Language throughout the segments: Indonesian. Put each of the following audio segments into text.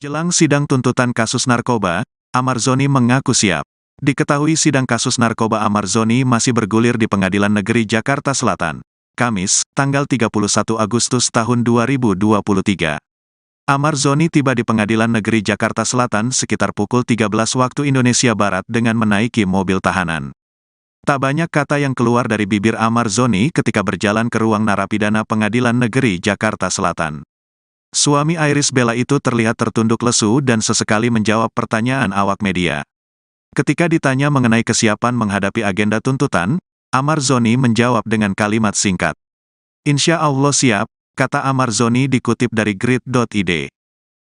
Jelang sidang tuntutan kasus narkoba, Ahmad Zoni mengaku siap. Diketahui sidang kasus narkoba Ahmad Zoni masih bergulir di Pengadilan Negeri Jakarta Selatan. Kamis, tanggal 31 Agustus tahun 2023. Ahmad Zoni tiba di Pengadilan Negeri Jakarta Selatan sekitar pukul 13 waktu Indonesia Barat dengan menaiki mobil tahanan. Tak banyak kata yang keluar dari bibir Ahmad Zoni ketika berjalan ke ruang narapidana Pengadilan Negeri Jakarta Selatan. Suami Iris Bella itu terlihat tertunduk lesu dan sesekali menjawab pertanyaan awak media. Ketika ditanya mengenai kesiapan menghadapi agenda tuntutan, Ahmad Zoni menjawab dengan kalimat singkat. "Insya Allah siap," kata Ahmad Zoni dikutip dari grid.id.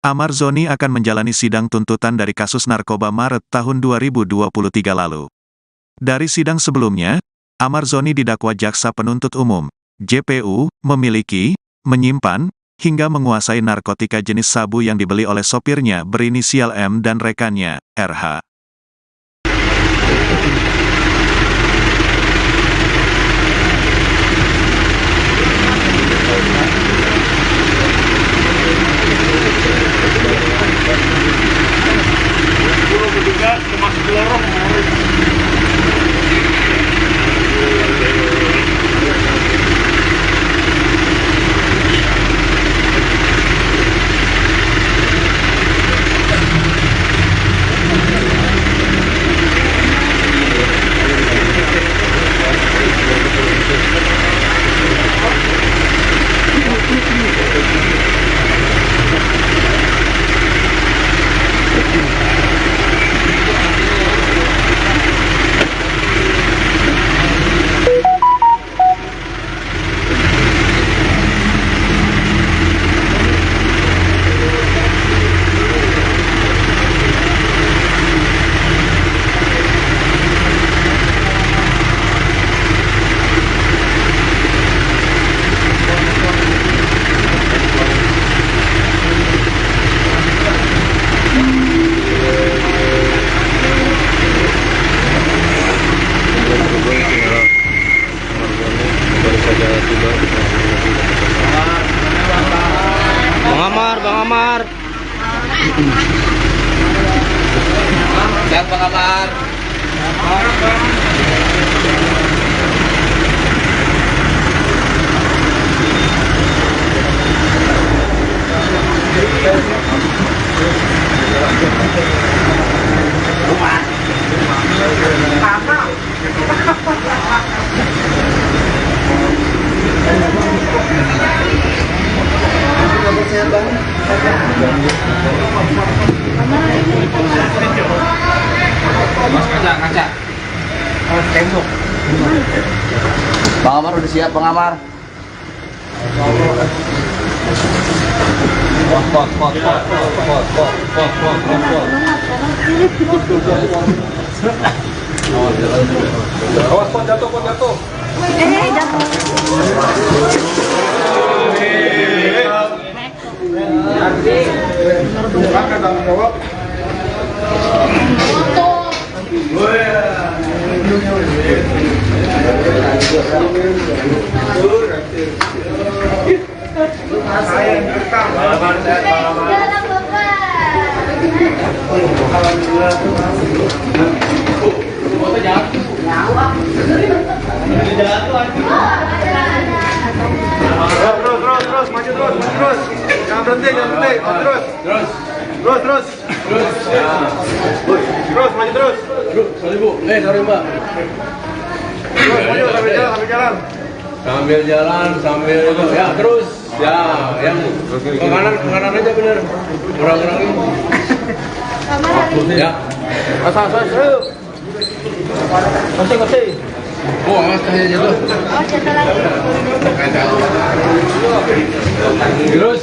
Ahmad Zoni akan menjalani sidang tuntutan dari kasus narkoba Maret tahun 2023 lalu. Dari sidang sebelumnya, Ahmad Zoni didakwa jaksa penuntut umum, JPU, memiliki, menyimpan, hingga menguasai narkotika jenis sabu yang dibeli oleh sopirnya berinisial M dan rekannya, RH. Bang Amar. Sehat Bang Amar. Mas kaca. Tembok. Bang Amar udah siap, Bang Amar. Pot. Awas pot jatuh. Jatuh. Silakan tanggung jawab. Saya yang direkam. Terus, maju terus. Jangan berhenti. Terus, maju terus. Sorry Bu, sorry Mbak. Terus, maju sambil jalan. Sambil jalan, ya terus. Ya, yang ke kanan aja bener. Kurang-kurang ini. Ya. Asal. Kasih. Oh, awas kayaknya jatuh. Oh, jatuh lagi. Terus.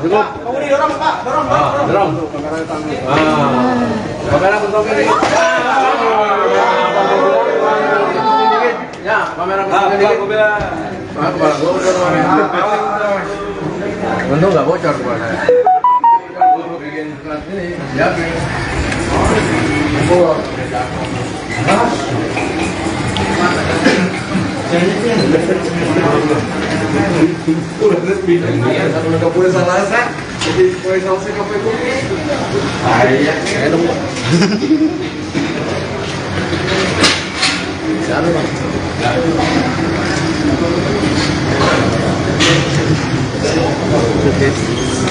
Cukup. Kamu dorong, Pak. Dorong. Kamera bentuk ini. Ya, kamera bentuk ini. Kepala gua udah kemarin. Bentuk nggak bocor kepala saya. Bikin plat ini. Ya.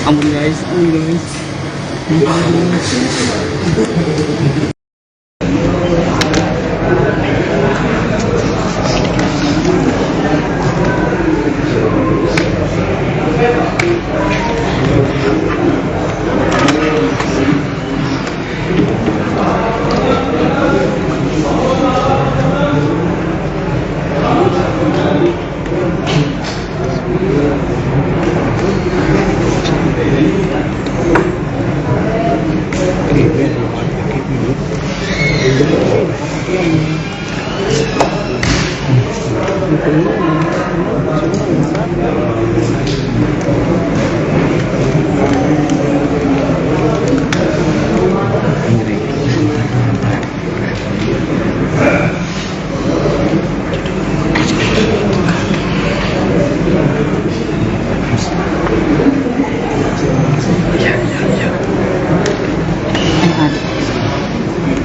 Ampun guys,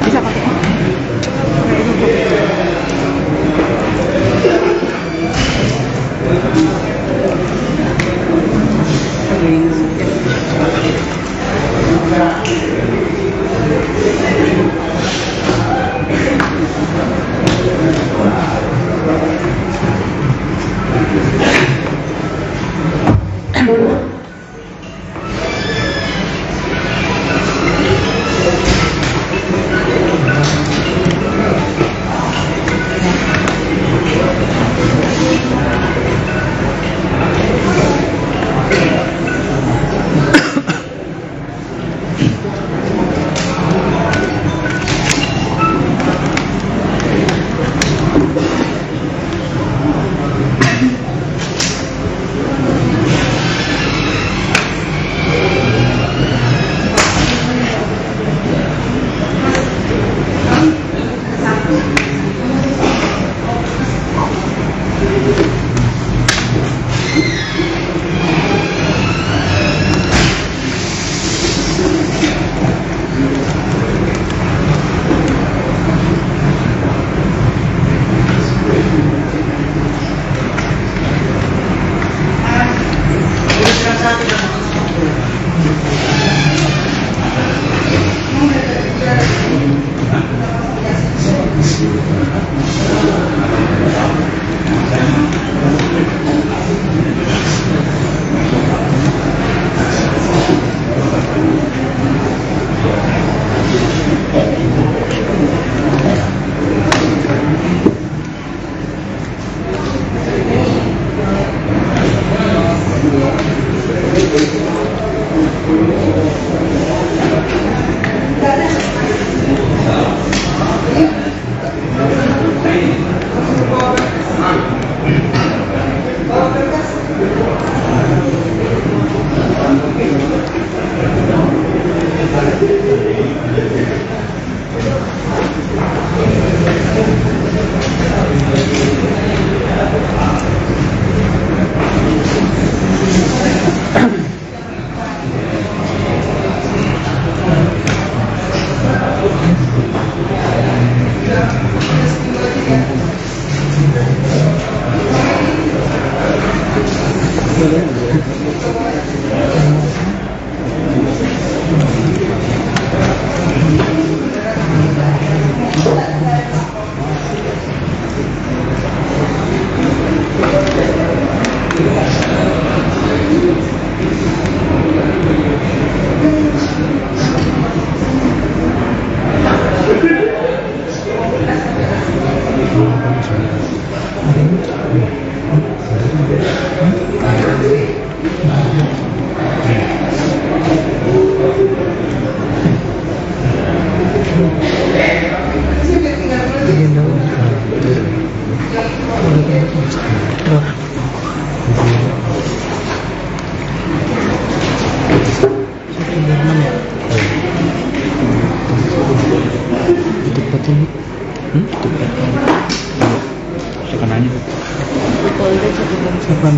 bisa pakai Tekanannya Di Polda Cirebon.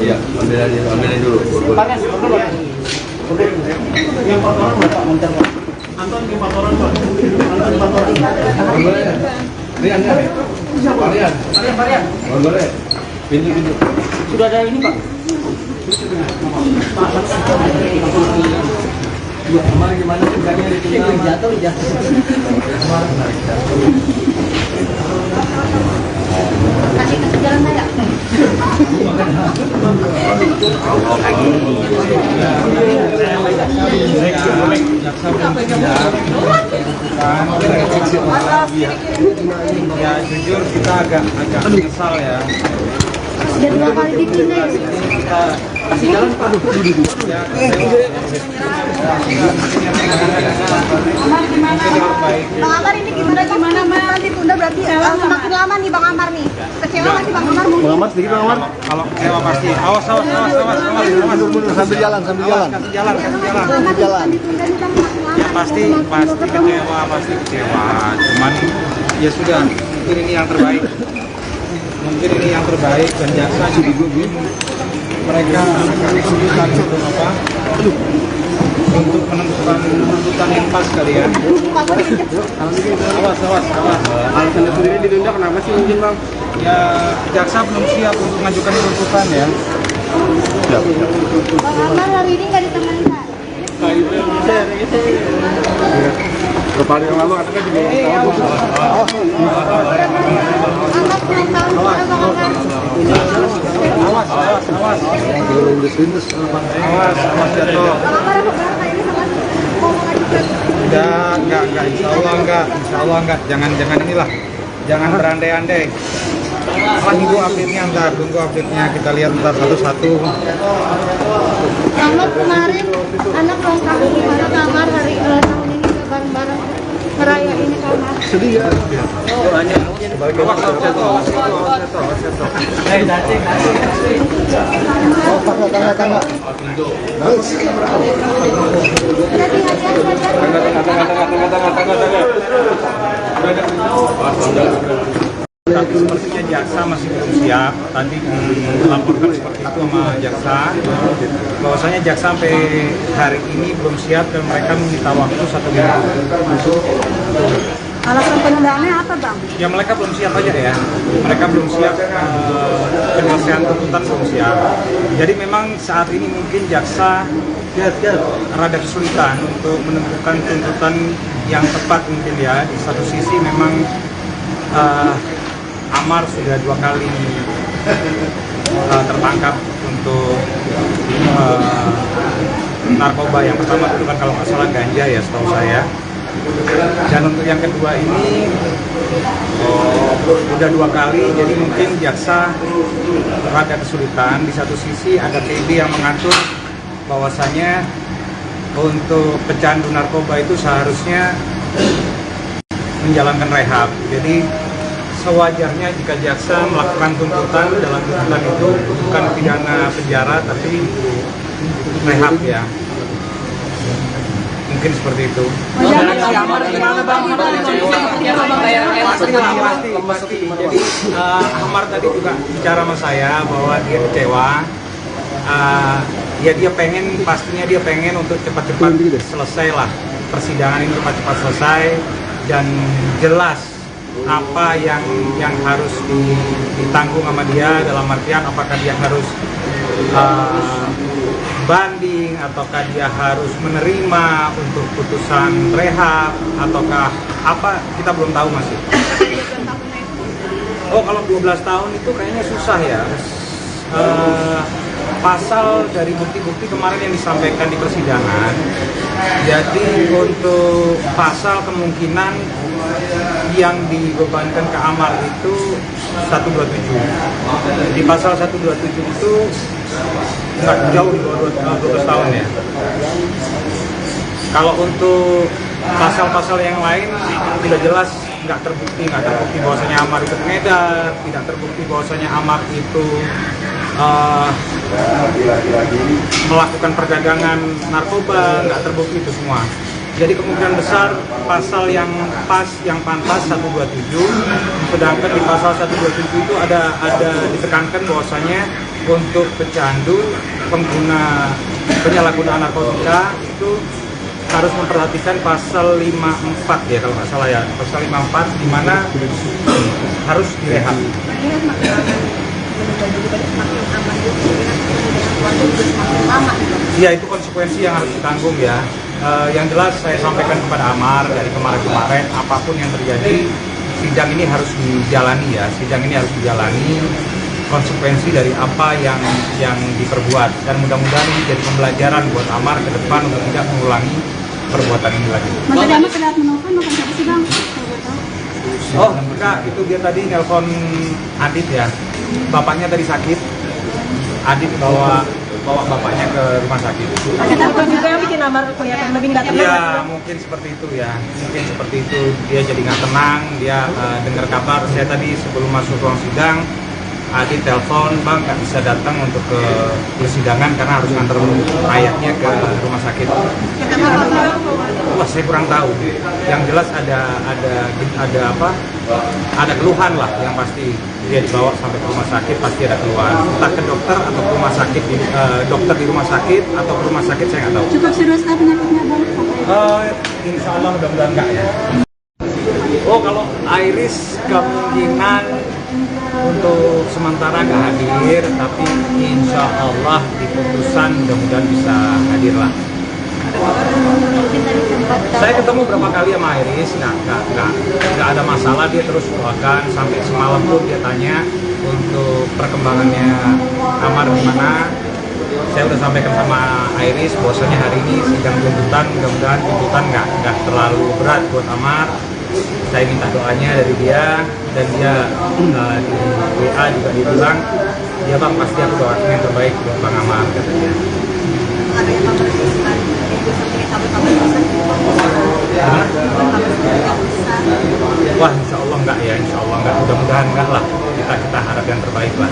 Iya, ambilin dulu. Sudah ada ini, Pak. Kemarin gimana sih? Jatuh. Kasih jalan aja. Ya jujur kita agak menyesal ya. Sudah 2 kali dipindah. Kasih jalan, Pak. Bang Amar ini gimana nanti tunda berarti makin lama nih Bang Amar nih. Kecewa nggak sih Bang Amar? Bang Amar sedikit Bang Amar. Kalau kecewa pasti. Awas. Sambil jalan. Kasih jalan. Ditunda nih Bang makin lama. Ya pasti kecewa. Cuman ya sudah, mungkin ini yang terbaik. Dan jaksa juga mereka kesulitan untuk menentukan tuntutan yang pas kali ya. Awas. Alasannya sendiri ditunda kenapa sih mungkin Bang? Ya jaksa belum siap untuk mengajukan tuntutan ya. Bang Amar hari ini nggak ditemani Pak. Kepala yang lalu katakan juga Amar pulang tahun juga Bang Amar. awas jatuh. Bang Amar apa berapa ini sama mau mengajukan? Insya Allah enggak. Jangan inilah, jangan berandai-andai. Tunggu update-nya, kita lihat ntar satu-satu. Amar kemarin anak ulang tahun gimana Bang Amar hari tahun ini bareng-bareng ngerayain Amar. Sedih ya. Tapi sepertinya jaksa masih belum siap. Tadi dilaporkan seperti itu sama jaksa, bahwasanya jaksa sampai hari ini belum siap dan mereka meminta waktu 1 minggu. Alasan penundaannya apa Bang? Ya mereka belum siap aja ya. Mereka belum siap, penyelesaian tuntutan belum siap. Jadi memang saat ini mungkin jaksa rada kesulitan untuk menentukan tuntutan yang tepat mungkin ya. Di satu sisi memang Amar sudah 2 kali tertangkap untuk narkoba. Yang pertama itu kan kalau nggak salah ganja ya setahu saya. Dan untuk yang kedua ini udah 2 kali, jadi mungkin jaksa rada kesulitan. Di satu sisi ada TB yang mengatur bahwasanya untuk pecandu narkoba itu seharusnya menjalankan rehab. Jadi sewajarnya jika jaksa melakukan tuntutan dalam tuntutan itu bukan pidana penjara tapi rehab ya. Mungkin seperti itu. Si Amar gimana bang? Pasti. Jadi Amar tadi juga bicara sama saya bahwa dia kecewa. Ya pastinya dia pengen untuk cepat-cepat selesai lah persidangan ini, cepat-cepat selesai dan jelas apa yang harus ditanggung sama dia, dalam artian apakah dia harus banding ataukah dia harus menerima untuk putusan rehab ataukah apa, kita belum tahu masih. Oh, kalau 12 tahun itu kayaknya susah ya. Pasal dari bukti-bukti kemarin yang disampaikan di persidangan, jadi untuk pasal kemungkinan yang dibebankan ke Amar itu 127. Di pasal 127 itu nggak jauh di bawah 12 tahun ya. Kalau untuk pasal-pasal yang lain tidak jelas, nggak terbukti bahwasanya Amar itu pengedar, tidak terbukti bahwasanya Amar itu melakukan perdagangan narkoba, nggak terbukti itu semua. Jadi kemungkinan besar pasal yang pantas 127, sedangkan di pasal 127 itu ada ditekankan bahwasanya untuk pecandu, pengguna penyalahgunaan narkotika itu harus memperhatikan pasal 54 ya kalau nggak salah ya, pasal 54 di mana harus direhab. Ya itu konsekuensi yang harus ditanggung ya. Yang jelas saya sampaikan kepada Amar dari kemarin-kemarin, apapun yang terjadi sidang ini harus dijalani ya. Sidang ini harus dijalani konsekuensi dari apa yang diperbuat, dan mudah-mudahan ini jadi pembelajaran buat Amar ke depan untuk tidak mengulangi perbuatan ini lagi. Mas tadi Amar terlihat menelpon siapa sih bang? Oh enggak, itu dia tadi nelpon Adit ya. Bapaknya tadi sakit. Adit bawa bapaknya ke rumah sakit. Ada takut juga yang bikin Amar kelihatan lebih nggak tenang. Ya mungkin seperti itu ya, mungkin seperti itu. Dia jadi nggak tenang, dia dengar kabar. Saya tadi sebelum masuk ruang sidang, Adit telepon, bang nggak bisa datang untuk ke persidangan karena harus nganter ayahnya ke rumah sakit. Wah saya kurang tahu. Yang jelas ada keluhan lah yang pasti. Dia dibawa sampai ke rumah sakit pasti ada keluhan. Entah ke dokter atau ke rumah sakit, dokter di rumah sakit atau ke rumah sakit saya nggak tahu. Cukup serius lah penyakitnya bang? Insya Allah mudah-mudahan enggak ya. Oh kalau Iris kemungkinan untuk sementara nggak hadir, tapi insya Allah di putusan mudah-mudahan bisa hadir lah. Saya ketemu berapa kali sama Iris, nggak ada masalah, dia terus doakan sampai semalam pun dia tanya untuk perkembangannya Amar gimana. Saya udah sampaikan sama Iris bahwasanya hari ini sidang tuntutan, mudah-mudahan tuntutan nggak terlalu berat buat Amar. Saya minta doanya dari dia, dan dia di WA juga dia bilang, ya bang pasti aku doakan yang terbaik buat Bang Amar katanya. Wah insya Allah enggak ya, insya Allah enggak, mudah-mudahan enggak lah, kita harap yang terbaik lah,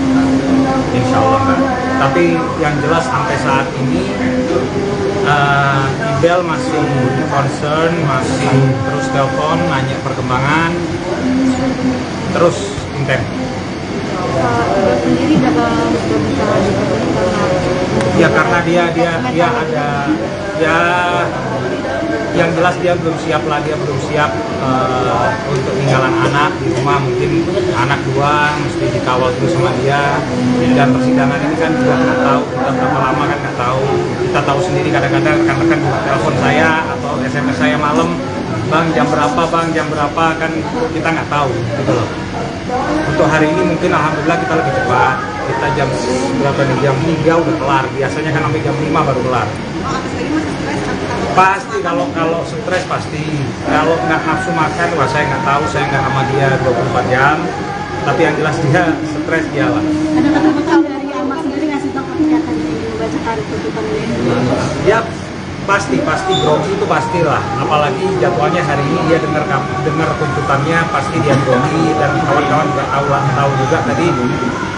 insya Allah enggak. Tapi yang jelas sampai saat ini Ibel masih concern, masih terus telepon, nanya perkembangan, terus intens. Ibel sendiri dapat berbicara Ya karena dia ada ya yang jelas dia belum siap untuk tinggalan anak di rumah, mungkin anak dua mesti dikawal terus sama dia, dan persidangan ini kan juga nggak tahu kita berapa lama kan nggak tahu. Kita tahu sendiri kadang-kadang rekan-rekan telepon saya atau SMS saya malam, bang jam berapa kan kita nggak tahu gitu loh. Untuk hari ini mungkin alhamdulillah kita lebih cepat, kita jam berapa nih, jam 3 udah kelar, biasanya kan sampai jam 5 baru kelar. Pasti kalau stres pasti, kalau nggak nafsu makan, wah saya nggak tahu, saya nggak sama dia 24 jam, tapi yang jelas dia stres dia lah. Ada kata-kata dari Amar sendiri nggak sih bang ketika akan dibacakan tuntutan ini? Ya pasti grogi itu pastilah, apalagi jadwalnya hari ini dia dengar tuntutannya pasti dia grogi, dan kawan-kawan tahu juga tadi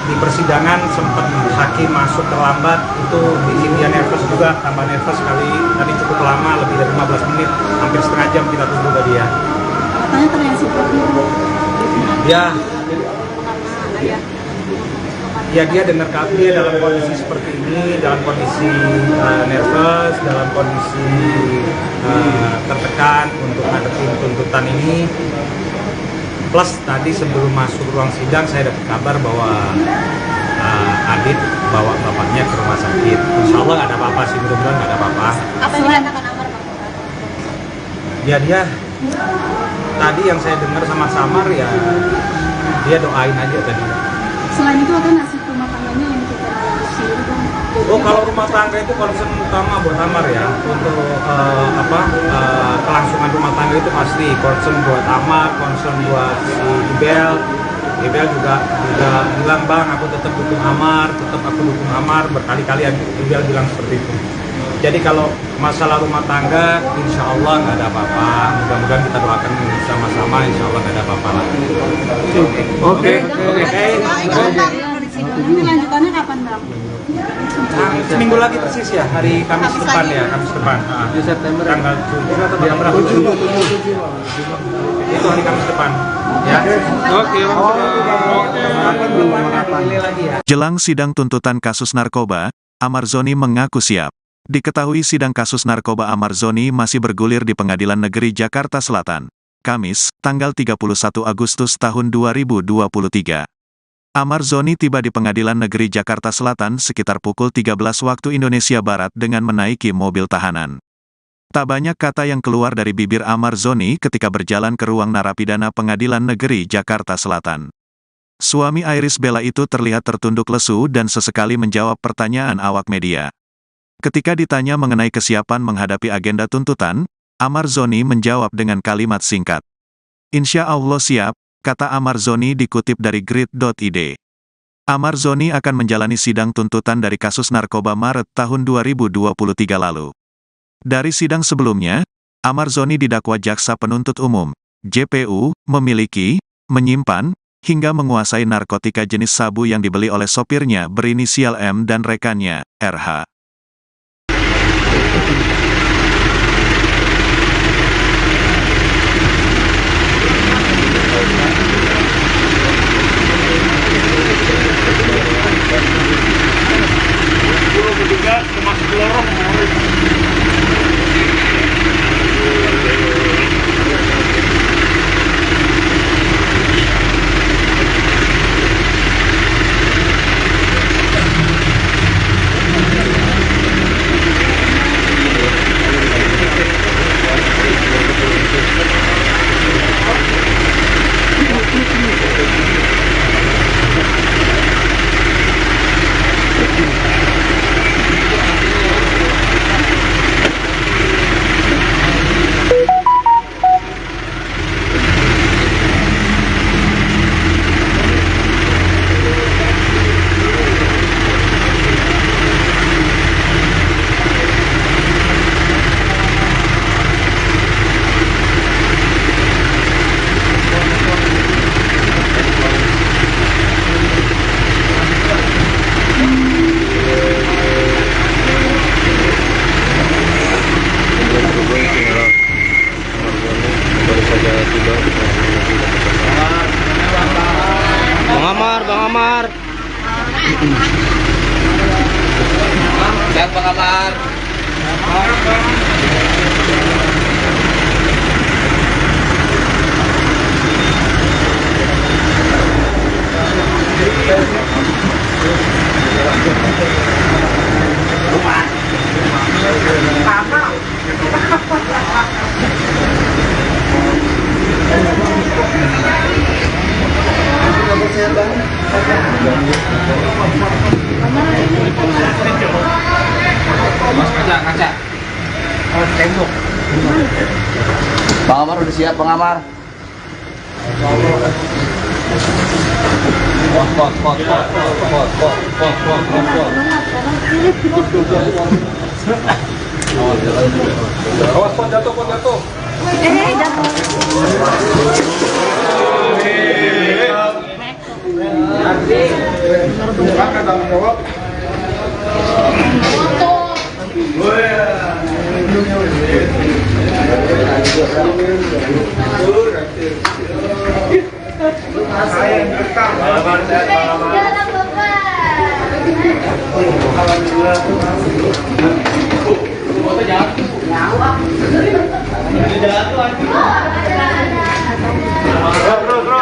di persidangan sempat hakim masuk terlambat, itu bikin dia nervous juga, tambah nervous kali tadi cukup lama, lebih dari 15 menit, hampir setengah jam kita tunggu ke dia. Katanya terlihat Ya dia dengar dia dalam kondisi seperti ini, dalam kondisi nervous, dalam kondisi tertekan untuk ngadepin tuntutan ini. Plus tadi sebelum masuk ruang sidang saya dapat kabar bahwa Adit bawa bapaknya ke rumah sakit. Insya Allah nggak ada apa-apa sih, mudah-mudahan nggak ada apa-apa. Apa yang dikatakan Amar? Ya dia tadi yang saya dengar sama Samar ya dia doain aja tadi. Selain itu ada nasib rumah tangganya yang kita urusi itu Bang? Oh, kalau rumah tangga itu concern utama buat Amar ya, untuk kelangsungan rumah tangga itu pasti concern buat Amar, concern buat si Ibel. Ibel juga bilang, bang aku tetap dukung Amar, berkali-kali Ibel bilang seperti itu. Jadi kalau masalah rumah tangga, insya Allah nggak ada apa-apa. Mudah-mudahan kita doakan sama-sama, insya Allah nggak ada apa-apa lah. Oke. Nanti lanjutannya kapan Bang? Seminggu lagi persis ya, hari Kamis depan ya, Kamis depan. Di September. Tanggal 7 atau tanggal berapa? 7. Itu hari Kamis depan. Ya. Oke. Lagi ya. Jelang sidang tuntutan kasus narkoba, Amar Zoni mengaku siap. Diketahui sidang kasus narkoba Amar Zoni masih bergulir di Pengadilan Negeri Jakarta Selatan. Kamis, tanggal 31 Agustus tahun 2023. Amar Zoni tiba di Pengadilan Negeri Jakarta Selatan sekitar pukul 13 waktu Indonesia Barat dengan menaiki mobil tahanan. Tak banyak kata yang keluar dari bibir Amar Zoni ketika berjalan ke ruang narapidana Pengadilan Negeri Jakarta Selatan. Suami Iris Bella itu terlihat tertunduk lesu dan sesekali menjawab pertanyaan awak media. Ketika ditanya mengenai kesiapan menghadapi agenda tuntutan, Amar Zoni menjawab dengan kalimat singkat. Insya Allah siap, kata Amar Zoni dikutip dari grid.id. Amar Zoni akan menjalani sidang tuntutan dari kasus narkoba Maret tahun 2023 lalu. Dari sidang sebelumnya, Amar Zoni didakwa jaksa penuntut umum, JPU, memiliki, menyimpan, hingga menguasai narkotika jenis sabu yang dibeli oleh sopirnya berinisial M dan rekannya, RH. Bang Amar. Sehat Bang Amar. Kaca. Oh, tembok. Bang Amar udah siap, Bang Amar. Pot. Awas pot jatuh, pot jatuh. Silakan tanggung jawab.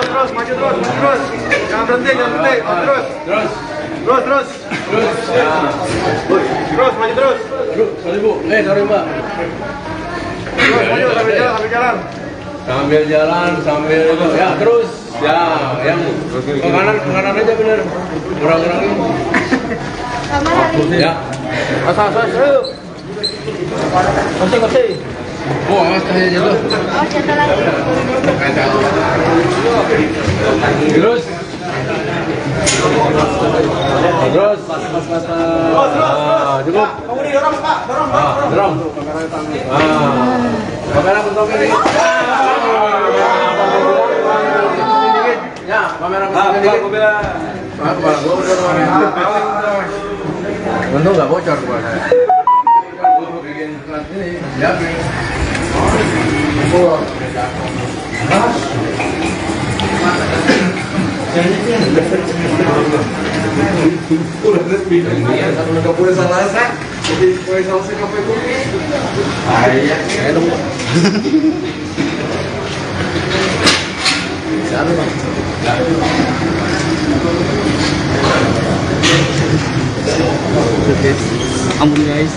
Terus, maju terus. Jangan berhenti. Terus. Terus, maju terus. Sorry bu, sorry mbak. Terus, maju sambil jalan. Sambil jalan, sambil itu, ya terus, ya yang ke kanan aja bener, kurang-kurangin. Ya. Asal. Kasih. Oh, awas tanya jatuh. Oh, jatuh lagi. Terus. Cukup. Kamu dorong, Pak. Dorong. Kamera bentuk ini. Ya, kamera bentuk ini. Kepala gua udah bentuk nggak bocor gua. Ya, Ampun guys.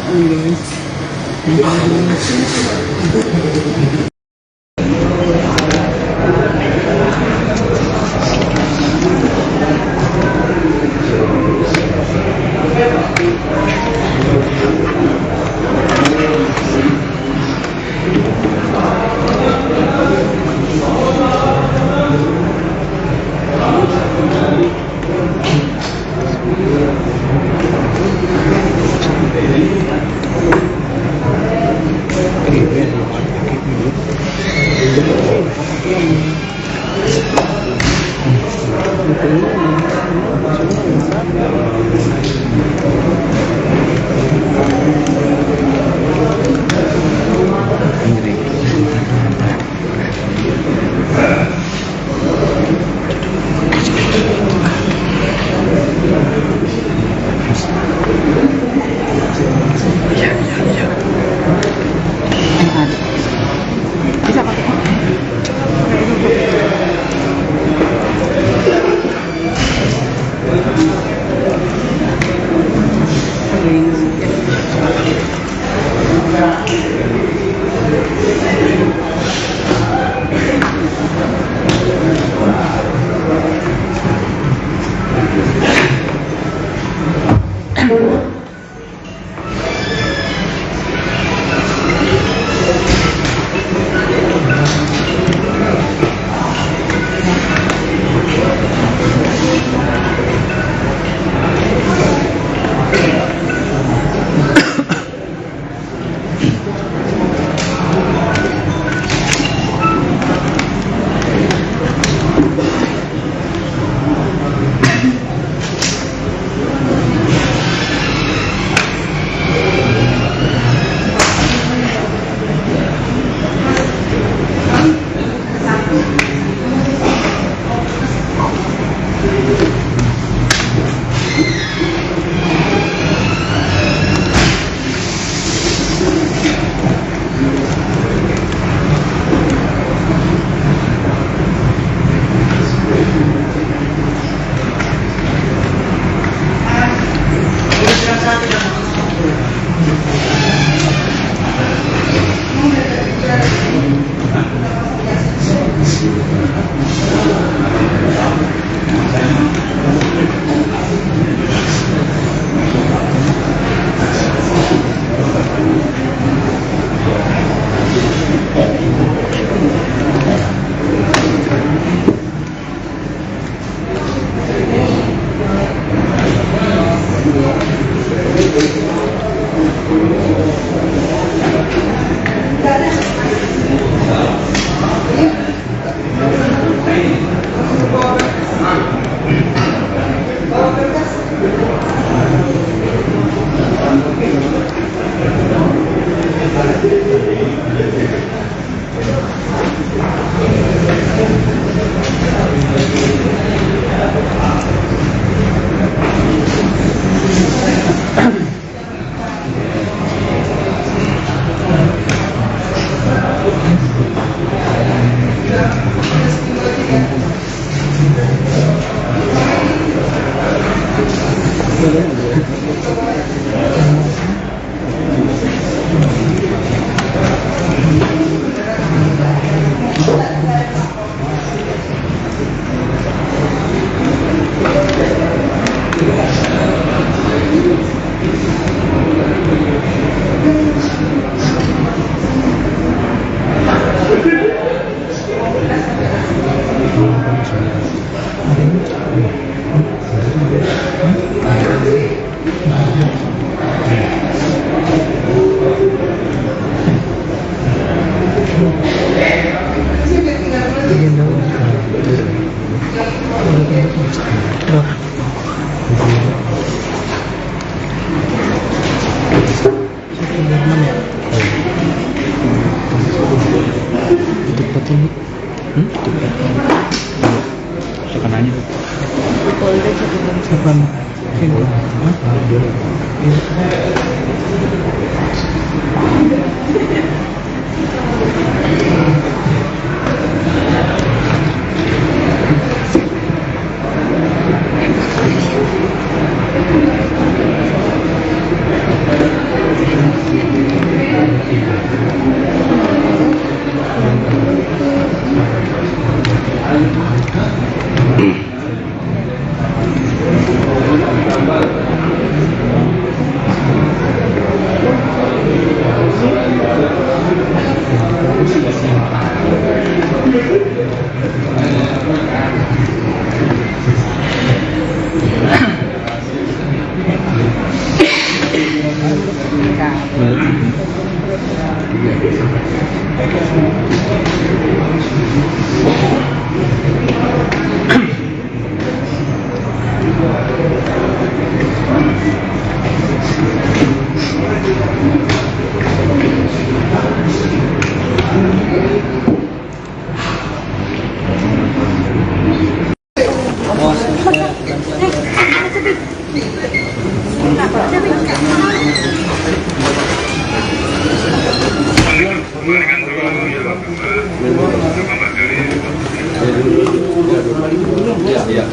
Iya,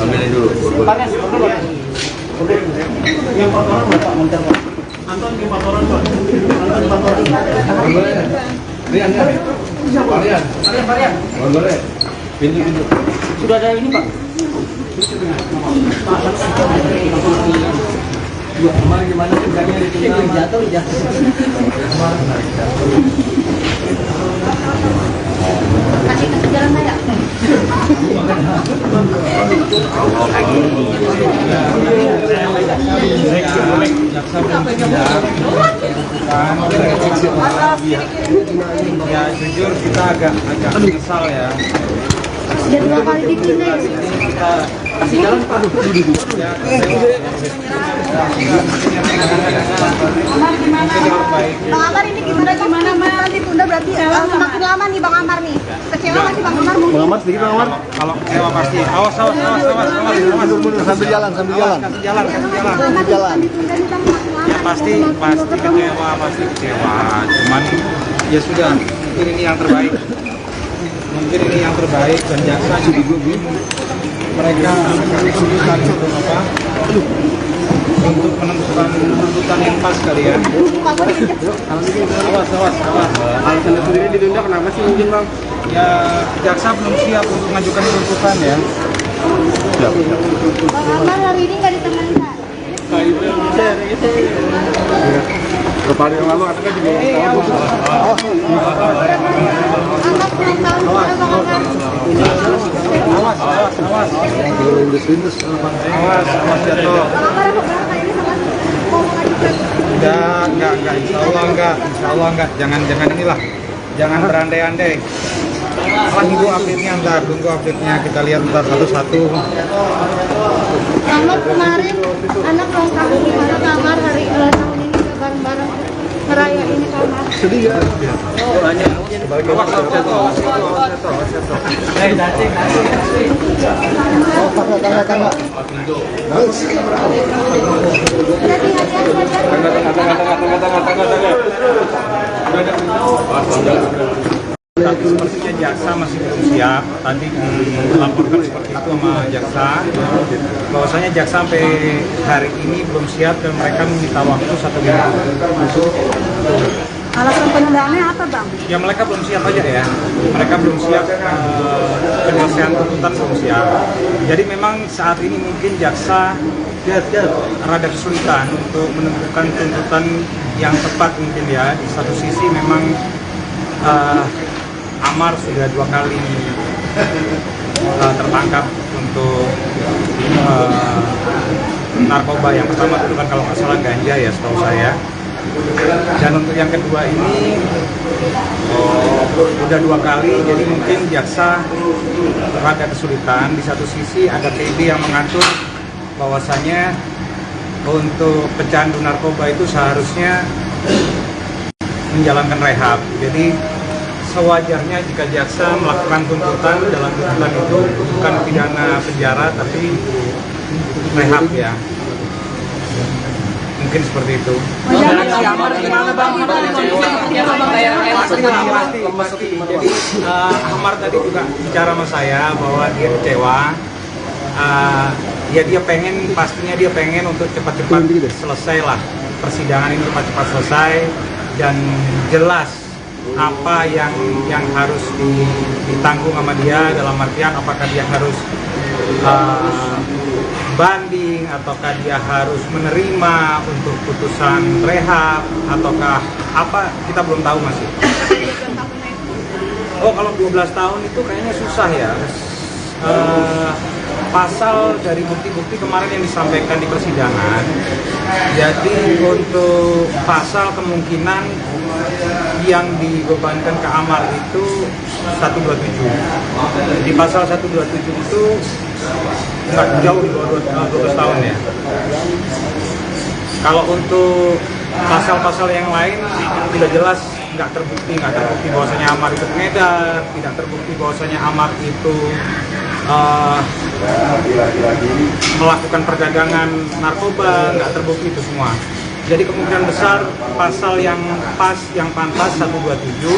ambilin dulu. Pintu. Sudah ada ini, Pak. Kemarin gimana kerjanya di tengah jatuh. Kasih jalan saya. Ya jujur kita agak menyesal ya. Sudah 2 kali ditunda ya. Kasih jalan, Pak. Bang Amar ini gimana Bang ditunda berarti semakin lama nih Bang Amar nih. Kecewa nggak sih Bang Amar? Bang Amar sedikit Bang Amar. Kalau kecewa pasti. Awas. Mundur sambil jalan. Kasih jalan. Ditunda nih Bang semakin lama. Ya pasti kecewa. Cuman ya sudah, mungkin ini yang terbaik. Dan jaksa juga mereka kesulitan untuk apa? Untuk menentukan tuntutan yang pas kali ya. Awas. Alasannya sendiri ditunda kenapa sih mungkin Bang? Ya jaksa belum siap untuk mengajukan tuntutan ya. Bang Amar hari ini nggak ditemani Pak. Beberapa hari yang lalu katanya juga Anak ulang tahun juga Bang Amar. Awas jatuh. Bang Amar aku berapa ini sama mau mengajukan. Insya Allah enggak. Jangan inilah. Jangan berandai-andai. Tunggu update-nya, kita lihat ntar satu-satu. Amar kemarin anak ulang tahun gimana Amar hari ulang tahun ini bareng-bareng ngerayain Amar. sedih ya. Tangga. Sepertinya jaksa masih belum siap. Tadi melaporkan seperti itu sama jaksa, bahwasanya jaksa sampai hari ini belum siap dan mereka meminta waktu 1 minggu. Alasan penundaannya apa, Bang? Ya mereka belum siap aja ya. Mereka belum siap, penyelesaian tuntutan belum siap. Jadi memang saat ini mungkin jaksa rada kesulitan untuk menentukan tuntutan yang tepat mungkin ya. Di satu sisi memang Amar sudah 2 kali tertangkap untuk narkoba. Yang pertama itu kan kalau nggak salah ganja ya setahu saya. Dan untuk yang kedua ini udah 2 kali, jadi mungkin jaksa rada kesulitan. Di satu sisi ada TB yang mengatur bahwasanya untuk pecandu narkoba itu seharusnya menjalankan rehab. Jadi sewajarnya jika jaksa melakukan tuntutan, dalam tuntutan itu bukan pidana penjara tapi rehab ya. Mungkin seperti itu. Si Amar gimana bang? Pasti. Jadi Amar tadi juga bicara sama saya bahwa dia kecewa. Ya pastinya dia pengen untuk cepat-cepat selesai lah persidangan ini, cepat-cepat selesai dan jelas apa yang harus ditanggung sama dia, dalam artian apakah dia harus banding ataukah dia harus menerima untuk putusan rehab ataukah apa, kita belum tahu masih. Oh, kalau 12 tahun itu kayaknya susah ya. Pasal dari bukti-bukti kemarin yang disampaikan di persidangan, jadi untuk pasal kemungkinan yang dibebankan ke Amar itu 127. Di pasal 127 itu nggak jauh di bawah 12 tahun ya. Kalau untuk pasal-pasal yang lain tidak jelas, nggak terbukti bahwasanya Amar itu pengedar, tidak terbukti bahwasanya Amar itu melakukan perdagangan narkoba, nggak terbukti itu semua. Jadi kemungkinan besar pasal yang pantas 127,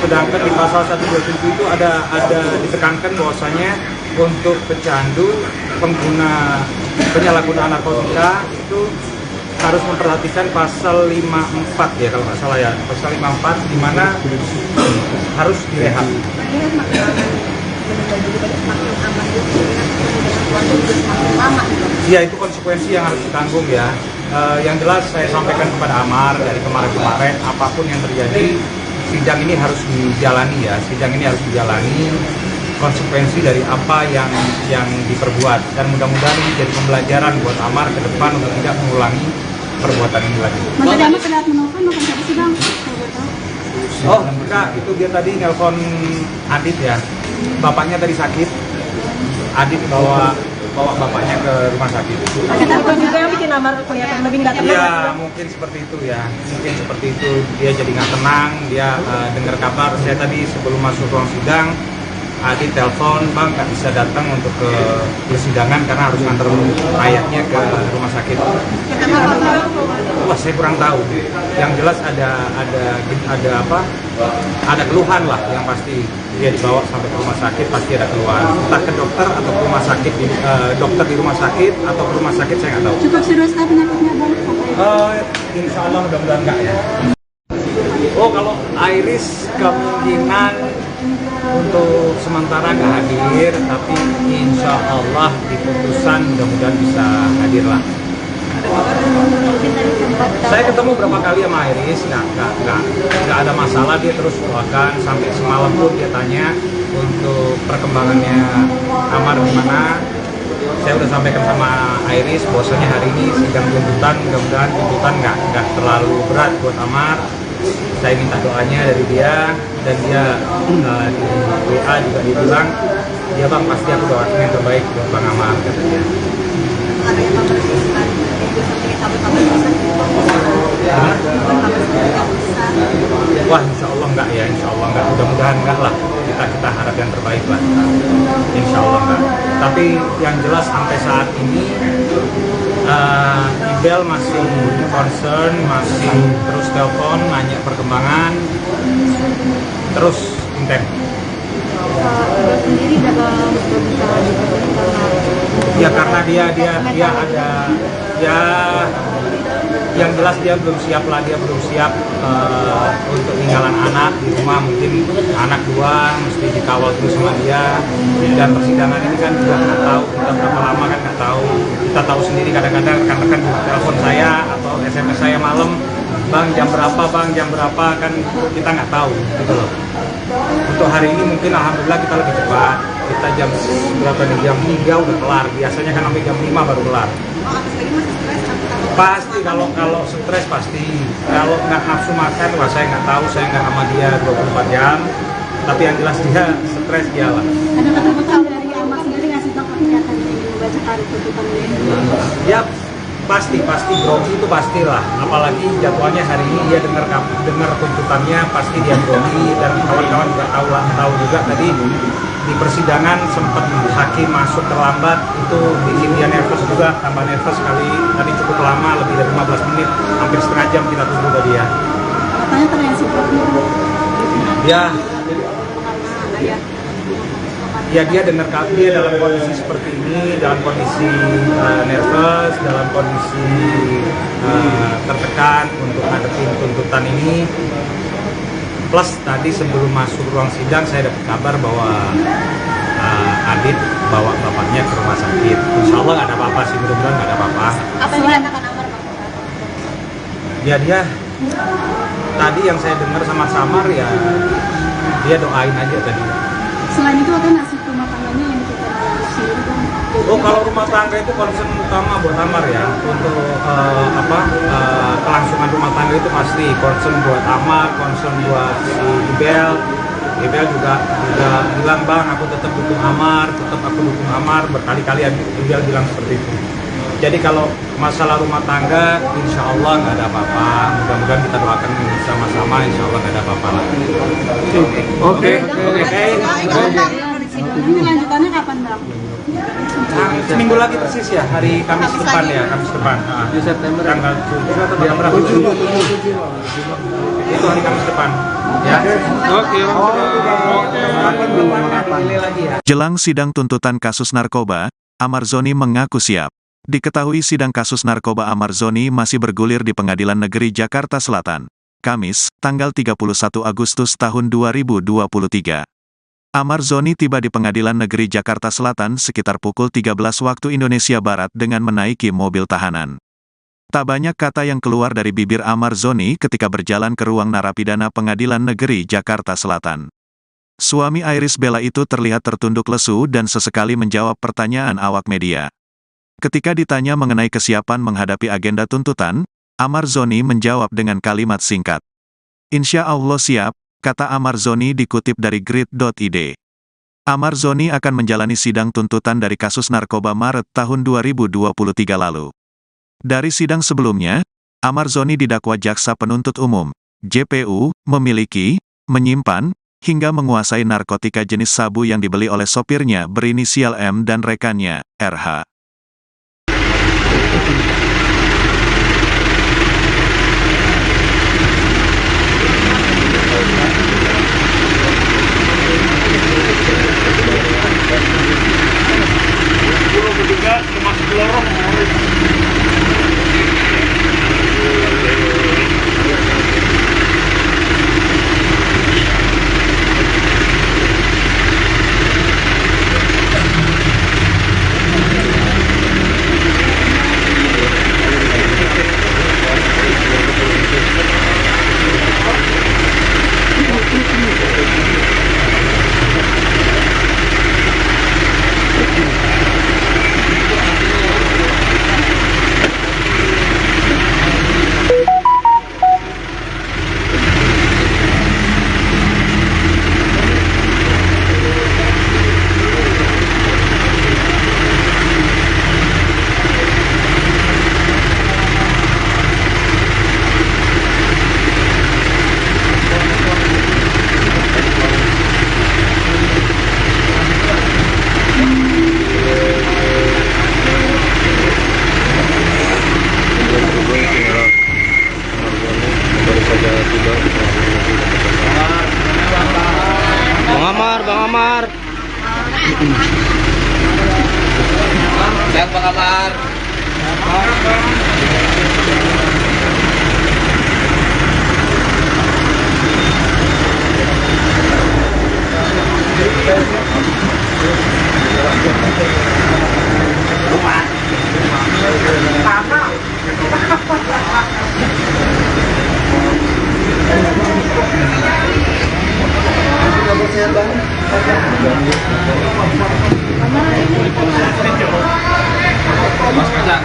sedangkan di pasal 127 itu ada ditekankan bahwasanya untuk pecandu, pengguna penyalahgunaan narkotika itu harus memperhatikan pasal 54 ya kalau nggak salah ya, pasal 54 di mana harus direhab. Ya, itu konsekuensi yang harus ditanggung ya. Yang jelas saya sampaikan kepada Amar dari kemarin-kemarin, apapun yang terjadi, sidang ini harus dijalani ya. Sidang ini harus dijalani konsekuensi dari apa yang diperbuat, dan mudah-mudahan ini jadi pembelajaran buat Amar ke depan untuk tidak mengulangi perbuatan ini lagi. Mas tadi Amar terlihat menelpon siapa sih bang? Oh enggak, itu dia tadi nelpon Adit ya. Bapaknya tadi sakit. Adit bawa bapaknya ke rumah sakit. Ada apa juga yang bikin Amar kelihatan lebih nggak tenang? Ya mungkin seperti itu ya. Mungkin seperti itu, dia jadi nggak tenang. Dia dengar kabar. Saya tadi sebelum masuk ruang sidang, Adit telepon, bang nggak bisa datang untuk ke persidangan karena harus nganter ayahnya ke rumah sakit. Wah, saya kurang tahu. Yang jelas ada keluhan lah, yang pasti dia dibawa sampai ke rumah sakit pasti ada keluhan. Entah ke dokter atau ke rumah sakit, dokter di rumah sakit atau ke rumah sakit saya nggak tahu. Cukup serius kah penyakitnya bang? Insya Allah mudah-mudahan nggak ya. Oh, kalau Iris kemungkinan untuk sementara nggak hadir, tapi insya Allah di putusan mudah-mudahan bisa hadir lah. Saya ketemu berapa kali sama Iris, nggak ada masalah, dia terus doakan, sampai semalam pun dia tanya untuk perkembangannya Amar gimana. Saya udah sampaikan sama Iris bahwasanya hari ini sidang tuntutan, mudah-mudahan tuntutan nggak terlalu berat buat Amar. Saya minta doanya dari dia, dan dia di WA juga dia bilang, ya bang pasti aku doakan yang terbaik buat Bang Amar, kata dia. Wah, insya Allah enggak ya, insya Allah enggak, mudah-mudahan enggak lah, kita harap yang terbaik lah, insya Allah enggak. Tapi yang jelas sampai saat ini Ibel masih concern, masih terus telepon, nanya perkembangan, terus intens. Ibel sendiri dalam berbicara di persidangan. Ya karena dia ada ya, yang jelas dia belum siap untuk tinggalan anak di rumah, mungkin anak dua mesti dikawal terus sama dia, dan persidangan ini kan juga nggak tahu kita berapa lama, kan nggak tahu. Kita tahu sendiri kadang-kadang rekan-rekan telepon saya atau SMS saya malam, bang jam berapa kan kita nggak tahu gitu loh. Untuk hari ini mungkin alhamdulillah kita lebih cepat, kita jam berapa nih, jam 3 udah kelar, biasanya kan sampai jam 5 baru kelar. Pasti kalau stres pasti, kalau nggak nafsu makan, wah saya nggak tahu, saya nggak sama dia 24 jam, tapi yang jelas dia stres dia lah. Ada ketakutan dari Amar sendiri nggak sih bang ketika akan dibacakan tuntutan ini? Ya pasti grogi itu pastilah, apalagi jadwalnya hari ini dia dengar tuntutannya, pasti dia grogi, dan kawan-kawan juga tahu juga tadi di persidangan sempat hakim masuk terlambat, itu bikin dia nervous juga, tambah nervous kali. Tadi cukup lama, lebih dari 15 menit, hampir setengah jam kita tunggu tadi ya. Katanya ternyata psikologi. Ya dia dengar dia dalam kondisi seperti ini, dalam kondisi nervous, dalam kondisi tertekan untuk ngadepin tuntutan ini. Plus tadi sebelum masuk ruang sidang saya dapat kabar bahwa Adit bawa bapaknya ke rumah sakit. Insya Allah nggak ada apa-apa sih, mudah-mudahan nggak ada apa-apa. Apa yang dikatakan Amar, Bang? Ya dia tadi yang saya dengar sama Samar ya dia doain aja tadi. Selain itu ada nasib rumah tangganya yang kita harus Bang. Oh, kalau rumah tangga itu concern utama buat Amar ya, untuk kelangsungan rumah tangga itu pasti concern buat Amar, concern buat si Ibel. Ibel juga bilang, bang aku tetap dukung Amar, berkali-kali Ibel bilang seperti itu. Jadi kalau masalah rumah tangga, insya Allah nggak ada apa-apa. Mudah-mudahan kita doakan sama-sama, insya Allah nggak ada apa-apa lagi. Oke. Nanti lanjutannya kapan, Bang? Seminggu lagi persis ya, hari Kamis depan ya, Kamis depan. Di September. Tanggal 7 atau tanggal berapa? 7. Itu hari Kamis depan. Ya. Oke. Jelang sidang tuntutan kasus narkoba, Amar Zoni mengaku siap. Diketahui sidang kasus narkoba Amar Zoni masih bergulir di Pengadilan Negeri Jakarta Selatan. Kamis, tanggal 31 Agustus tahun 2023. Amar Zoni tiba di Pengadilan Negeri Jakarta Selatan sekitar pukul 13 waktu Indonesia Barat dengan menaiki mobil tahanan. Tak banyak kata yang keluar dari bibir Amar Zoni ketika berjalan ke ruang narapidana Pengadilan Negeri Jakarta Selatan. Suami Iris Bella itu terlihat tertunduk lesu dan sesekali menjawab pertanyaan awak media. Ketika ditanya mengenai kesiapan menghadapi agenda tuntutan, Amar Zoni menjawab dengan kalimat singkat. Insya Allah siap, kata Amar Zoni dikutip dari grid.id. Amar Zoni akan menjalani sidang tuntutan dari kasus narkoba Maret tahun 2023 lalu. Dari sidang sebelumnya, Amar Zoni didakwa jaksa penuntut umum, JPU, memiliki, menyimpan, hingga menguasai narkotika jenis sabu yang dibeli oleh sopirnya berinisial M dan rekannya, RH. Bang Amar. Sehat Bang Amar.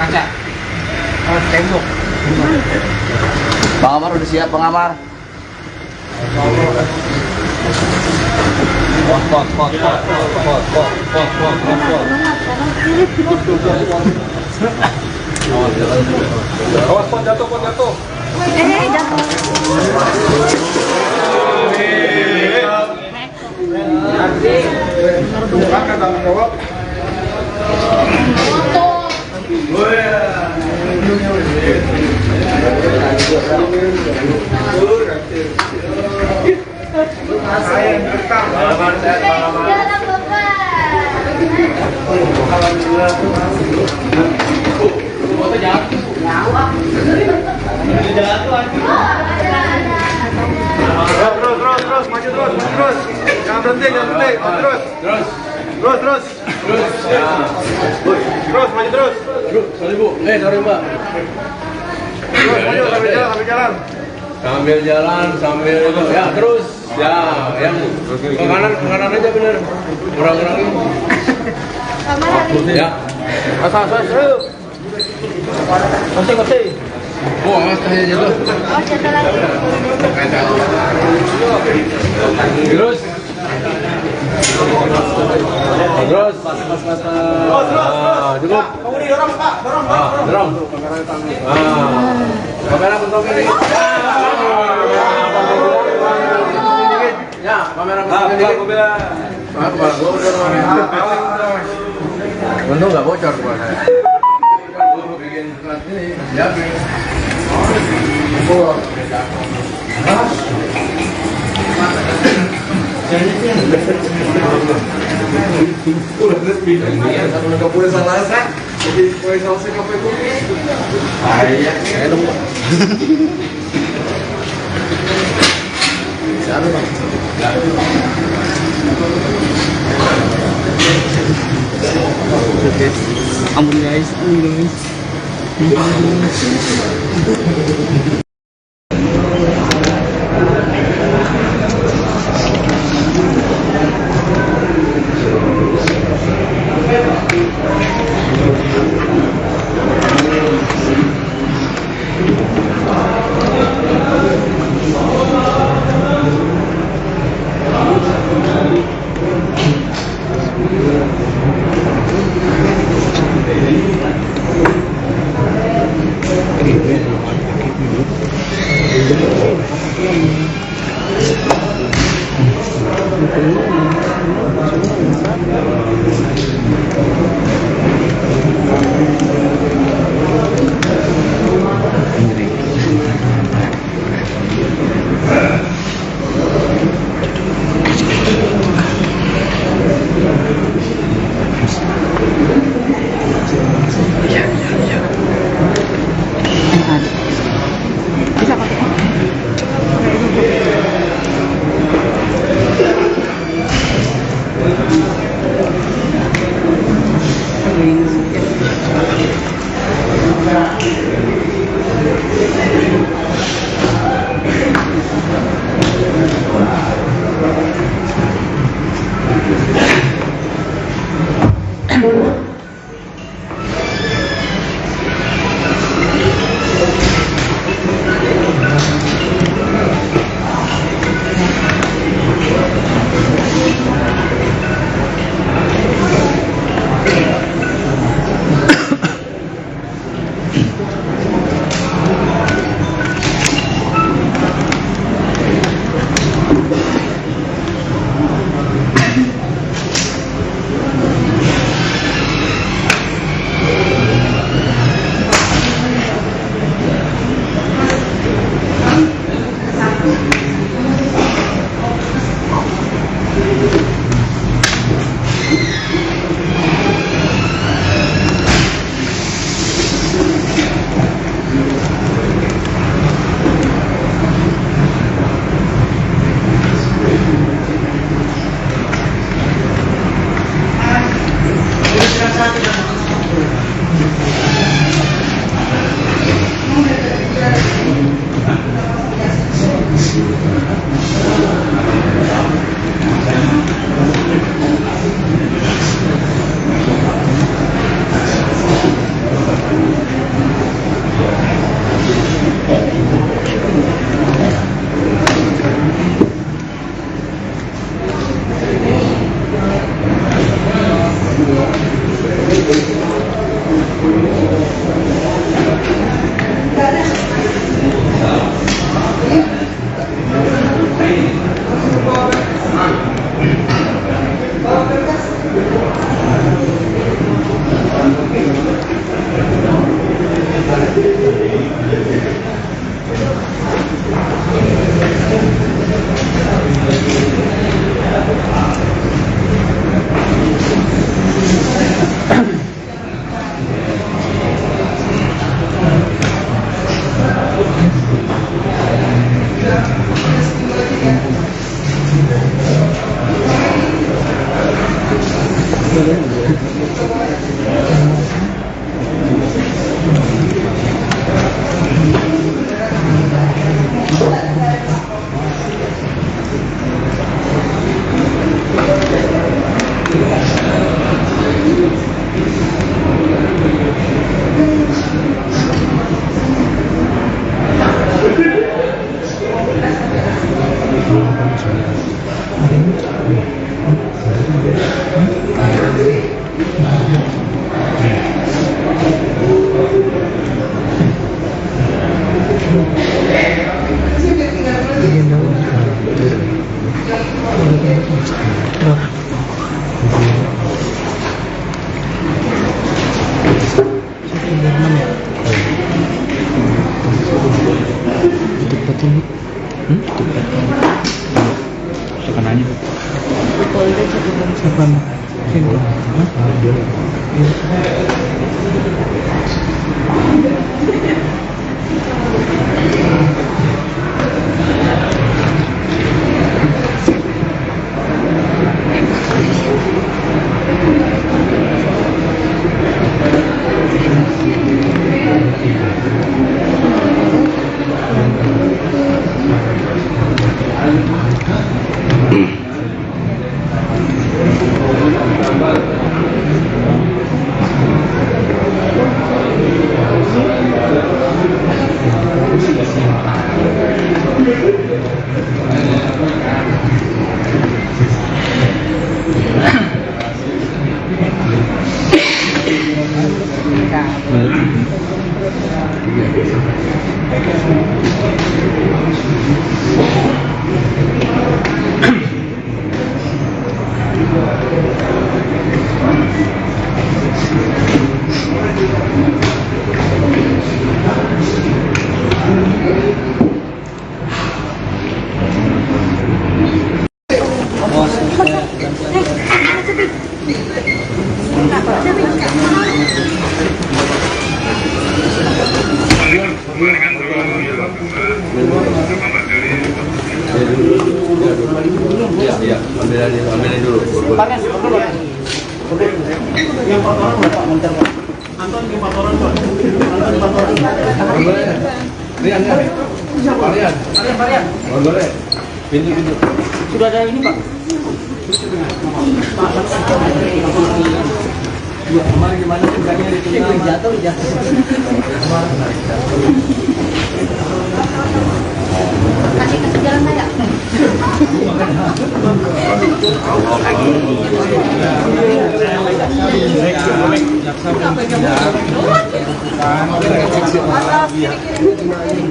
Kaca. Tembok. Bang Amar udah siap, Bang Amar. Awas pot jatuh. Jatuh. Nanti Terus, maju terus. Jangan berhenti, terus. Terus. Ya. Terus, maju terus. Sorry bu, sorry mbak. Terus, maju sambil jalan. Sambil jalan, sambil itu. Ya terus. Ya, yang ke kanan aja bener. Kurang-kurangin. Kamar hari Ya. Asal. Kasih. Oh, awas kayaknya jatuh. oh jatuh lagi. Terus. Cukup. Dorong. Kamera bentuk ini. Ya, kamera bentuk ini. Bentuk nggak bocor kemana? Bikin plat ini, ya. Ampun guys. Ambilin dulu. Pintu. Sudah ada ini, Pak. Kemarin gimana sukanya di tengah? Jatuh. Kasih jalan saya.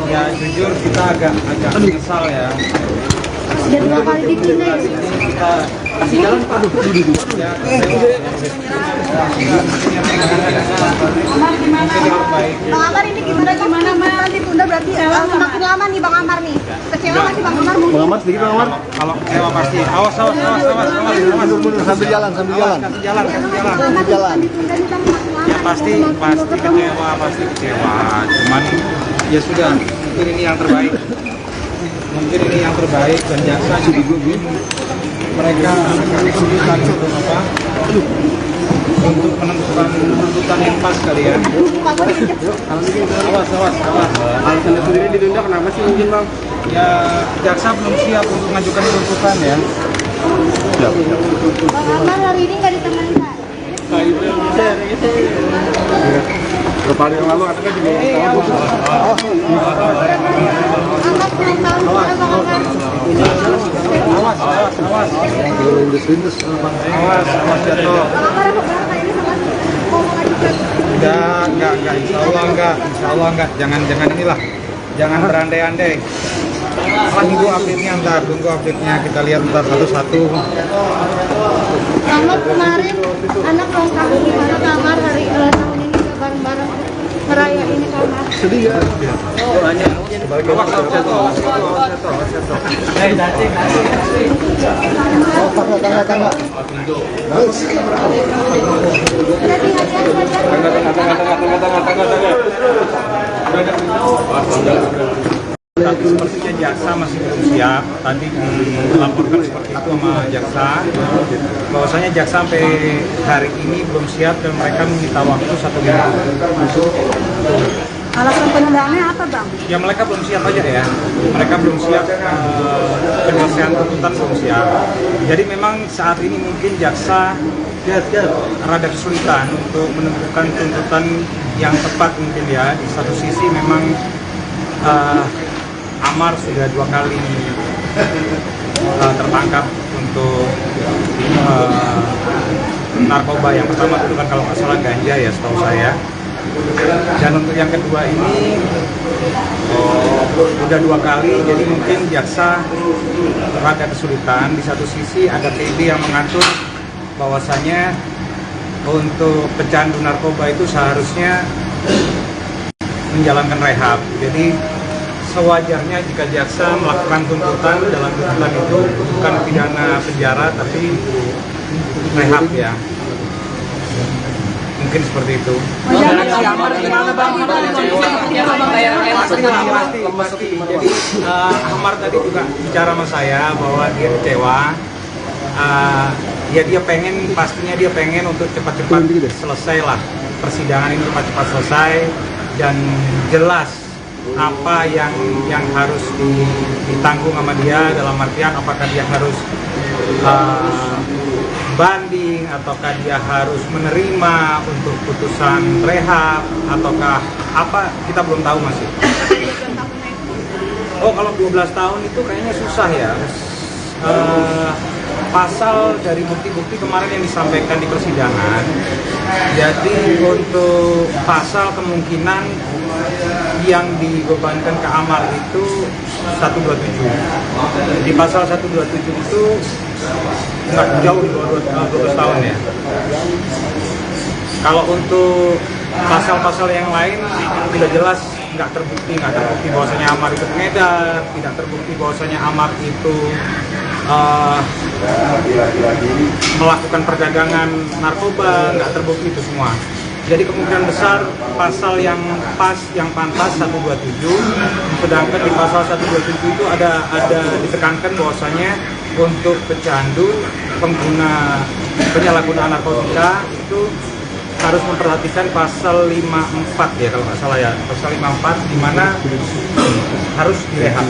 Ya jujur kita agak menyesal ya. Sudah 2 kali dipindah. Kasih jalan, Pak. Ya, Amar gimana? Bang Amar ini gimana nanti tunda berarti semakin lama nih Bang Amar nih. Kecewa nggak sih Bang Amar mungkin? Bang Amar sedikit Bang Amar. kalau kecewa pasti. Awas. Mundur sambil jalan. Kasih jalan. Ditunda nih Bang semakin lama. Ya pasti kecewa. Cuman ya sudah, mungkin ini yang terbaik. Dan jaksa juga mereka kesulitan untuk apa? Untuk menentukan tuntutan yang pas kali ya. Awas. Alasannya sendiri ditunda kenapa sih mungkin Bang? Ya jaksa belum siap untuk mengajukan tuntutan ya. Siap. Bang Amar hari ini nggak ditemani Pak. Beberapa hari yang lalu ada kan juga Amar pulang tahun juga Bang Amar. Awas. lindes-lindes. Awas jatuh. Bang Amar apa berapa ini sama mau mengajukan? Enggak, insya Allah enggak. Jangan inilah, jangan berandai-andai. Tunggu update-nya, kita lihat ntar satu-satu. Amar kemarin anak ulang tahun gimana Amar hari tahun ini juga bareng-bareng merayain Amar. Sedih ya? Tangga. tapi sepertinya jaksa masih belum siap. Tadi dilaporkan seperti itu sama jaksa, bahwasanya jaksa sampai hari ini belum siap dan mereka meminta waktu 1 minggu. Alasan penundaannya apa, Bang? Ya mereka belum siap aja ya. Mereka belum siap, penyelesaian tuntutan belum siap. Jadi memang saat ini mungkin jaksa rada kesulitan untuk menentukan tuntutan yang tepat mungkin ya. Di satu sisi memang Amar sudah 2 kali tertangkap untuk narkoba. Yang pertama itu kan kalau nggak salah ganja ya setahu saya. Dan untuk yang kedua ini udah 2 kali, jadi mungkin jaksa rada kesulitan. Di satu sisi ada TB yang mengatur bahwasanya untuk pecandu narkoba itu seharusnya menjalankan rehab. Jadi sewajarnya jika jaksa melakukan tuntutan, dalam tuntutan itu bukan pidana penjara tapi rehab ya. Mungkin seperti itu. Si Amar gimana bang? Pasti. Jadi Amar tadi juga bicara sama saya bahwa dia kecewa. Ya pastinya dia pengen untuk cepat-cepat selesai lah, persidangan ini cepat-cepat selesai dan jelas apa yang harus ditanggung sama dia, dalam artian apakah dia harus banding ataukah dia harus menerima untuk putusan rehab ataukah apa, kita belum tahu masih. Oh, kalau 12 tahun itu kayaknya susah ya. Pasal dari bukti-bukti kemarin yang disampaikan di persidangan, jadi untuk pasal kemungkinan yang dibebankan ke Amar itu 127. Di pasal 127 itu nggak jauh di bawah 12 tahun ya. Kalau untuk pasal-pasal yang lain tidak jelas, nggak terbukti bahwasanya Amar itu pengedar, tidak terbukti bahwasanya Amar itu melakukan perdagangan narkoba, nggak terbukti itu semua. Jadi kemungkinan besar pasal yang pas, yang pantas 127, sedangkan di pasal 127 itu ada ditekankan bahwasanya untuk pecandu, pengguna penyalahgunaan narkotika itu harus memperhatikan pasal 54 ya kalau nggak salah ya, pasal 54 di mana harus direhab.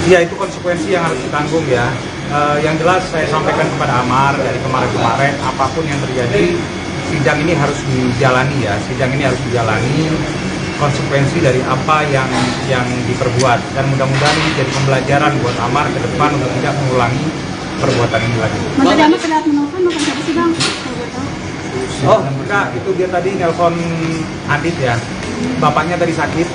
Ya itu konsekuensi yang harus ditanggung ya. Yang jelas saya sampaikan kepada Amar dari kemarin-kemarin, apapun yang terjadi, sidang ini harus dijalani ya. Sidang ini harus dijalani konsekuensi dari apa yang diperbuat, dan mudah-mudahan ini jadi pembelajaran buat Amar ke depan untuk tidak mengulangi perbuatan ini lagi. Mas tadi Amar pernah menelpon, bukan siapa sih Bang? Oh enggak, itu dia tadi nelpon Adit ya. Bapaknya tadi sakit.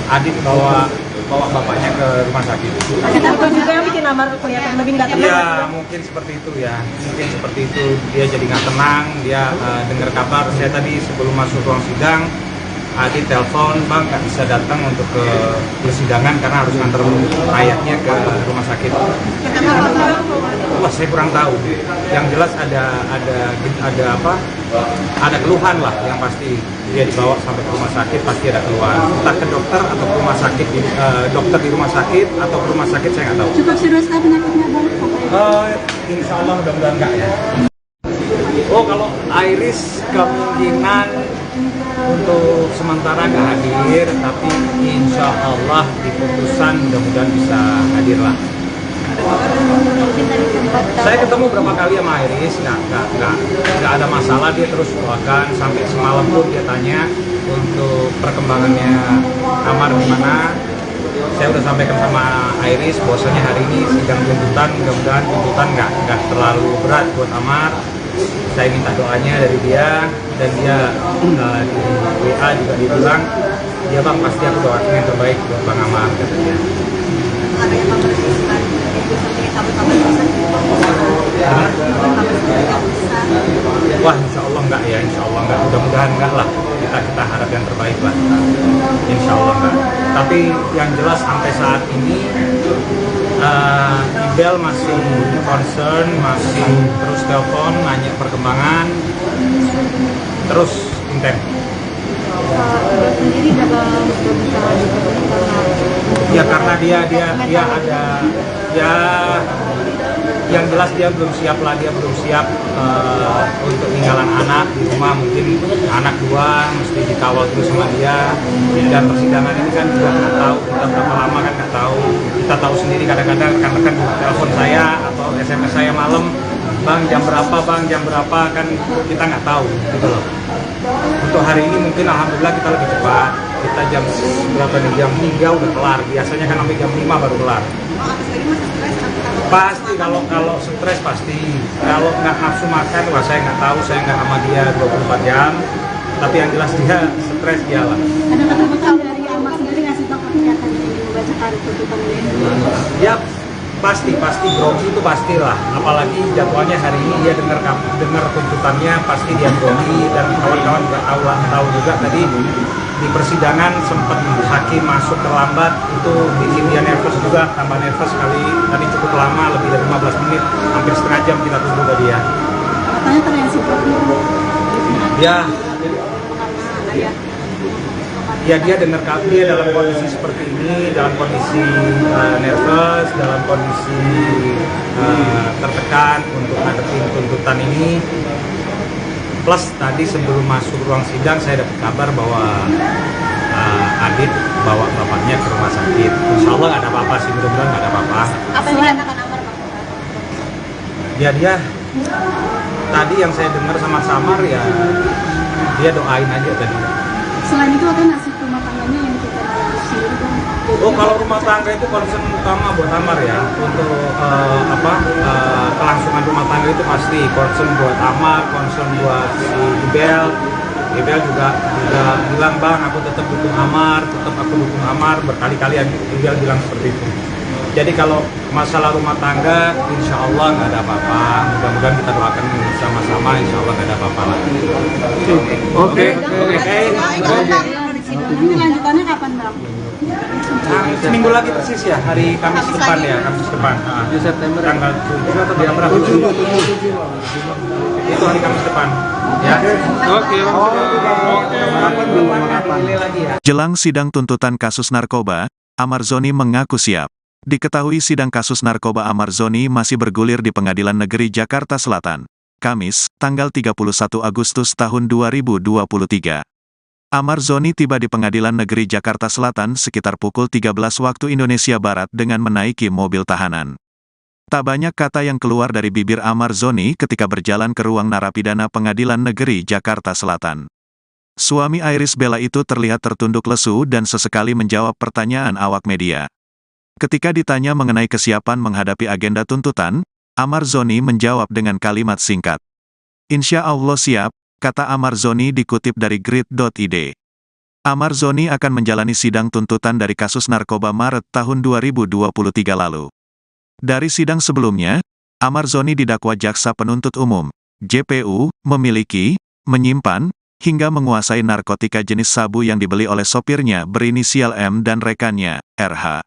Adit bawa bapaknya ke rumah sakit. Ada apa juga yang bikin Amar kelihatan lebih nggak tenang? Ya mungkin seperti itu ya, mungkin seperti itu. Dia jadi nggak tenang, dia dengar kabar. Saya tadi sebelum masuk ruang sidang, Adit telepon, Bang nggak bisa datang untuk ke persidangan karena harus nganter ayahnya ke rumah sakit. Wah, saya kurang tahu. Yang jelas ada keluhan lah, yang pasti dia dibawa sampai ke rumah sakit pasti ada keluhan. Entah ke dokter atau ke rumah sakit, dokter di rumah sakit atau ke rumah sakit saya nggak tahu. Cukup serius kah penyakitnya Bang? Insya Allah mudah-mudahan enggak ya. Oh, kalau Iris kemungkinan untuk sementara nggak hadir, tapi insya Allah di putusan mudah-mudahan bisa hadir lah. Saya ketemu berapa kali sama Iris, nggak ada masalah, dia terus doakan, sampai semalam pun dia tanya untuk perkembangannya Amar gimana. Saya udah sampaikan sama Iris bahwasanya hari ini sidang tuntutan, mudah-mudahan tuntutan nggak terlalu berat buat Amar. Saya minta doanya dari dia, dan dia di WA juga dibilang, ya Bang pasti aku doakan yang terbaik buat Bang Amar katanya. Wah, insya Allah enggak ya, insya Allah enggak, mudah-mudahan enggak lah, kita harap yang terbaik lah, insya Allah enggak. Tapi yang jelas sampai saat ini Ibel masih concern, masih terus telepon, nanya perkembangan, terus intent? Dia sendiri dalam pernikahan Ya karena dia ada ya yang jelas dia belum siap lah, dia belum siap untuk tinggalan anak di rumah, mungkin anak dua mesti dikawal terus sama dia, dan persidangan ini kan juga nggak tahu kita berapa lama kan nggak tahu. Kita tahu sendiri kadang-kadang rekan-rekan telepon saya atau SMS saya malam, bang jam berapa kan kita nggak tahu gitu loh. Untuk hari ini mungkin alhamdulillah kita lebih cepat, kita jam berapa nih, jam 3 udah kelar, biasanya kan sampai jam 5 baru kelar. Pasti kalau stres pasti, kalau nggak nafsu makan, wah saya nggak tahu, saya nggak sama dia 24 jam, tapi yang jelas dia stres dia lah. Ada kata-kata dari Amar sendiri ngasih tahu ketika akan membacakan tuntutan ini. Ya pasti grogi itu pastilah, apalagi jadwalnya hari ini dia dengar tuntutannya pasti dia grogi, dan kawan-kawan juga tahu juga tadi di persidangan sempat hakim masuk terlambat, itu bikin dia nervous juga, tambah nervous sekali. Tadi cukup lama, lebih dari 15 menit, hampir setengah jam kita tunggu ke dia. Katanya terreaksi itu. Ya dia dalam kondisi seperti ini, dalam kondisi nervous, dalam kondisi tertekan untuk ngadepin tuntutan ini. Plus tadi sebelum masuk ruang sidang saya dapat kabar bahwa Adit bawa bapaknya ke rumah sakit. Insya Allah nggak ada apa-apa sih, mudah-mudahan nggak ada apa-apa. Apa yang dikatakan Amar, Bang? Ya dia tadi yang saya dengar sama Samar ya dia doain aja tadi. Selain itu ada nasib rumah tangganya yang kita ngurusi itu. Oh kalau rumah tangga itu concern utama buat Amar ya, untuk kelangsungan rumah tangga itu pasti concern buat Amar, concern buat si Ibel juga bilang, bang aku tetap dukung Amar, berkali-kali Ibel bilang seperti itu. Jadi kalau masalah rumah tangga insya Allah nggak ada apa-apa, mudah-mudahan kita doakan sama-sama, insya Allah nggak ada apa-apa lagi. Oke. Nanti lanjutannya kapan, Bang? Seminggu lagi persis ya, hari Kamis depan ya, Kamis depan. 7 September. Tanggal 7 atau tanggal berapa? 7. Itu hari Kamis depan. Ya. Oke. Jelang sidang tuntutan kasus narkoba, Amar Zoni mengaku siap. Diketahui sidang kasus narkoba Amar Zoni masih bergulir di Pengadilan Negeri Jakarta Selatan. Kamis, tanggal 31 Agustus tahun 2023. Amar Zoni tiba di Pengadilan Negeri Jakarta Selatan sekitar pukul 13 waktu Indonesia Barat dengan menaiki mobil tahanan. Tak banyak kata yang keluar dari bibir Amar Zoni ketika berjalan ke ruang narapidana Pengadilan Negeri Jakarta Selatan. Suami Iris Bella itu terlihat tertunduk lesu dan sesekali menjawab pertanyaan awak media. Ketika ditanya mengenai kesiapan menghadapi agenda tuntutan, Amar Zoni menjawab dengan kalimat singkat. Insya Allah siap, kata Amar Zoni dikutip dari grid.id. Amar Zoni akan menjalani sidang tuntutan dari kasus narkoba Maret tahun 2023 lalu. Dari sidang sebelumnya, Amar Zoni didakwa jaksa penuntut umum, JPU, memiliki, menyimpan, hingga menguasai narkotika jenis sabu yang dibeli oleh sopirnya berinisial M dan rekannya, RH.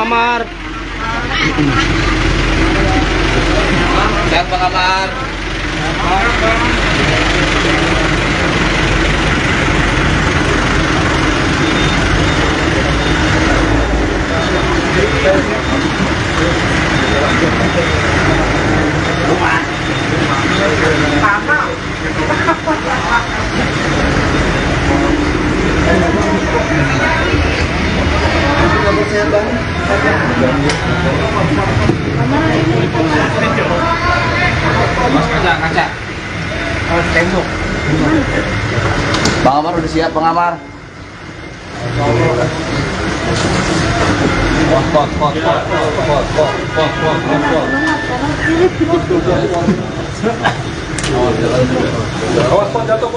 Amar. Sehat Bang Amar. Kaca. Tembok. Bang Amar udah siap, Bang Amar. Awas pot jatuh.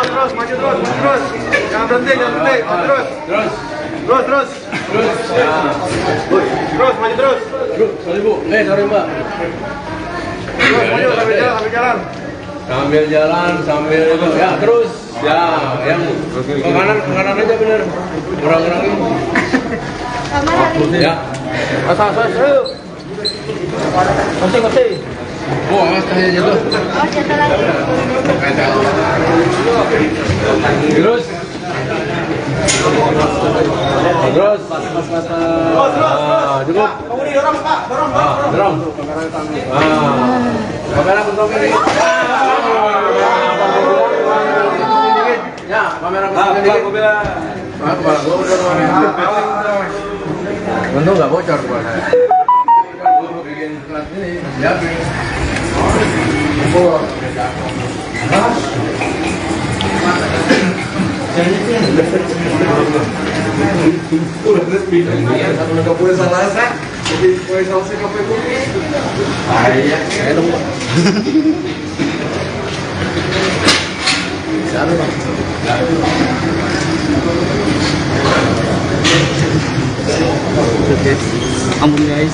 Terus, maju terus. Jangan berhenti, terus. Terus. Terus, maju terus. Sorry Bu, sorry Mbak. Terus, maju sambil jalan. Sambil jalan, sambil itu. Ya, terus. Ya, yang ke kanan aja bener. Kurang-kurangin. Ya. Asal. Kasih. Oh, awas kayaknya jatuh. Oh, jatuh lagi. Terus. Cukup. Kamu dorong, Pak. Dorong. Kamera bentuk ini. Ya, kamera bentuk ini. Kepala gua udah bentuk nggak bocor kepala saya. Bikin kelas ini, jadi. Ampun guys.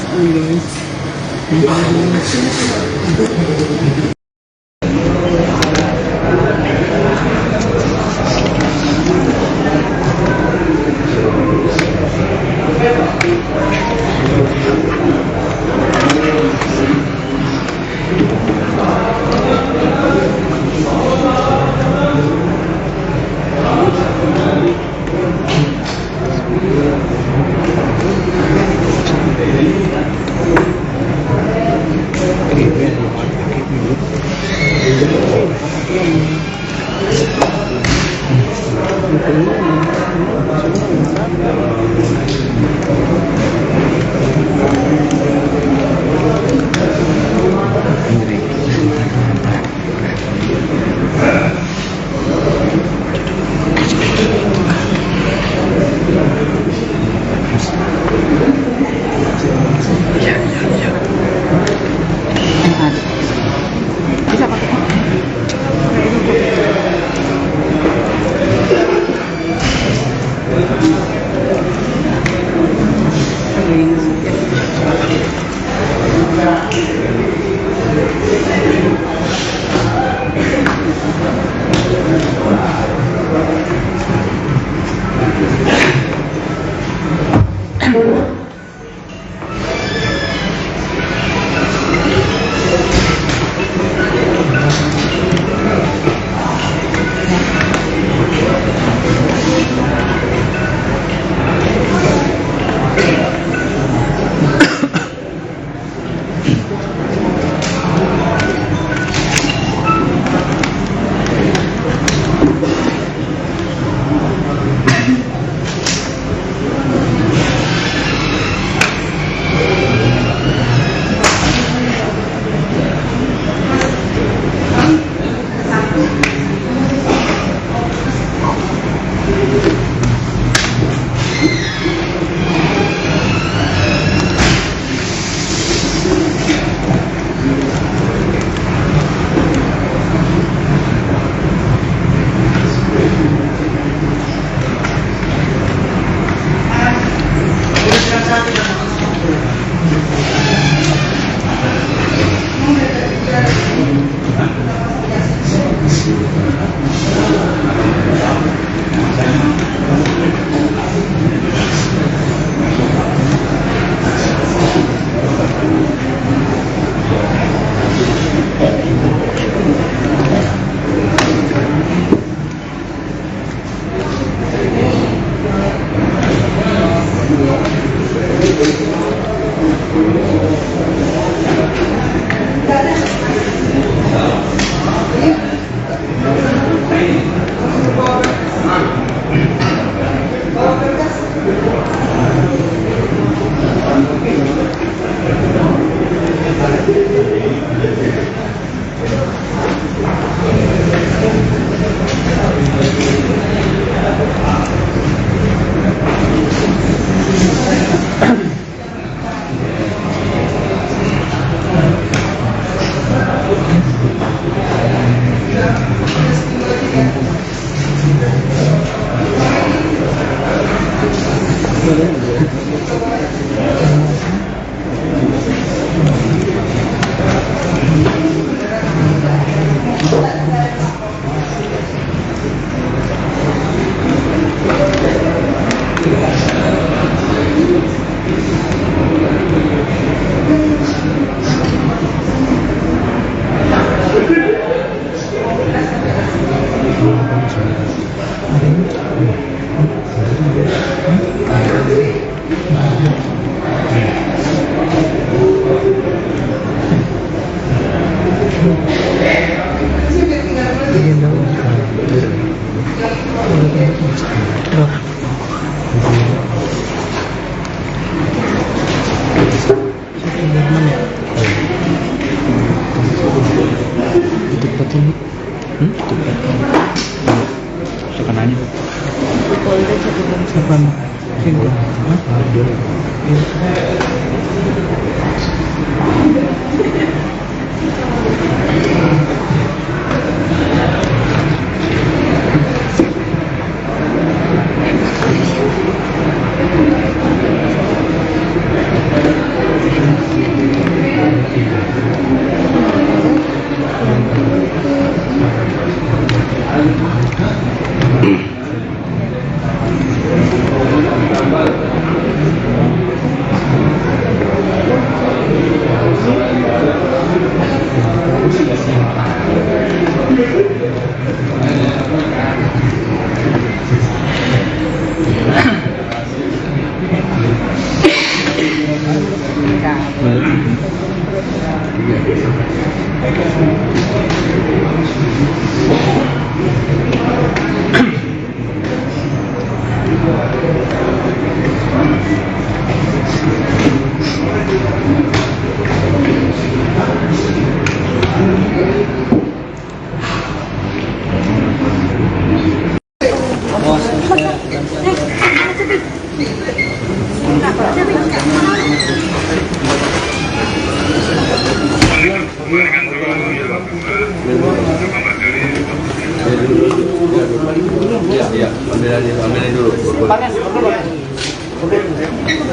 Ambilin dulu.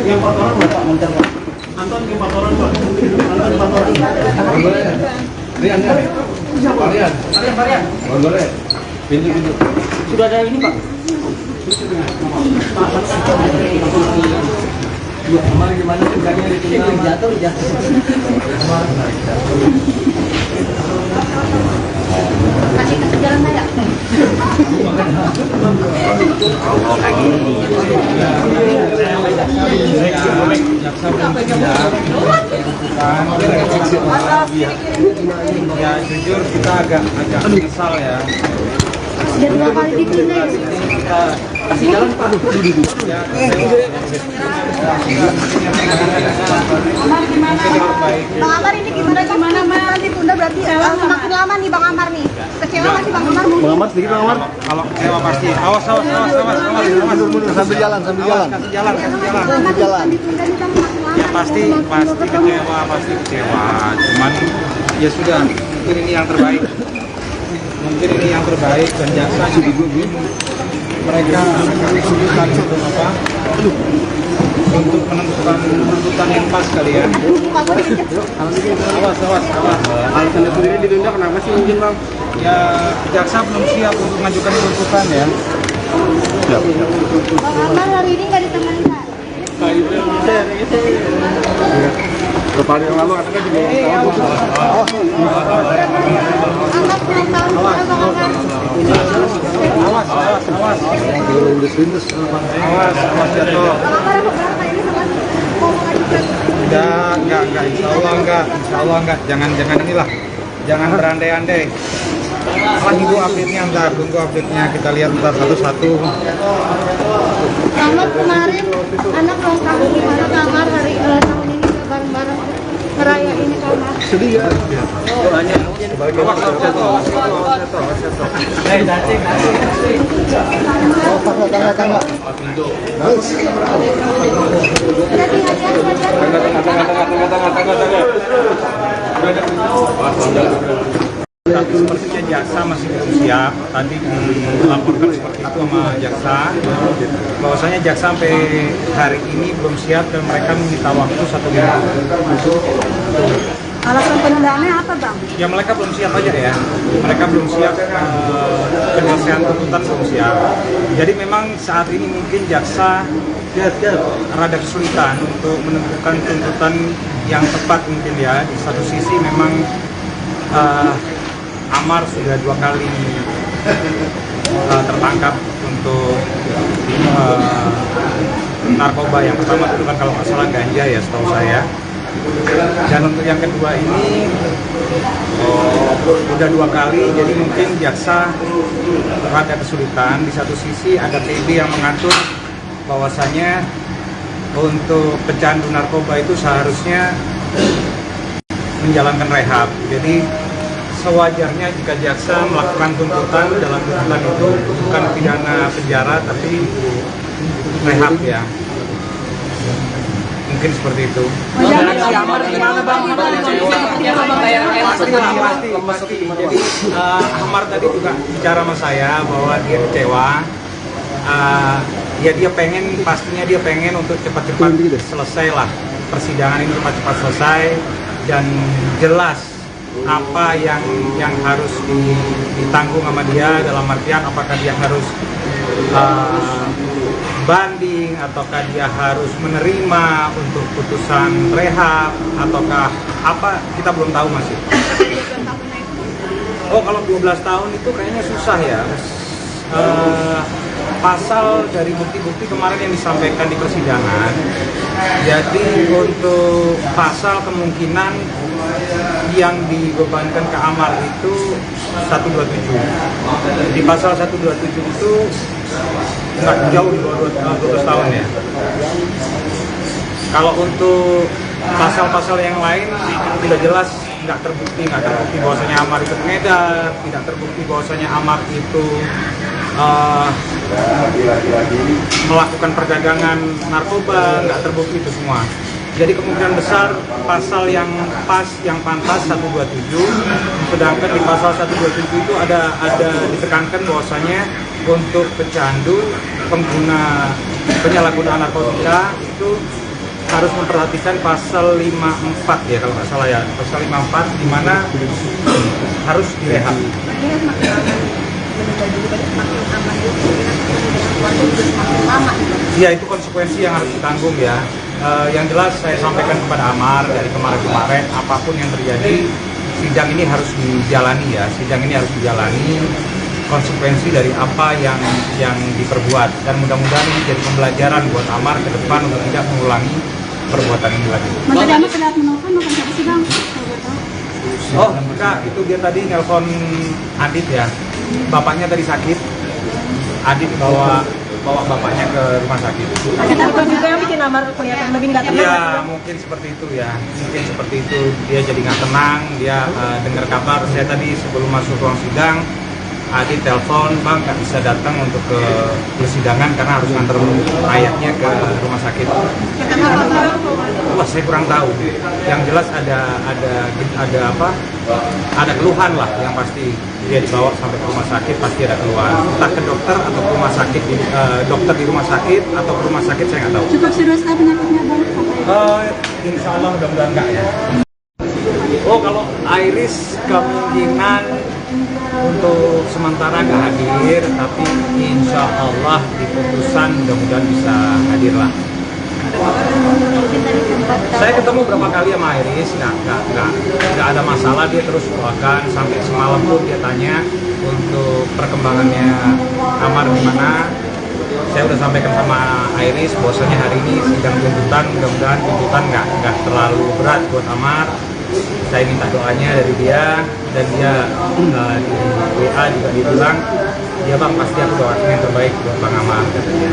Yang kotoran Bapak Montar Pak. Anton yang kotoran Pak. Anton kotoran. Rian. Boleh. Pintu. Sudah ada ini Pak. Kemarin gimana tugasnya di sini? Jatuh. Kasih jalan saya. Ya jujur kita agak menyesal ya. Sudah 2 kali dipindah. Kasih jalan Pak. Amar gimana? Bang Amar ini gimana nanti tunda berarti semakin lama nih Bang Amar nih. Kecewa nggak sih Bang Amar? Bang Amar sedikit Bang Amar. Kalau kecewa pasti. Awas. Mundur sambil jalan. Kasih jalan. Ditunda nih Bang semakin lama. Ya pasti kecewa. Cuman ya sudah, mungkin ini yang terbaik. Dan jaksa juga mereka kesulitan untuk menentukan tuntutan yang pas kali ya. Awas. Alasannya sendiri ditunda kenapa sih mungkin Bang? Ya jaksa belum siap untuk mengajukan tuntutan ya. Siap. Bang Amar hari ini nggak ditemani Pak? Kemarin yang lalu anaknya juga ulang tahun. Anak ulang tahun juga Bang Amar. Awas. Yang lindes-lindes. Awas jatuh. Bang Amar apa berapa ini sama mau mengajukan? Enggak, insya Allah enggak, jangan inilah, jangan berandai-andai. Tunggu update-nya, kita lihat ntar satu-satu. Selamat kemarin anak ulang tahun gimana Kak Amar hari tahun ini bareng-bareng ngerayain Kak Amar? Sedih ya? Sepertinya jaksa masih belum siap. Tadi dilaporkan seperti itu sama jaksa, bahwasanya jaksa sampai hari ini belum siap dan mereka meminta waktu 1 minggu. Alasan penundaannya apa Bang? Ya mereka belum siap aja ya. Mereka belum siap, penyelesaian tuntutan belum siap. Jadi memang saat ini mungkin jaksa rada kesulitan untuk menentukan tuntutan yang tepat mungkin ya. Di satu sisi memang Amar sudah 2 kali tertangkap untuk narkoba. Yang pertama itu kan kalau nggak salah ganja ya setahu saya. Dan untuk yang kedua ini udah 2 kali, jadi mungkin jaksa rada kesulitan. Di satu sisi ada TB yang mengatur bahwasanya untuk pecandu narkoba itu seharusnya menjalankan rehab. Jadi sewajarnya jika jaksa melakukan tuntutan, dalam tuntutan itu bukan pidana penjara tapi rehab ya. Mungkin seperti itu. Si Amar gimana Bang? Pasti. Jadi Amar tadi juga bicara sama saya bahwa dia kecewa. Ya pastinya dia pengen untuk cepat-cepat selesai lah, persidangan ini cepat-cepat selesai dan jelas apa yang harus ditanggung sama dia, dalam artian apakah dia harus banding ataukah dia harus menerima untuk putusan rehab ataukah apa, kita belum tahu masih. Oh, kalau 12 tahun itu kayaknya susah ya. Pasal dari bukti-bukti kemarin yang disampaikan di persidangan, jadi untuk pasal kemungkinan yang dibebankan ke Amar itu 127. Di pasal 127 itu nggak jauh di bawah 12 tahun ya. Kalau untuk pasal-pasal yang lain tidak jelas, nggak terbukti bahwasanya Amar itu pengedar, tidak terbukti bahwasanya Amar itu melakukan perdagangan narkoba, nggak terbukti itu semua. Jadi kemungkinan besar pasal yang pas, yang pantas 127, sedangkan di pasal 127 itu ada ditekankan bahwasanya untuk pecandu, pengguna penyalahgunaan narkotika itu harus memperhatikan pasal 54 ya kalau nggak salah ya, pasal 54 di mana harus direhab. Ya itu konsekuensi yang harus ditanggung ya. Yang jelas saya sampaikan kepada Amar dari kemarin-kemarin, apapun yang terjadi, sidang ini harus dijalani ya. Sidang ini harus dijalani konsekuensi dari apa yang diperbuat, dan mudah-mudahan ini jadi pembelajaran buat Amar ke depan untuk tidak mengulangi perbuatan ini lagi. Mas tadi Amar pernah menelpon bukan siapa sih Bang? Oh enggak, itu dia tadi nelpon Adit ya. Bapaknya tadi sakit. Adit bawa bapaknya ke rumah sakit. Ada apa juga yang bikin Amar kelihatan lebih nggak tenang? Iya, mungkin seperti itu ya. Mungkin seperti itu. Dia jadi nggak tenang. Dia dengar kabar. Saya tadi sebelum masuk ruang sidang, Adit telepon, Bang nggak bisa datang untuk ke persidangan karena harus nganter ayahnya ke rumah sakit. Wah, saya kurang tahu. Yang jelas ada keluhan lah, yang pasti dia dibawa sampai ke rumah sakit pasti ada keluhan. Entah ke dokter atau ke rumah sakit, dokter di rumah sakit atau ke rumah sakit saya nggak tahu. Cukup serius penyakitnya Bang? Insya Allah mudah-mudahan enggak ya. Oh, kalau Iris kemungkinan untuk sementara nggak hadir, tapi insya Allah di putusan mudah-mudahan bisa hadir lah. Saya ketemu berapa kali sama Iris, nggak ada masalah, dia terus doakan, sampai semalam pun dia tanya untuk perkembangannya Amar gimana. Saya udah sampaikan sama Iris bahwasanya hari ini sidang tuntutan, mudah-mudahan tuntutan nggak terlalu berat buat Amar. Saya minta doanya dari dia, dan dia di WA juga dia bilang, ya bang pasti aku doakan yang terbaik buat Bang Amar, katanya.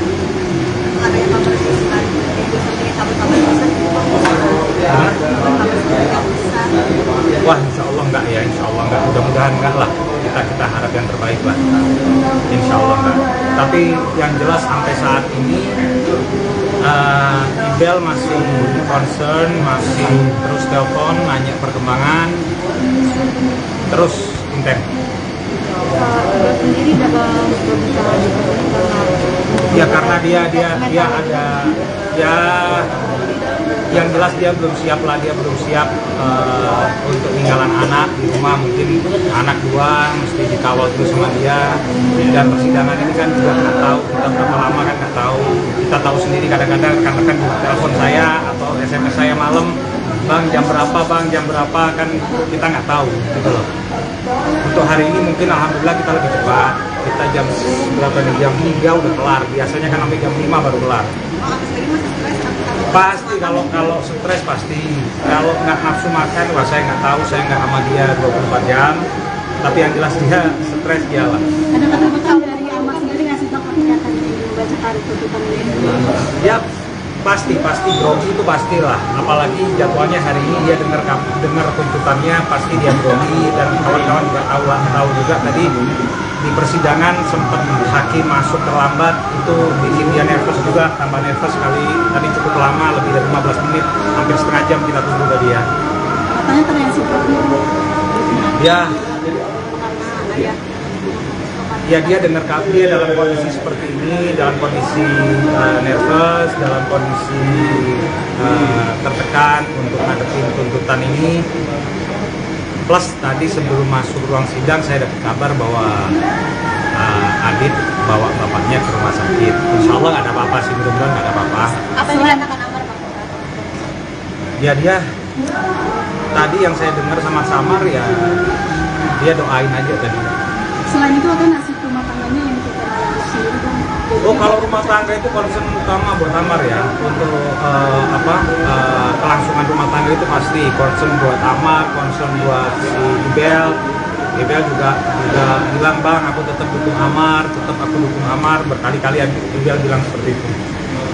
Wah, insya Allah enggak ya, insya Allah enggak, mudah-mudahan enggak lah, kita harap yang terbaik lah, insya Allah enggak. Tapi yang jelas sampai saat ini Ibel masih concern, masih terus telepon, nanya perkembangan, terus intens. Ibel sendiri dalam Ya karena dia ada, ya yang jelas dia belum siap lah, dia belum siap untuk tinggalan anak di rumah, mungkin anak dua mesti dikawal terus sama dia. Dan persidangan ini kan juga nggak tahu kita berapa lama, kan nggak tahu. Kita tahu sendiri kadang-kadang kan telepon saya atau SMS saya malam, bang jam berapa kan kita nggak tahu gitu loh. Untuk hari ini mungkin alhamdulillah kita lebih cepat, kita jam berapa nih, jam 3 udah kelar, biasanya kan sampai jam 5 baru kelar. Pasti kalau stres pasti, kalau nggak nafsu makan, wah saya nggak tahu, saya nggak sama dia 24 jam, tapi yang jelas dia stres dia lah. Ada kata-kata dari Amar sendiri ngasih tahu ketika tadi membaca hari tuntutan ini? Ya pasti grogi itu pastilah, apalagi jadwalnya hari ini dia dengar tuntutannya, pasti dia grogi, dan kawan-kawan juga tahu juga tadi di persidangan sempat hakim masuk terlambat, itu bikin dia nervous juga, tambah nervous sekali. Tadi cukup lama, lebih dari 15 menit, hampir setengah jam kita tunggu dari dia. Katanya ternyata Ya dia dengar dia dalam kondisi seperti ini, dalam kondisi nervous, dalam kondisi tertekan untuk ngadepin tuntutan ini. Plus tadi sebelum masuk ruang sidang saya dapat kabar bahwa Adit bawa bapaknya ke rumah sakit. Insya Allah nggak ada apa-apa sih, mudah-mudahan nggak ada apa-apa. Apa yang dikatakan Amar, Bang? Ya dia tadi yang saya dengar sama Samar ya dia doain aja tadi. Selain itu ada nasib rumah tangganya yang kita alami Bang? Oh, kalau rumah tangga itu concern utama buat Amar ya, untuk kelangsungan rumah tangga itu pasti concern buat Amar, concern buat si Ibel. Ibel juga bilang, bang aku tetap dukung Amar, berkali-kali Ibel bilang seperti itu.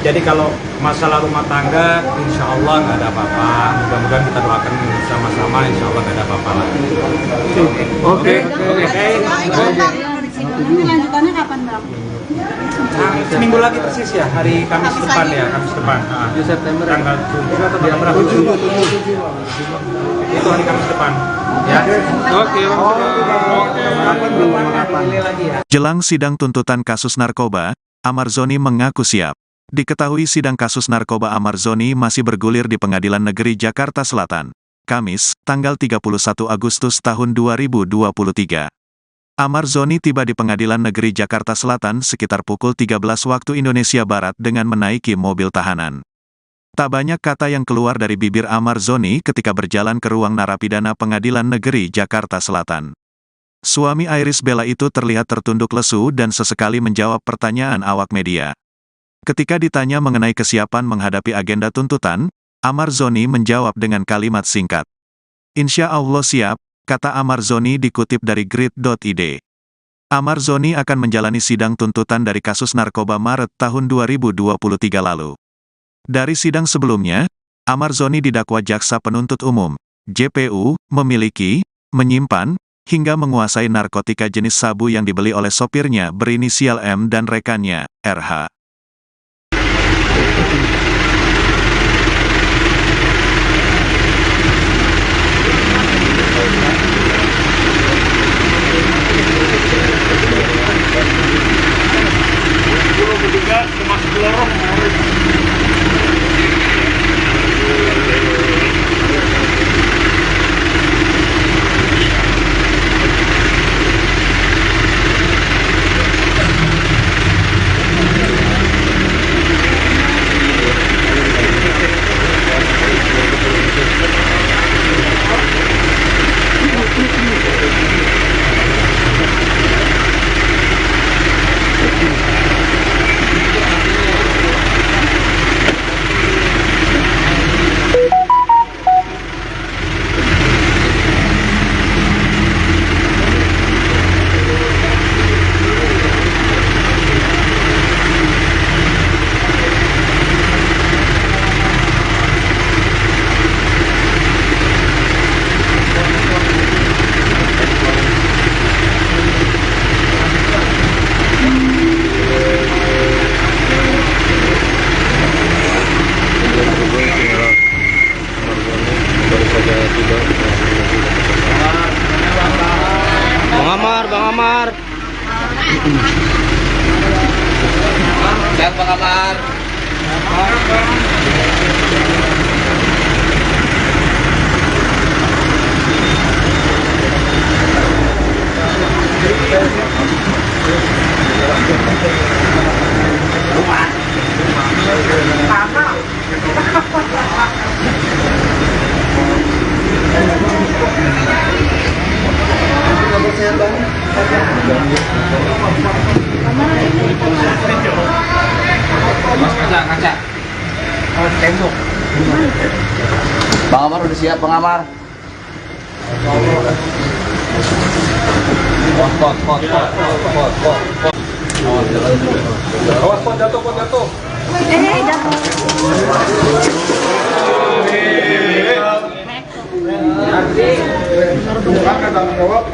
Jadi kalau masalah rumah tangga, insya Allah nggak ada apa-apa. Mudah-mudahan kita doakan sama-sama, insya Allah nggak ada apa-apa lagi. Oke. Nanti lanjutannya kapan Bang? Seminggu lagi persis ya, hari Kamis depan ya, Kamis depan. 7 September Tanggal 7 atau berapa? 7. Itu hari Kamis depan. Ya. Oke. Jelang sidang tuntutan kasus narkoba, Amar Zoni mengaku siap. Diketahui sidang kasus narkoba Amar Zoni masih bergulir di Pengadilan Negeri Jakarta Selatan. Kamis, tanggal 31 Agustus tahun 2023. Amar Zoni tiba di Pengadilan Negeri Jakarta Selatan sekitar pukul 13 waktu Indonesia Barat dengan menaiki mobil tahanan. Tak banyak kata yang keluar dari bibir Amar Zoni ketika berjalan ke ruang narapidana Pengadilan Negeri Jakarta Selatan. Suami Iris Bella itu terlihat tertunduk lesu dan sesekali menjawab pertanyaan awak media. Ketika ditanya mengenai kesiapan menghadapi agenda tuntutan, Amar Zoni menjawab dengan kalimat singkat. Insya Allah siap, kata Amar Zoni dikutip dari grid.id. Amar Zoni akan menjalani sidang tuntutan dari kasus narkoba Maret tahun 2023 lalu. Dari sidang sebelumnya, Amar Zoni didakwa jaksa penuntut umum, JPU, memiliki, menyimpan, hingga menguasai narkotika jenis sabu yang dibeli oleh sopirnya berinisial M dan rekannya, RH. Kamar. Kaca. Tembok. Bang Amar udah siap, Bang Amar. Pot. Awas, pot jatuh. jatuh. Silakan tanggung jawab.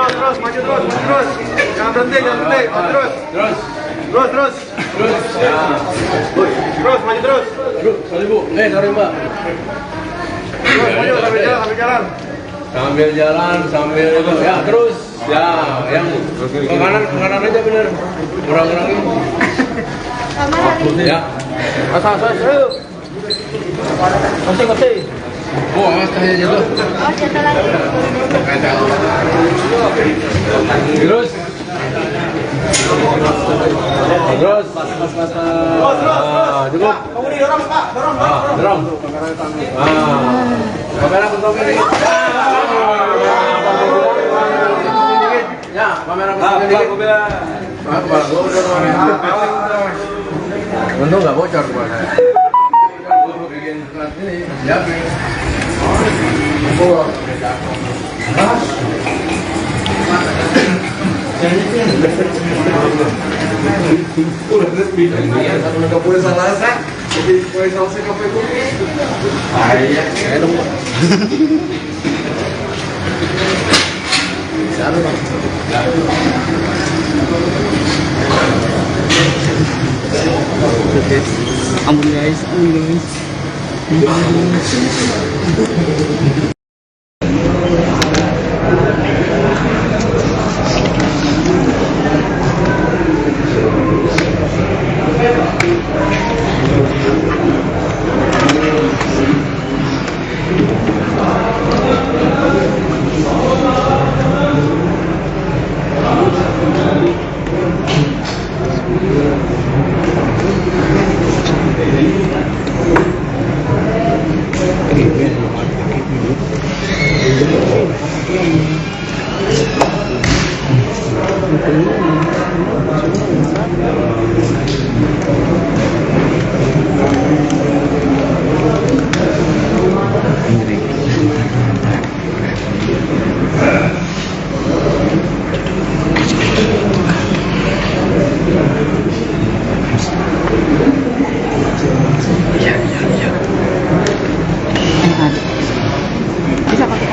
Terus, maju terus. Jangan berhenti. Oh, terus. Ya. Terus, maju terus. Sorry Bu. Sorry Mbak. Terus, maju sambil jalan. Sambil jalan, sambil itu. Ya, terus. Ya, yang ke kanan aja bener. Kurang-kurangin. Ya. Asal. Kasih. Oh, awas kayaknya jatuh. Oh, jatuh lagi. Terus. Cukup. Kamu didorong, Pak. Dorong. Kamera bentuk ini. Ya, kamera bentuk ini. Untung nggak bocor gua. Bikin ini. Ya. Ampun guys. Bisa pakai.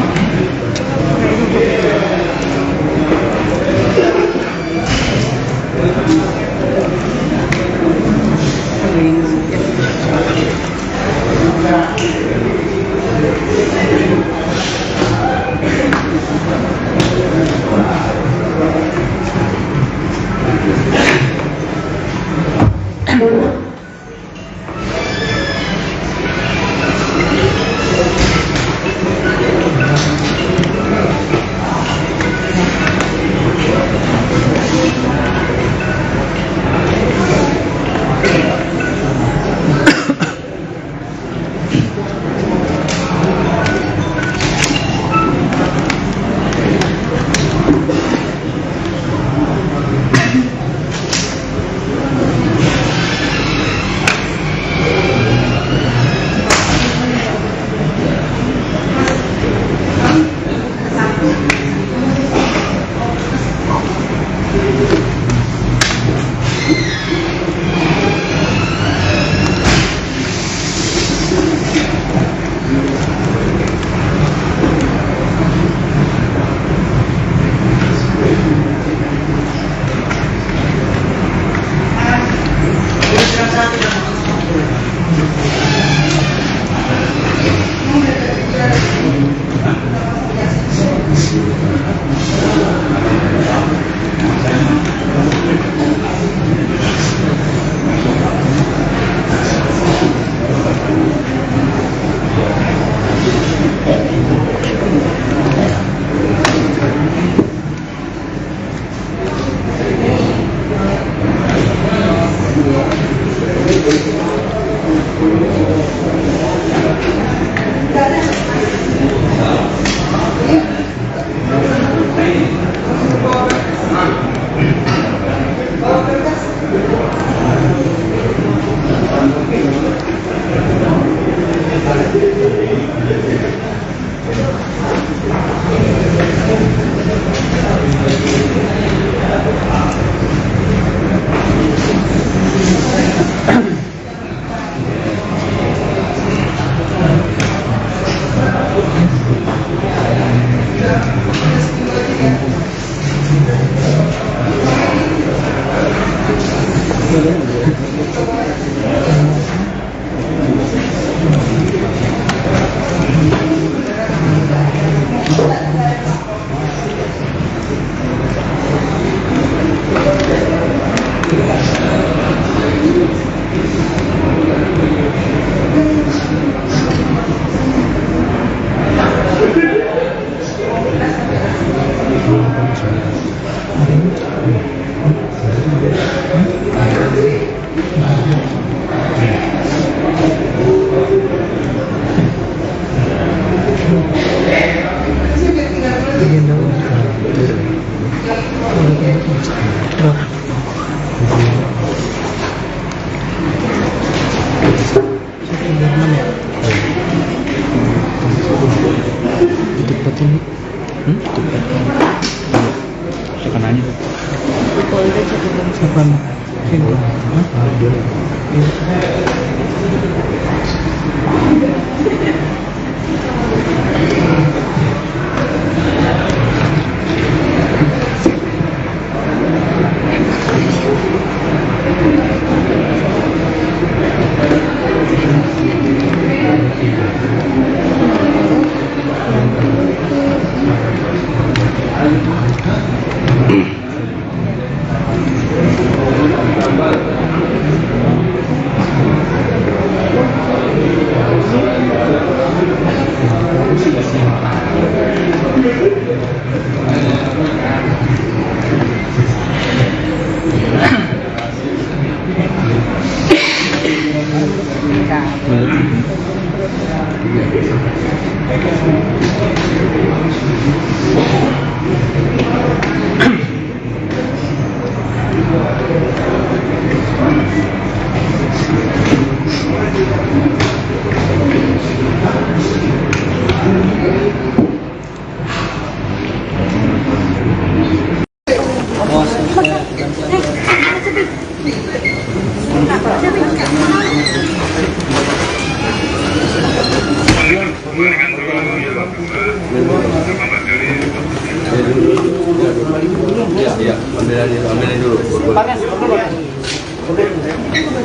Ambilin dulu.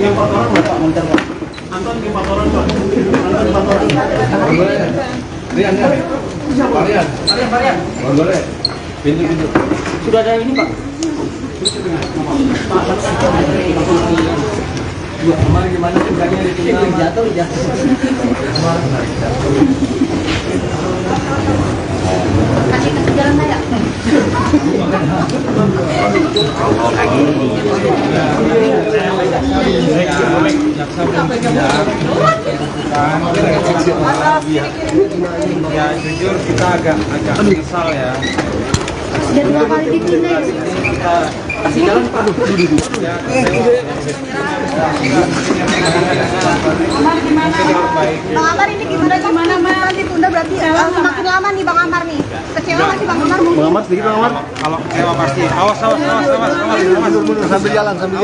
Yang 4 orang Bapak Monter Pak. Anton 4 orang Pak. Anton 4 orang. Rian. Boleh. Pintu. Sudah ada ini Pak. Kemarin gimana tinggalnya di sini? Jatuh. Kasih jalan saya. Ya jujur kita agak menyesal ya. Sudah 2 kali dipindah ya. Kasih jalan Pak. Amar gimana? Bang Amar ini gimana nanti tunda berarti semakin lama nih Bang Amar nih. Kecewa masih Bang Amar mungkin. Bang Amar sedikit Bang Amar. Kalau kecewa pasti. Awas. Mundur sambil jalan. Kasih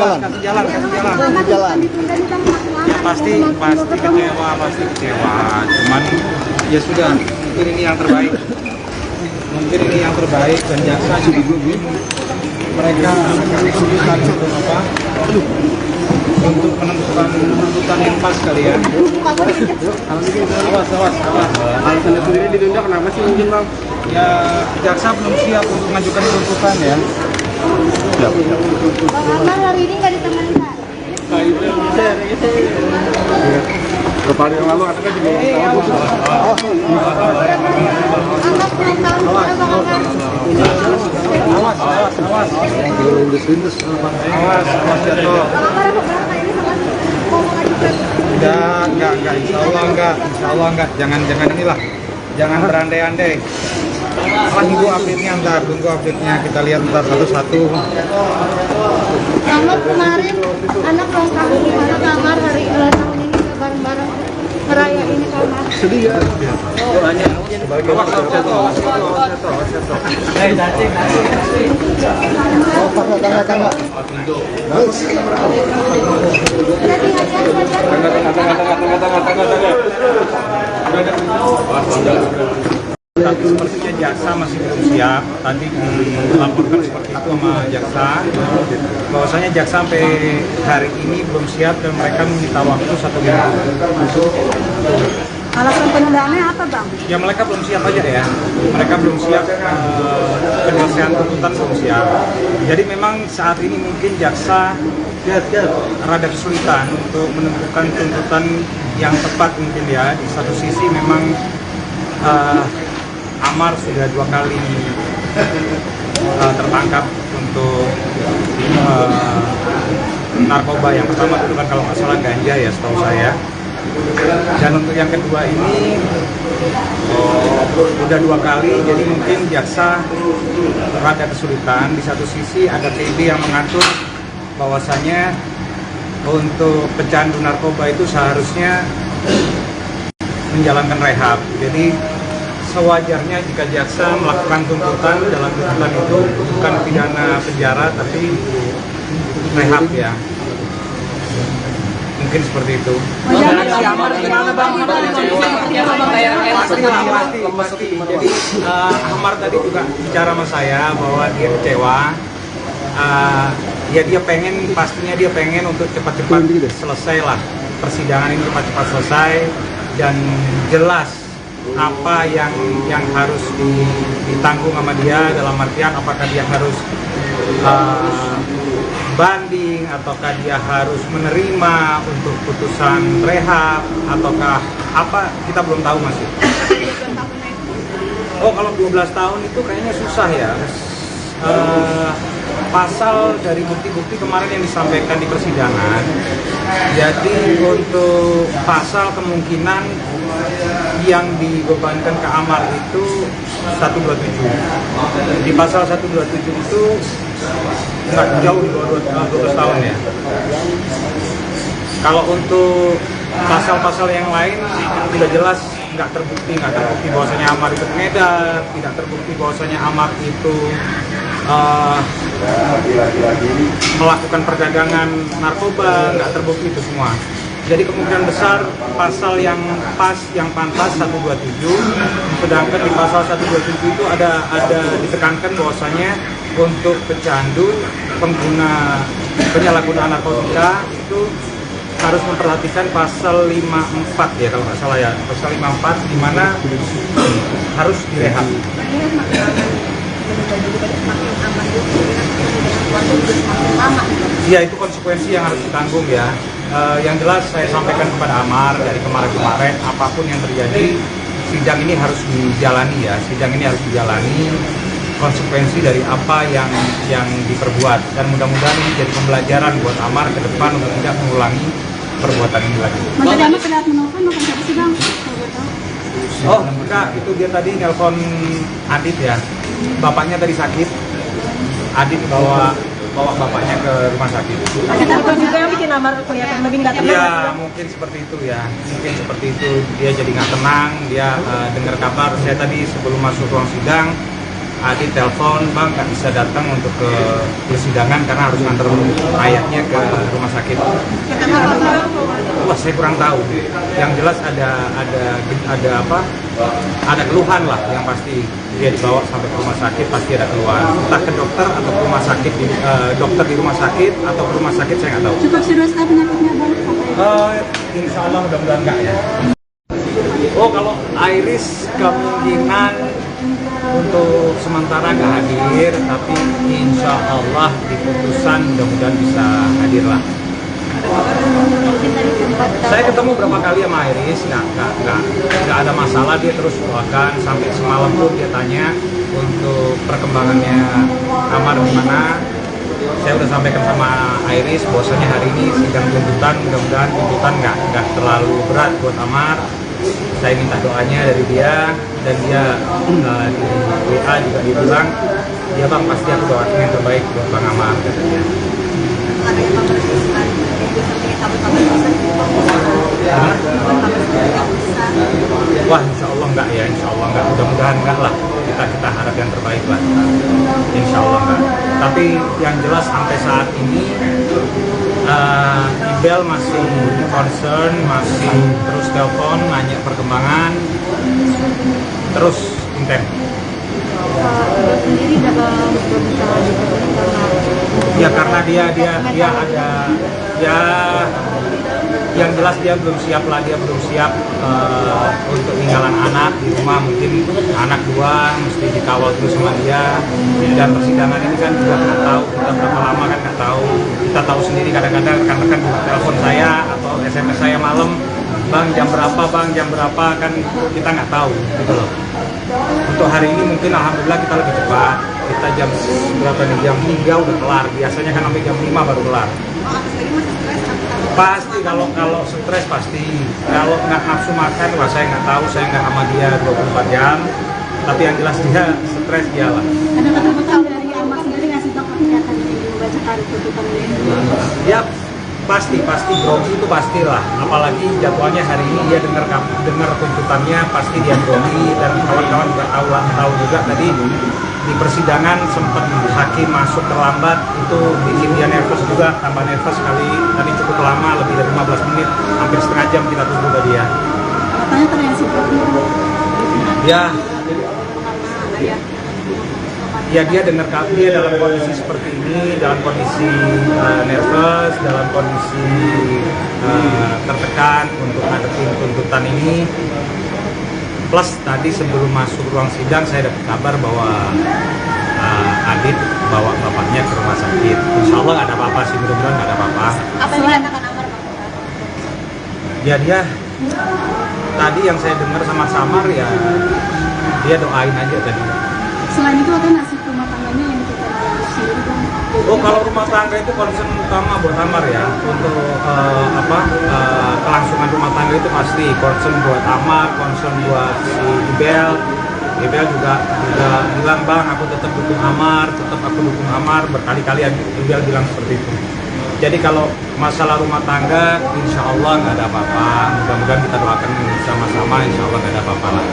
jalan. Ditunda nih Bang semakin lama. Ya pasti kecewa. Cuman ya sudah, mungkin ini yang terbaik. Dan jaksa juga mereka kesulitan untuk apa? untuk menentukan tuntutan yang pas kali ya. Alasannya sendiri ditunda kenapa sih mungkin bang? Ya jaksa belum siap untuk mengajukan tuntutan ya. Bang Amar hari ini nggak ditemani Pak? Beberapa hari yang lalu ada kan juga Anak ulang tahun gimana Bang Amar? Awas. Awas jatuh. Bang Amar apa berapa ini sama mau mengajukan? Enggak, insya Allah enggak, jangan inilah, jangan berandai-andai. Tunggu update-nya, kita lihat ntar satu-satu. Amar kemarin anak ulang tahun gimana Bang Amar hari ulang tahun ini bareng-bareng ngerayain ini Amar? sedih ya. Tapi sepertinya jaksa masih belum siap. Tadi dilaporkan seperti itu sama jaksa, bahwasanya jaksa sampai hari ini belum siap dan mereka meminta waktu 1 minggu. Alasan penundaannya apa Bang? Ya mereka belum siap aja ya. Mereka belum siap, penyelesaian tuntutan belum siap. Jadi memang saat ini mungkin jaksa rada kesulitan untuk menentukan tuntutan yang tepat mungkin ya. Di satu sisi memang Amar sudah 2 kali tertangkap untuk narkoba. Yang pertama itu kan kalau nggak salah ganja ya setahu saya. Dan untuk yang kedua ini udah 2 kali, jadi mungkin jaksa rada kesulitan. Di satu sisi ada TB yang mengatur bahwasanya untuk pecandu narkoba itu seharusnya menjalankan rehab. Jadi sewajarnya jika jaksa melakukan tuntutan, dalam tuntutan itu bukan pidana penjara tapi rehab ya. Mungkin seperti itu. Si Amar gimana bang? Pasti. Jadi Amar tadi juga bicara sama saya bahwa dia kecewa. Ya pastinya dia pengen untuk cepat-cepat selesai lah, persidangan ini cepat-cepat selesai dan jelas apa yang harus ditanggung sama dia, dalam artian apakah dia harus banding ataukah dia harus menerima untuk putusan rehab ataukah apa, kita belum tahu masih. Oh kalau 12 tahun itu kayaknya susah ya. Pasal dari bukti-bukti kemarin yang disampaikan di persidangan, jadi untuk pasal kemungkinan yang dibebankan ke Amar itu 127. Di pasal 127 itu nggak jauh di bawah 12 tahun ya. Kalau untuk pasal-pasal yang lain tidak jelas, nggak terbukti bahwasanya Amar itu pengedar, tidak terbukti bahwasanya Amar itu melakukan perdagangan narkoba, nggak terbukti itu semua. Jadi kemungkinan besar pasal yang pas, yang pantas 127, sedangkan di pasal 127 itu ada ditekankan bahwasanya untuk pecandu, pengguna penyalahgunaan narkotika itu harus memperhatikan pasal 54 ya kalau nggak salah ya, pasal 54 di mana harus direhab. Ya itu konsekuensi yang harus ditanggung ya. Yang jelas saya sampaikan kepada Amar dari kemarin-kemarin, apapun yang terjadi sidang ini harus dijalani ya. Sidang ini harus dijalani konsekuensi dari apa yang diperbuat, dan mudah-mudahan ini jadi pembelajaran buat Amar ke depan untuk tidak mengulangi perbuatan ini lagi. Mas tadi Amar terlihat menelpon siapa sih Bang? Oh enggak, itu dia tadi nelpon Adit ya. Bapaknya tadi sakit. Adit bawa bapaknya ke rumah sakit. Ada apa juga yang bikin Amar kelihatan lebih nggak tenang? Iya, mungkin seperti itu ya. Mungkin seperti itu. Dia jadi nggak tenang. Dia dengar kabar. Saya tadi sebelum masuk ruang sidang, Adi telepon, bang nggak bisa datang untuk ke persidangan karena harus nganter ayahnya ke rumah sakit. Wah, saya kurang tahu. Yang jelas ada keluhan lah, yang pasti dia dibawa sampai ke rumah sakit pasti ada keluhan. Entah ke dokter atau ke rumah sakit, dokter di rumah sakit atau ke rumah sakit saya nggak tahu. Cukup serius penyakitnya bang? Insya Allah mudah-mudahan enggak ya. Oh, kalau Iris kemungkinan untuk sementara nggak hadir, tapi insya Allah di putusan mudah-mudahan bisa hadir lah. Saya ketemu berapa kali sama Iris, nggak ada masalah, dia terus doakan sampai semalam pun dia tanya untuk perkembangannya Amar gimana. Saya udah sampaikan sama Iris bahwasanya hari ini sidang tuntutan, mudah-mudahan tuntutan nggak terlalu berat buat Amar. Saya minta doanya dari dia, dan dia di WA juga dia bilang, ya bang pasti aku doain yang terbaik buat Bang Amar, katanya. Wah, insya Allah enggak ya, insya Allah enggak, mudah-mudahan enggak lah, kita harap yang terbaik lah, insya Allah enggak. Tapi yang jelas sampai saat ini Ibel masih concern, masih terus telepon, nanya perkembangan, terus intens. Sendiri dalam Ya karena dia ada, ya yang jelas dia belum siap lah, dia belum siap untuk tinggalan anak di rumah, mungkin anak dua mesti dikawal terus sama dia, dan persidangan ini kan juga nggak tahu kita berapa lama, kan nggak tahu. Kita tahu sendiri kadang-kadang rekan-rekan juga telepon saya atau SMS saya malam, bang jam berapa kan kita nggak tahu gitu loh. Untuk hari ini mungkin alhamdulillah kita lebih cepat, kita jam berapa nih, jam 3 udah kelar, biasanya kan sampai jam 5 baru kelar. Pasti kalau stres pasti, kalau nggak nafsu makan, wah saya nggak tahu, saya nggak sama dia 24 jam, tapi yang jelas dia stres dia lah. Ada ketakutan dari Amar sendiri ngasih tahu ketika membacakan tuntutan ini? Ya pasti grogi itu pastilah, apalagi jadwalnya hari ini dia dengar tuntutannya, pasti dia grogi, dan kawan-kawan juga tahu juga tadi di persidangan sempat hakim masuk terlambat, itu bikin dia nervous juga, tambah nervous kali, tadi cukup lama, lebih dari 15 menit, hampir setengah jam kita tunggu tadi ya. Katanya terreaksi Ya dia dengar dia dalam kondisi seperti ini, dalam kondisi nervous, dalam kondisi tertekan untuk ngadepin tuntutan ini. Plus tadi sebelum masuk ruang sidang saya dapat kabar bahwa Adit bawa bapaknya ke rumah sakit. Insya Allah nggak ada apa-apa sih, mudah-mudahan nggak ada apa-apa. Apa yang dikatakan Amar? Ya dia tadi yang saya dengar sama Samar ya dia doain aja tadi. Selain itu ada nasib rumah tangganya yang kita sendiri bang? Oh, kalau rumah tangga itu concern utama buat Amar ya, untuk kelangsungan rumah tangga itu pasti concern buat Amar, concern buat si Ibel juga bilang, bang aku tetap dukung Amar, berkali-kali Ibel bilang seperti itu. Jadi kalau masalah rumah tangga, insya Allah nggak ada apa-apa, mudah-mudahan kita doakan sama-sama, insya Allah nggak ada apa-apa lah.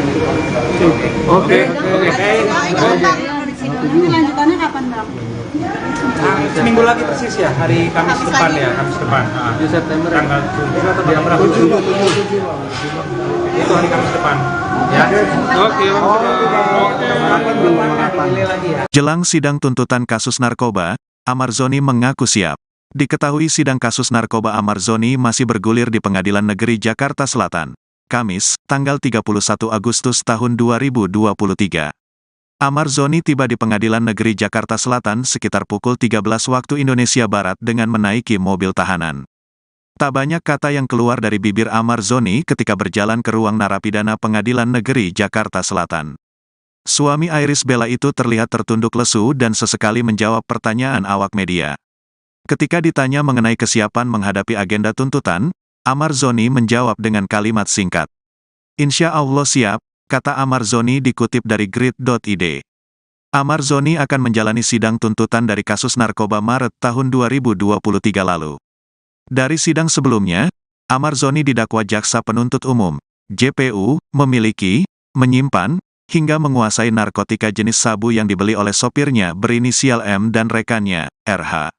Oke. Nanti lanjutannya kapan bang? Seminggu lagi persis ya, hari Kamis depan ya, Kamis depan. Di September. Tanggal 7 atau tanggal berapa? 7. Itu hari Kamis depan. Ya. Oke. Jelang sidang tuntutan kasus narkoba, Amar Zoni mengaku siap. Diketahui sidang kasus narkoba Amar Zoni masih bergulir di Pengadilan Negeri Jakarta Selatan. Kamis, tanggal 31 Agustus tahun 2023. Amar Zoni tiba di Pengadilan Negeri Jakarta Selatan sekitar pukul 13 waktu Indonesia Barat dengan menaiki mobil tahanan. Tak banyak kata yang keluar dari bibir Amar Zoni ketika berjalan ke ruang narapidana Pengadilan Negeri Jakarta Selatan. Suami Iris Bella itu terlihat tertunduk lesu dan sesekali menjawab pertanyaan awak media. Ketika ditanya mengenai kesiapan menghadapi agenda tuntutan, Amar Zoni menjawab dengan kalimat singkat. Insya Allah siap, kata Amar Zoni dikutip dari grid.id. Amar Zoni akan menjalani sidang tuntutan dari kasus narkoba Maret tahun 2023 lalu. Dari sidang sebelumnya, Amar Zoni didakwa jaksa penuntut umum, JPU, memiliki, menyimpan, hingga menguasai narkotika jenis sabu yang dibeli oleh sopirnya berinisial M dan rekannya, RH.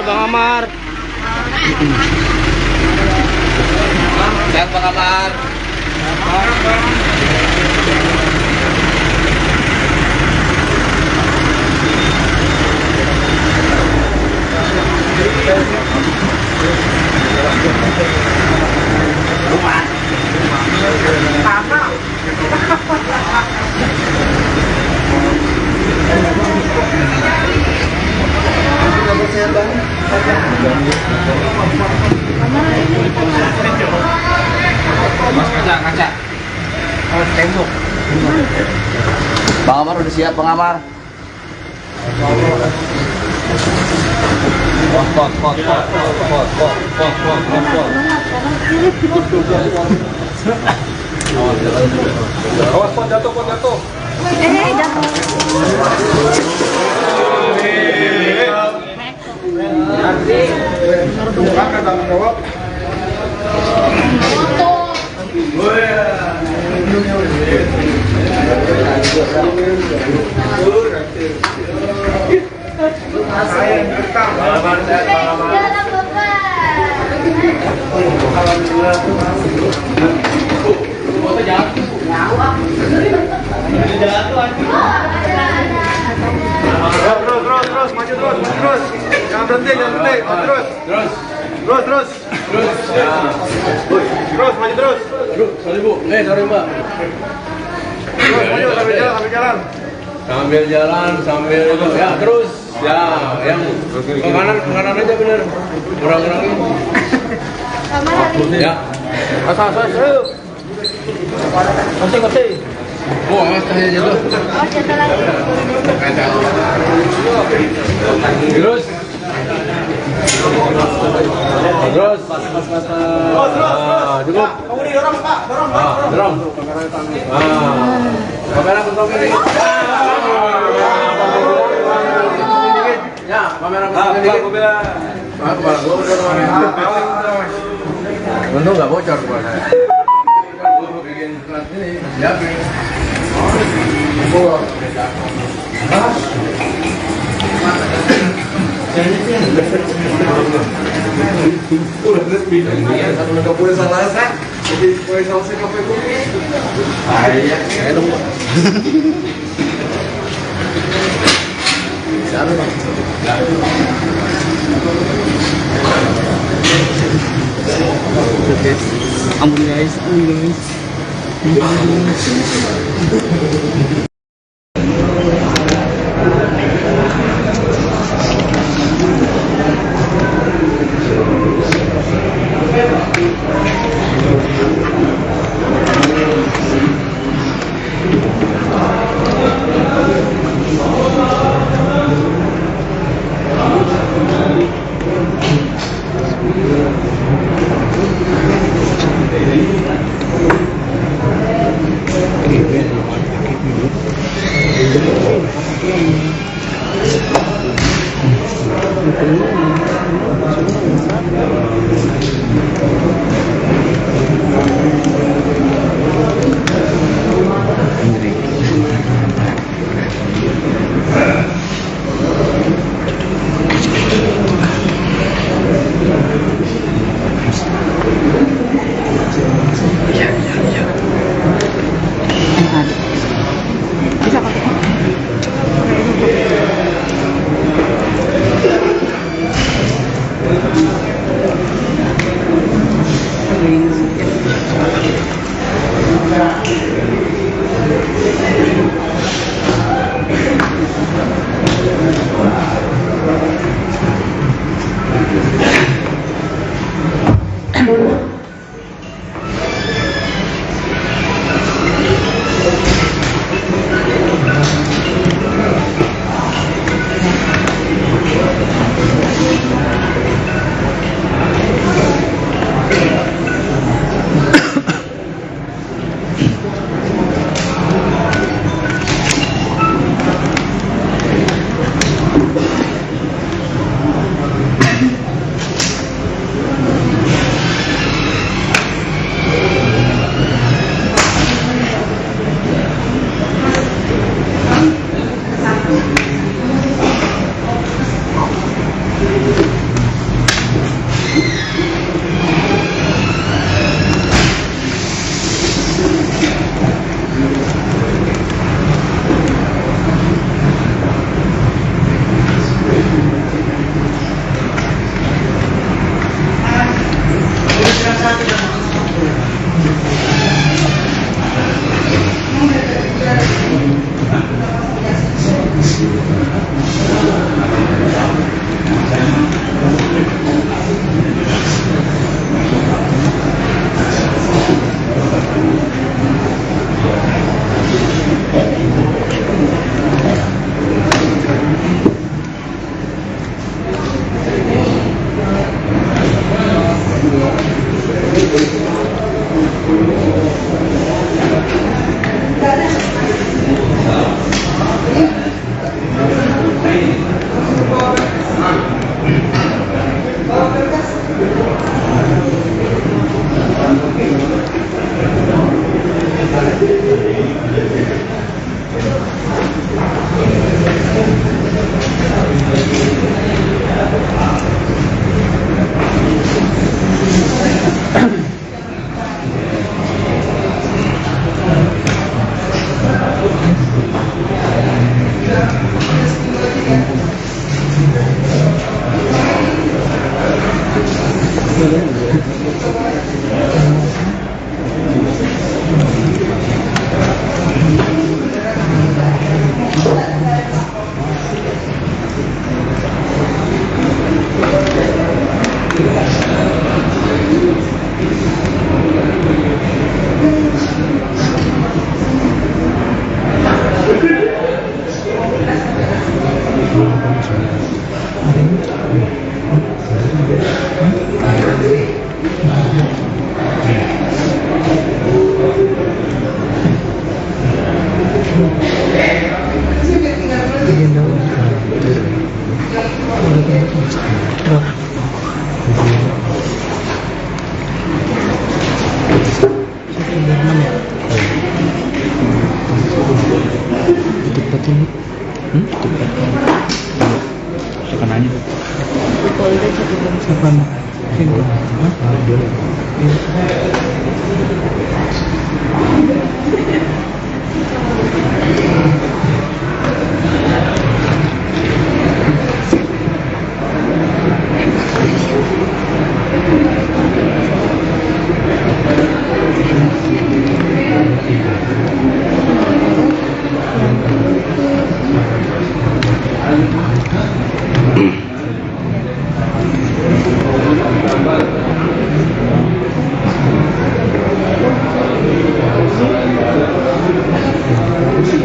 Bang Amar. Sehat Bang Amar. Kaca. Tembok. Bang Amar udah siap, Bang Amar. Awas pot jatuh. Jatuh. Tanggung jawab. Terus, maju terus. Jangan berhenti. Terus. Terus, maju terus. Sorry Bu, sorry Mbak. Terus, maju sambil jalan. Sambil jalan, sambil itu. Ya, terus. Ya, yang ke kanan aja bener. Kurang-kurangin. Ya. Asal. Kasih. Oh, awas tanya jatuh. Terus. Cukup. Kamu didorong, Pak. Dorong. Kamera bentuk ini. Ya, kamera bentuk ini. Kepala gua udah kemarin. Bentuk nggak bocor kepala saya. Bikin plat ini. Ya, Ampun guys. Oke, Terima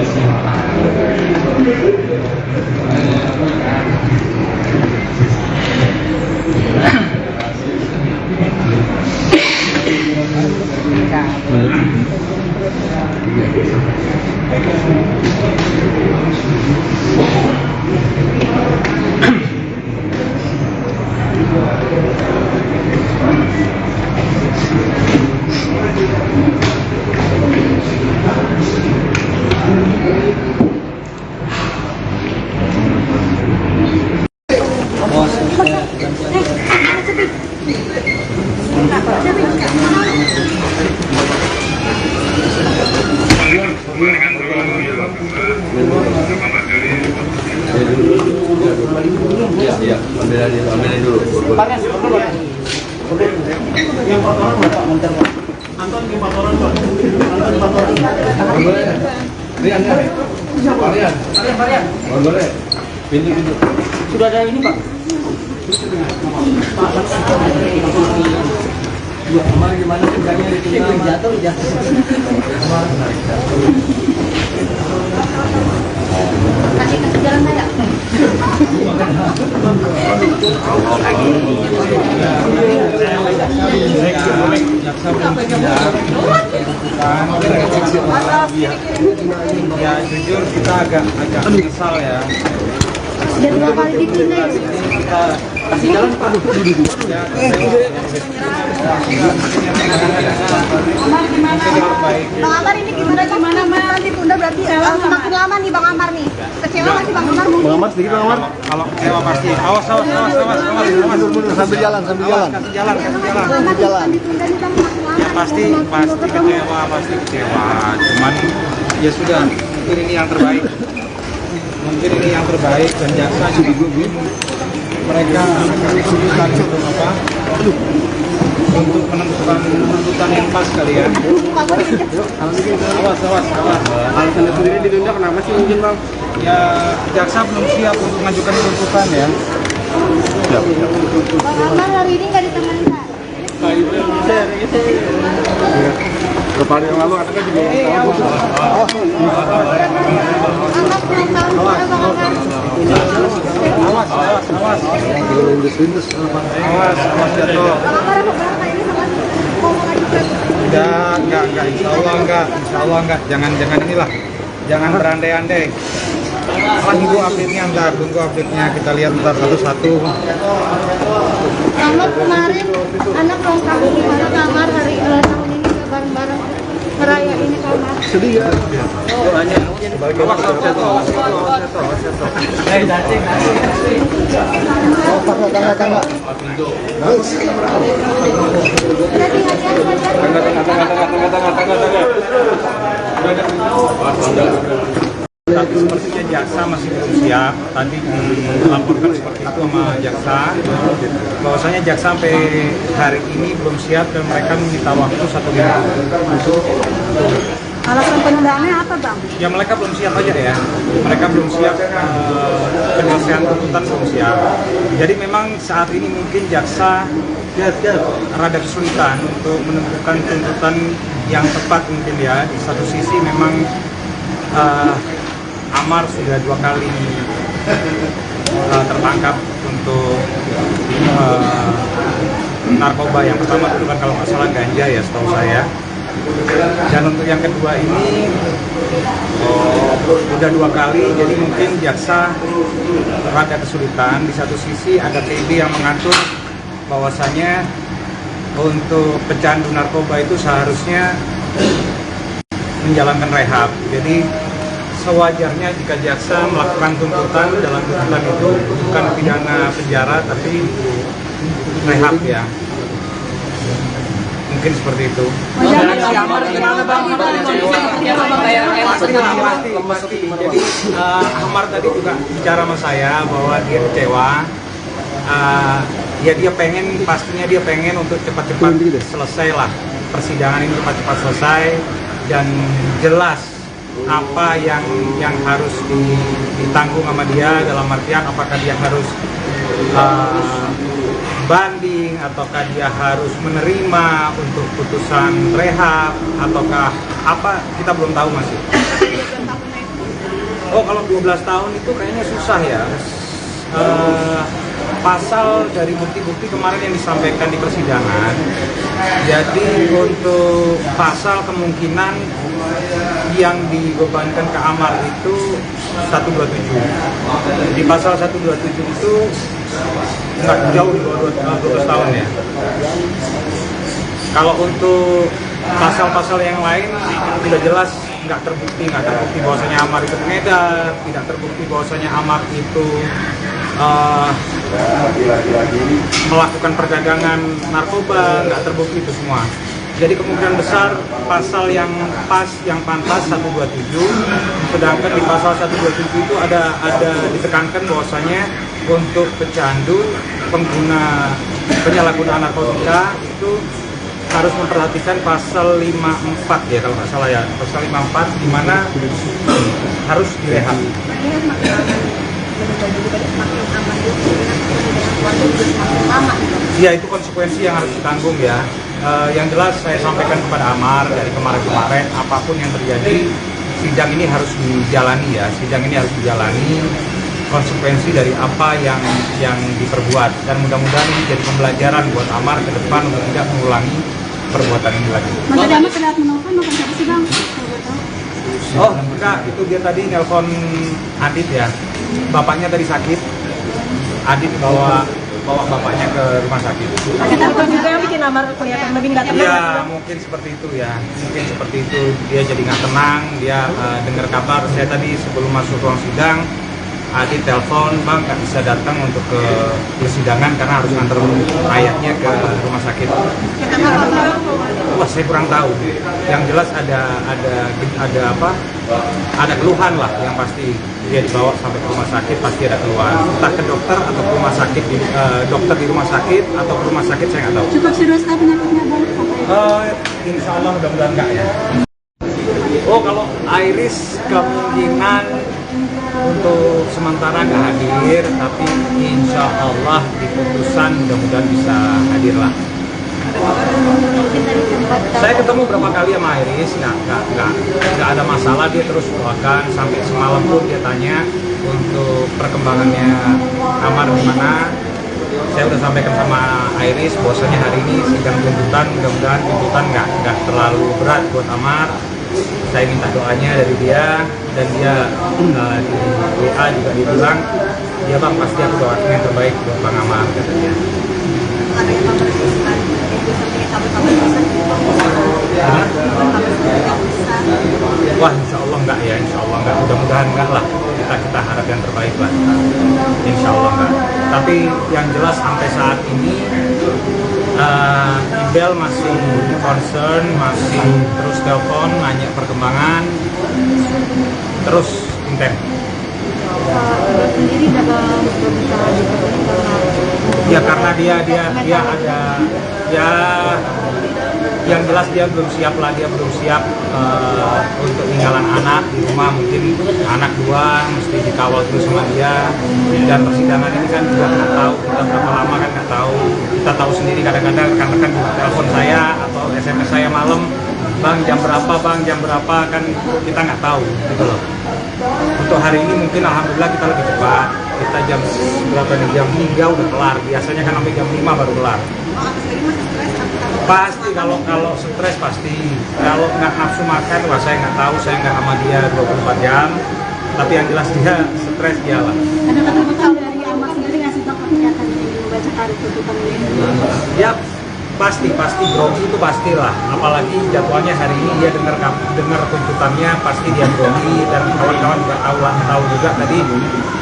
kasih. Iya, ambilin dulu. Yang kotoran Bapak Monter, Pak. Anton yang kotoran, Pak. Anton kotoran. Rian. Boleh. Pintu. Sudah ada ini, Pak. Ya, kemarin gimana kerjanya ditinggal jatuh. Kasih jalan saya. Ya jujur kita agak menyesal ya. Sudah 2 kali ditunda. Kasih jalan, Pak. Amar gimana? Bang Amar ini gimana nanti tunda berarti makin lama nih Bang Amar nih. Kecewa masih Bang Amar mungkin? Bang Amar sedikit Bang Amar. Kalau kecewa pasti. Awas. Mundur sambil jalan. Kasih jalan. Ditunda nih Bang makin lama. Ya pasti kecewa. Cuman ya sudah, mungkin ini yang terbaik. Dan jaksa juga mereka kesulitan untuk menentukan tuntutan yang pas kali ya. Awas. Alasannya sendiri ditunda kenapa sih mungkin Bang? Ya jaksa belum siap untuk mengajukan tuntutan ya. Bang Amar hari ini nggak ditemenin Pak. Kemarin yang lalu ada kan juga Amar pulang tahun juga Bang Amar. Awas jatuh. Bang Amar apa berapa ini sama mau mengajukan? Enggak, insya Allah enggak. Jangan inilah, jangan berandai-andai. Tunggu update-nya, kita lihat ntar satu-satu. Amar kemarin anak ulang tahun gimana Amar hari tahun ini bareng-bareng ngerayain Amar. sedih ya. Tapi sepertinya jaksa masih belum siap. Tadi melaporkan seperti itu sama jaksa, bahwasanya jaksa sampai hari ini belum siap dan mereka meminta waktu 1 minggu. Alasan penundaannya apa Bang? Ya mereka belum siap aja ya. Mereka belum siap, penyelesaian tuntutan belum siap. Jadi memang saat ini mungkin jaksa rada kesulitan untuk menentukan tuntutan yang tepat mungkin ya. Di satu sisi memang Amar sudah 2 kali tertangkap untuk narkoba. Yang pertama itu kan kalau nggak salah ganja ya setahu saya. Dan untuk yang kedua ini udah 2 kali, jadi mungkin jaksa rada kesulitan. Di satu sisi ada TB yang mengatur bahwasanya untuk pecandu narkoba itu seharusnya menjalankan rehab. Jadi sewajarnya jika jaksa melakukan tuntutan, dalam tuntutan itu bukan pidana penjara tapi rehab ya. Mungkin seperti itu. Si Amar gimana Bang? Pasti. Jadi Amar tadi juga bicara sama saya bahwa dia kecewa. Ya pastinya dia pengen untuk cepat-cepat selesai lah, persidangan ini cepat-cepat selesai dan jelas apa yang harus ditanggung sama dia, dalam artian apakah dia harus banding ataukah dia harus menerima untuk putusan rehab ataukah apa, kita belum tahu masih. Oh, kalau 12 tahun itu kayaknya susah ya. Pasal dari bukti-bukti kemarin yang disampaikan di persidangan, jadi untuk pasal kemungkinan yang dibebankan ke Amar itu 127. Di pasal 127 itu nggak jauh di bawah 12 tahun ya. Kalau untuk pasal-pasal yang lain tidak jelas, nggak terbukti bahwasanya Amar itu pengedar, tidak terbukti bahwasanya Amar itu melakukan perdagangan narkoba, nggak terbukti itu semua. Jadi kemungkinan besar pasal yang pantas 127, sedangkan di pasal 127 itu ada ditekankan bahwasanya untuk pecandu, pengguna penyalahgunaan narkotika itu harus memperhatikan pasal 54 ya kalau nggak salah ya, pasal 54 di mana harus direhab. Ya itu konsekuensi yang harus ditanggung ya. Yang jelas saya sampaikan kepada Amar dari kemarin-kemarin, apapun yang terjadi, sidang ini harus dijalani ya. Sidang ini harus dijalani konsekuensi dari apa yang diperbuat, dan mudah-mudahan ini jadi pembelajaran buat Amar ke depan untuk tidak mengulangi perbuatan ini lagi. Mas tadi Amar terlihat menelpon, bukan siapa sih Bang? Oh enggak, itu dia tadi nelpon Adit ya. Bapaknya tadi sakit. Adit bawa bapaknya ke rumah sakit. Ada apa juga yang bikin Amar kelihatan lebih nggak tenang? Ya mungkin seperti itu ya, mungkin seperti itu. Dia jadi nggak tenang, dia dengar kabar. Saya tadi sebelum masuk ruang sidang, Adit telepon, Bang nggak bisa datang untuk ke persidangan karena harus nganter ayahnya ke rumah sakit. Wah saya kurang tahu. Yang jelas ada keluhan lah yang pasti. Dia dibawa sampai ke rumah sakit pasti ada keluhan. Entah ke dokter atau ke rumah sakit, dokter di rumah sakit atau ke rumah sakit saya nggak tahu. Cukup serius kah penyakitnya Bang? Insya Allah mudah-mudahan enggak ya. Oh kalau Iris kemungkinan untuk sementara nggak hadir, tapi insya Allah di putusan mudah-mudahan bisa hadir lah. Saya ketemu berapa kali sama Iris, nggak ada masalah, dia terus doakan, sampai semalam pun dia tanya untuk perkembangannya Amar gimana. Saya udah sampaikan sama Iris bahwasanya hari ini sidang tuntutan, mudah-mudahan tuntutan nggak terlalu berat buat Amar. Saya minta doanya dari dia, dan dia di WA juga dibilang, ya Bang pasti aku doakan yang terbaik buat Bang Amar katanya. Wah insya Allah enggak ya, insya Allah enggak, mudah-mudahan enggak lah, kita harap yang terbaik lah, insya Allah enggak. Tapi yang jelas sampai saat ini Ibel masih concern, masih terus telepon, nanya perkembangan, terus intens. Sendiri dalam Ya karena dia ada ya yang jelas dia belum siap lah, dia belum siap untuk tinggalan anak di rumah, mungkin anak dua mesti dikawal terus sama dia, dan persidangan ini kan juga nggak tahu kita berapa lama kan nggak tahu. Kita tahu sendiri kadang-kadang rekan-rekan telepon saya atau SMS saya malam, Bang jam berapa kan kita nggak tahu gitu loh. Untuk hari ini mungkin alhamdulillah kita lebih cepat, kita jam berapa nih, jam 3 udah kelar, biasanya kan sampai jam 5 baru kelar. Pasti kalau stres pasti, kalau nggak nafsu makan, wah saya nggak tahu, saya nggak sama dia 24 jam, tapi yang jelas dia stres dia lah. Ada kata-kata dari Amar sendiri ngasih tahu ketika akan membacakan tuntutan ini? Ya pasti grogi itu pastilah, apalagi jadwalnya hari ini dia dengar tuntutannya pasti dia grogi, dan kawan-kawan juga tahu juga tadi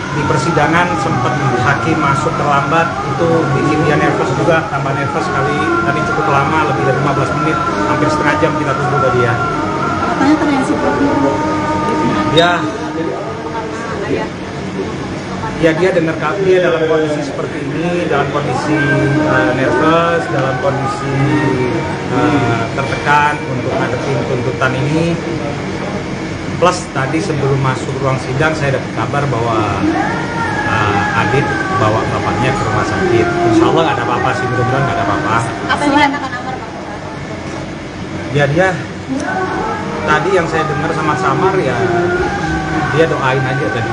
di persidangan sempat hakim masuk terlambat, itu bikin dia nervous juga, tambah nervous kali. Tadi cukup lama, lebih dari 15 menit, hampir setengah jam kita tunggu dari dia. Katanya terreaksi Ya dia dalam kondisi seperti ini, dalam kondisi nervous, dalam kondisi tertekan untuk ngadepin tuntutan ini. Plus tadi sebelum masuk ruang sidang saya dapat kabar bahwa Adit bawa bapaknya ke rumah sakit. Insya Allah nggak ada apa-apa sih, mudah-mudahan nggak ada apa-apa. Apa yang dikatakan Amar, Bang? Ya dia tadi yang saya dengar sama Samar ya dia doain aja tadi.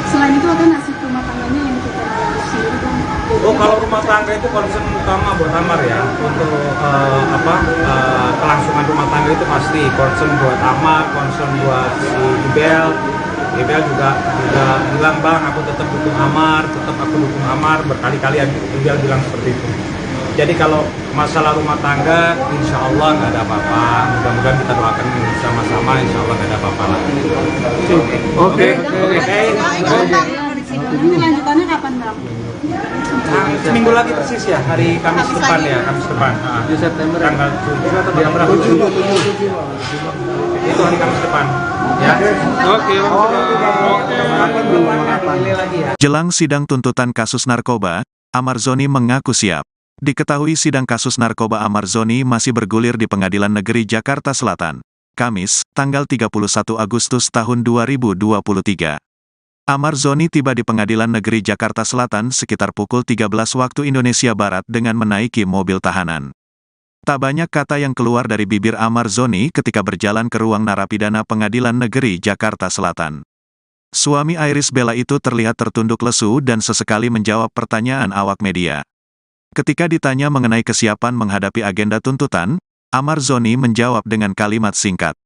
Selain itu ada nasib rumah tangganya yang kita sendiri Bang? Oh kalau rumah tangga itu concern utama buat Amar ya, untuk kelangsungan rumah tangga itu pasti concern buat Amar, concern buat si Ibel, Gebel juga bilang, bang aku tetap dukung Amar, berkali-kali Gebel bilang seperti itu. Jadi kalau masalah rumah tangga, insya Allah nggak ada apa-apa. Mudah-mudahan kita doakan sama-sama, insya Allah nggak ada apa-apa lah. Oke. Nanti lanjutannya kapan, Bang? Seminggu lagi persis ya, hari Kamis depan ya, Kamis depan. 7 September. Tanggal 7 atau tanggal berapa? 7. Itu hari Kamis depan. Ya. Oke. Jelang sidang tuntutan kasus narkoba, Amar Zoni mengaku siap. Diketahui sidang kasus narkoba Amar Zoni masih bergulir di Pengadilan Negeri Jakarta Selatan, Kamis, tanggal 31 Agustus tahun 2023. Amar Zoni tiba di Pengadilan Negeri Jakarta Selatan sekitar pukul 13 waktu Indonesia Barat dengan menaiki mobil tahanan. Tak banyak kata yang keluar dari bibir Amar Zoni ketika berjalan ke ruang narapidana Pengadilan Negeri Jakarta Selatan. Suami Iris Bella itu terlihat tertunduk lesu dan sesekali menjawab pertanyaan awak media. Ketika ditanya mengenai kesiapan menghadapi agenda tuntutan, Amar Zoni menjawab dengan kalimat singkat.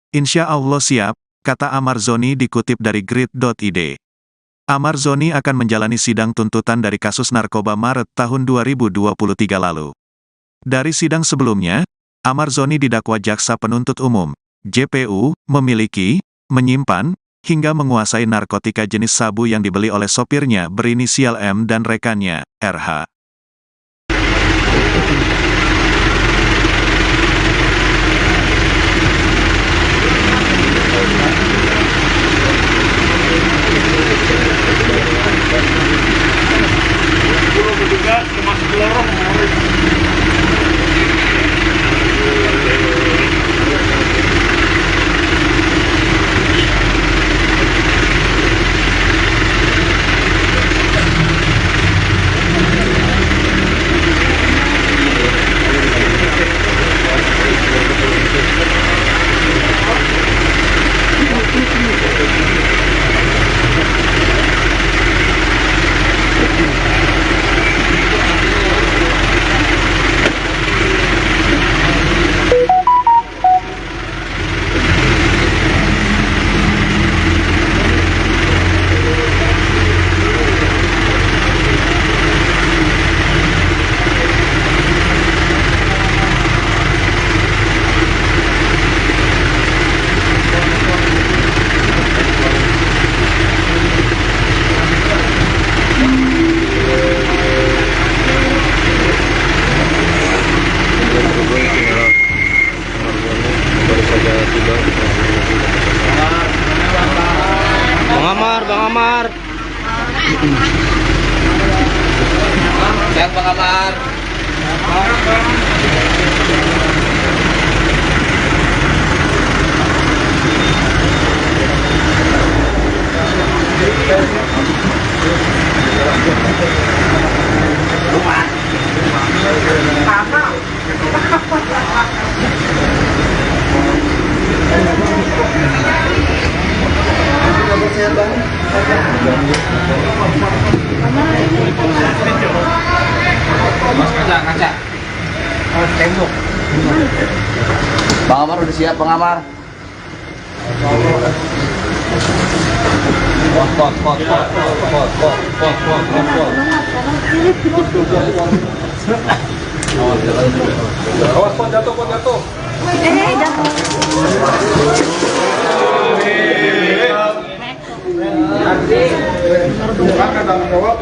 Insya Allah siap, kata Amar Zoni dikutip dari grid.id. Amar Zoni akan menjalani sidang tuntutan dari kasus narkoba Maret tahun 2023 lalu. Dari sidang sebelumnya, Amar Zoni didakwa jaksa penuntut umum, JPU, memiliki, menyimpan, hingga menguasai narkotika jenis sabu yang dibeli oleh sopirnya berinisial M dan rekannya, RH. Bang Amar. Sehat Bang Amar. Kaca. Oh, tembok. Bang Amar udah siap, Bang Amar. Awas pot jatuh. Jatuh. Bukan tanggung jawab.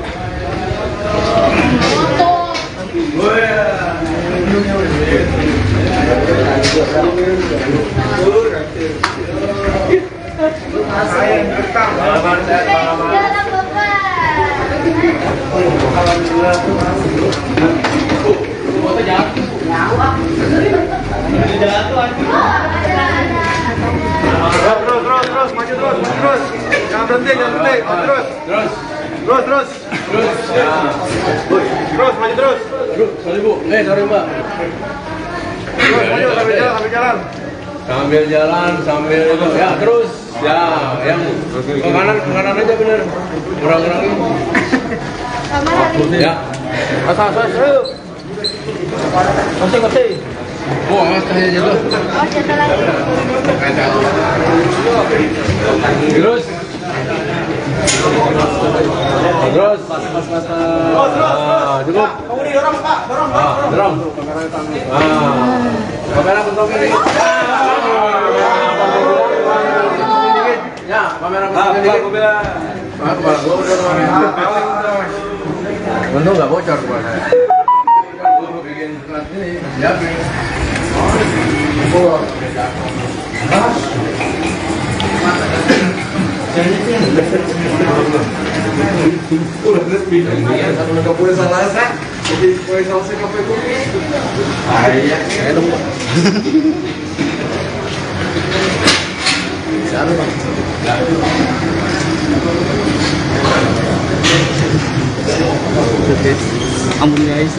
Terus, maju terus. Jangan berhenti. Oh, terus. Ya. Terus, maju terus. Sorry Bu, sorry Mbak. Terus, maju sambil jalan. Sambil jalan, sambil itu, ya terus. Ya, yang ke kanan aja bener. Kurang-kurangin. Ya. Asal. Kasih. Oh, kasih jatuh. Oh, jatuh lagi. Terus. Terus. Cukup. Kamu dorong Pak, dorong. Dorong. Kamera bentuk ini. Ya, kamera bentuk ini. Untung nggak bocor buat saya. Bikin ini, siapin. Ampun guys,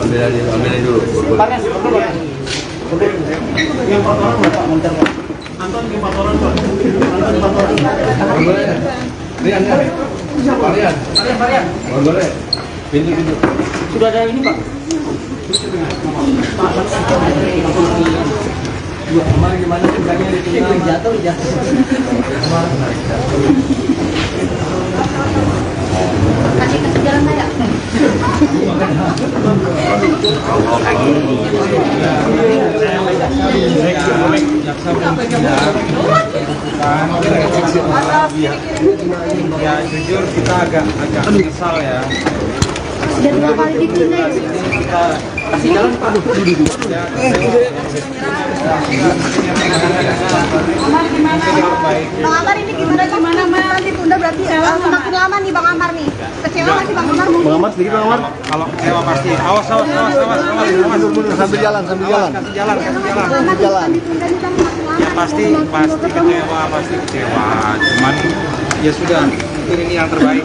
Iya, ambilin dulu. Yang 4 orang Bapak Monter Pak. Anton 4 orang Pak. Anton 4 orang. Rian. Boleh. Pintu. Sudah ada ini Pak. Kemarin gimana ceritanya ditinggal jatuh. Kasih jalan saya. Ya jujur kita agak menyesal ya. Sudah 2 kali ditunda ya. Kasih jalan Pak. Bang Amar ini gimana ditunda berarti semakin lama nih Bang Amar nih. Kecewa nggak sih Bang Amar? Bang Amar sedikit Bang Amar. Kalau kecewa pasti. Awas. Mundur sambil jalan. Kasih jalan. Ditunda nih Bang, semakin lama. Ya pasti kecewa. Cuman ya sudah, mungkin ini yang terbaik.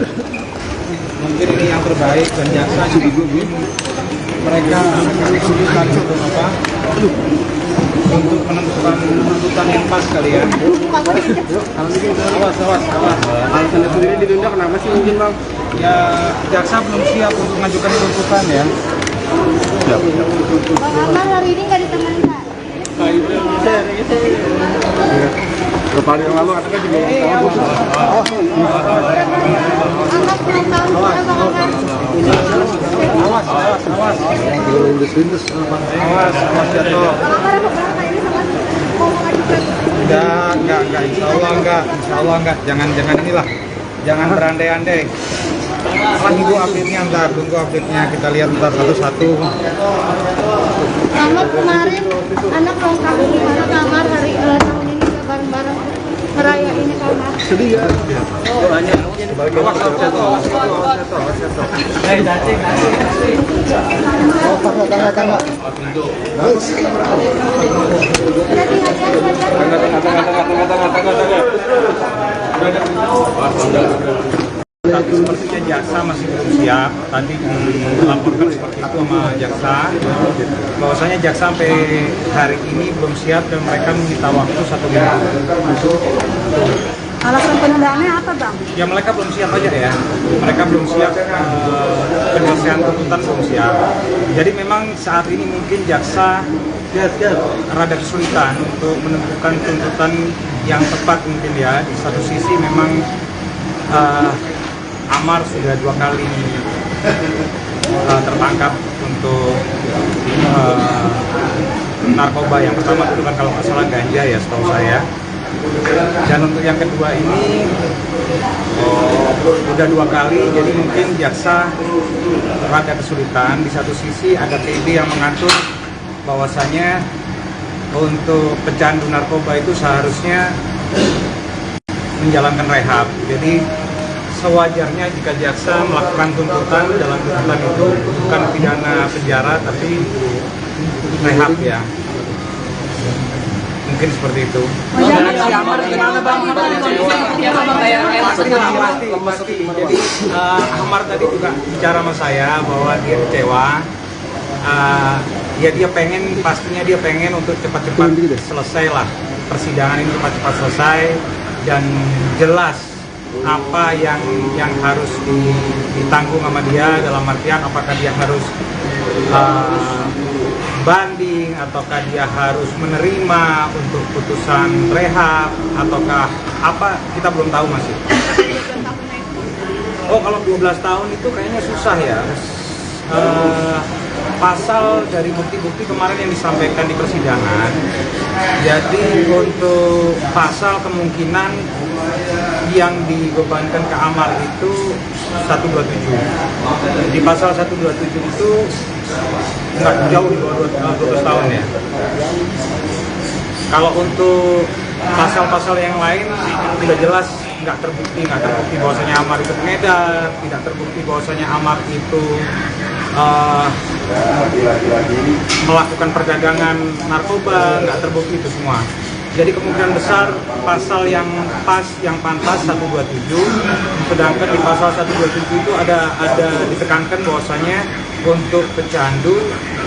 Dan jaksa juga mereka kesulitan untuk apa? Untuk menentukan tuntutan yang pas kali ya. Awas. Alasannya sendiri ditunda kenapa sih mungkin Bang? Ya jaksa belum siap untuk mengajukan tuntutan ya. Bang Amar hari ini nggak ditemani Pak. Beberapa hari yang lalu ada kan juga Angkat pulang tahun gimana Bang Amar? Awas. lindes-lindes. Awas jatuh. Bang Amar apa berapa ini sama mau mengajukan? Enggak, insya Allah enggak. Jangan inilah, jangan berandai-andai. Tunggu update-nya, kita lihat ntar satu-satu. Amar kemarin anak lengkap gimana Amar hari tahun ini bareng-bareng ngerayain ini Amar? Sedih ya? Awas jatuh. Tangga. Tapi sepertinya jaksa masih belum siap. Tadi melaporkan seperti itu sama jaksa, bahwasanya jaksa sampai hari ini belum siap dan mereka meminta waktu 1 minggu. Alasan penundaannya apa Bang? Ya mereka belum siap aja ya. Mereka belum siap, penyelesaian tuntutan belum siap. Jadi memang saat ini mungkin jaksa rada kesulitan untuk menentukan tuntutan yang tepat mungkin ya. Di satu sisi memang Amar sudah 2 kali tertangkap untuk narkoba. Yang pertama itu kan kalau nggak salah ganja ya setahu saya. Dan untuk yang kedua ini udah 2 kali, jadi mungkin jaksa rada kesulitan. Di satu sisi ada PB yang mengatur bahwasanya untuk pecandu narkoba itu seharusnya menjalankan rehab. Jadi sewajarnya jika jaksa melakukan tuntutan, dalam tuntutan itu bukan pidana penjara tapi rehab ya. Mungkin seperti itu. Pasti. Jadi Amar tadi juga bicara sama saya bahwa dia kecewa. Ya pastinya dia pengen untuk cepat-cepat selesai lah, persidangan ini cepat-cepat selesai dan jelas apa yang harus ditanggung sama dia, dalam artian apakah dia harus banding banding, ataukah dia harus menerima untuk putusan rehab, ataukah apa, kita belum tahu masih. Oh, kalau 12 tahun itu kayaknya susah ya. Pasal dari bukti-bukti kemarin yang disampaikan di persidangan, jadi untuk pasal kemungkinan yang dibebankan ke Amar itu 127. Di pasal 127 itu nggak jauh di bawah 12 tahun ya. Kalau untuk pasal-pasal yang lain tidak jelas, nggak terbukti bahwasanya Amar itu pengedar, tidak terbukti bahwasanya Amar itu melakukan perdagangan narkoba, nggak terbukti itu semua. Jadi kemungkinan besar pasal yang pantas 127, sedangkan di pasal 127 itu ada ditekankan bahwasanya untuk pecandu,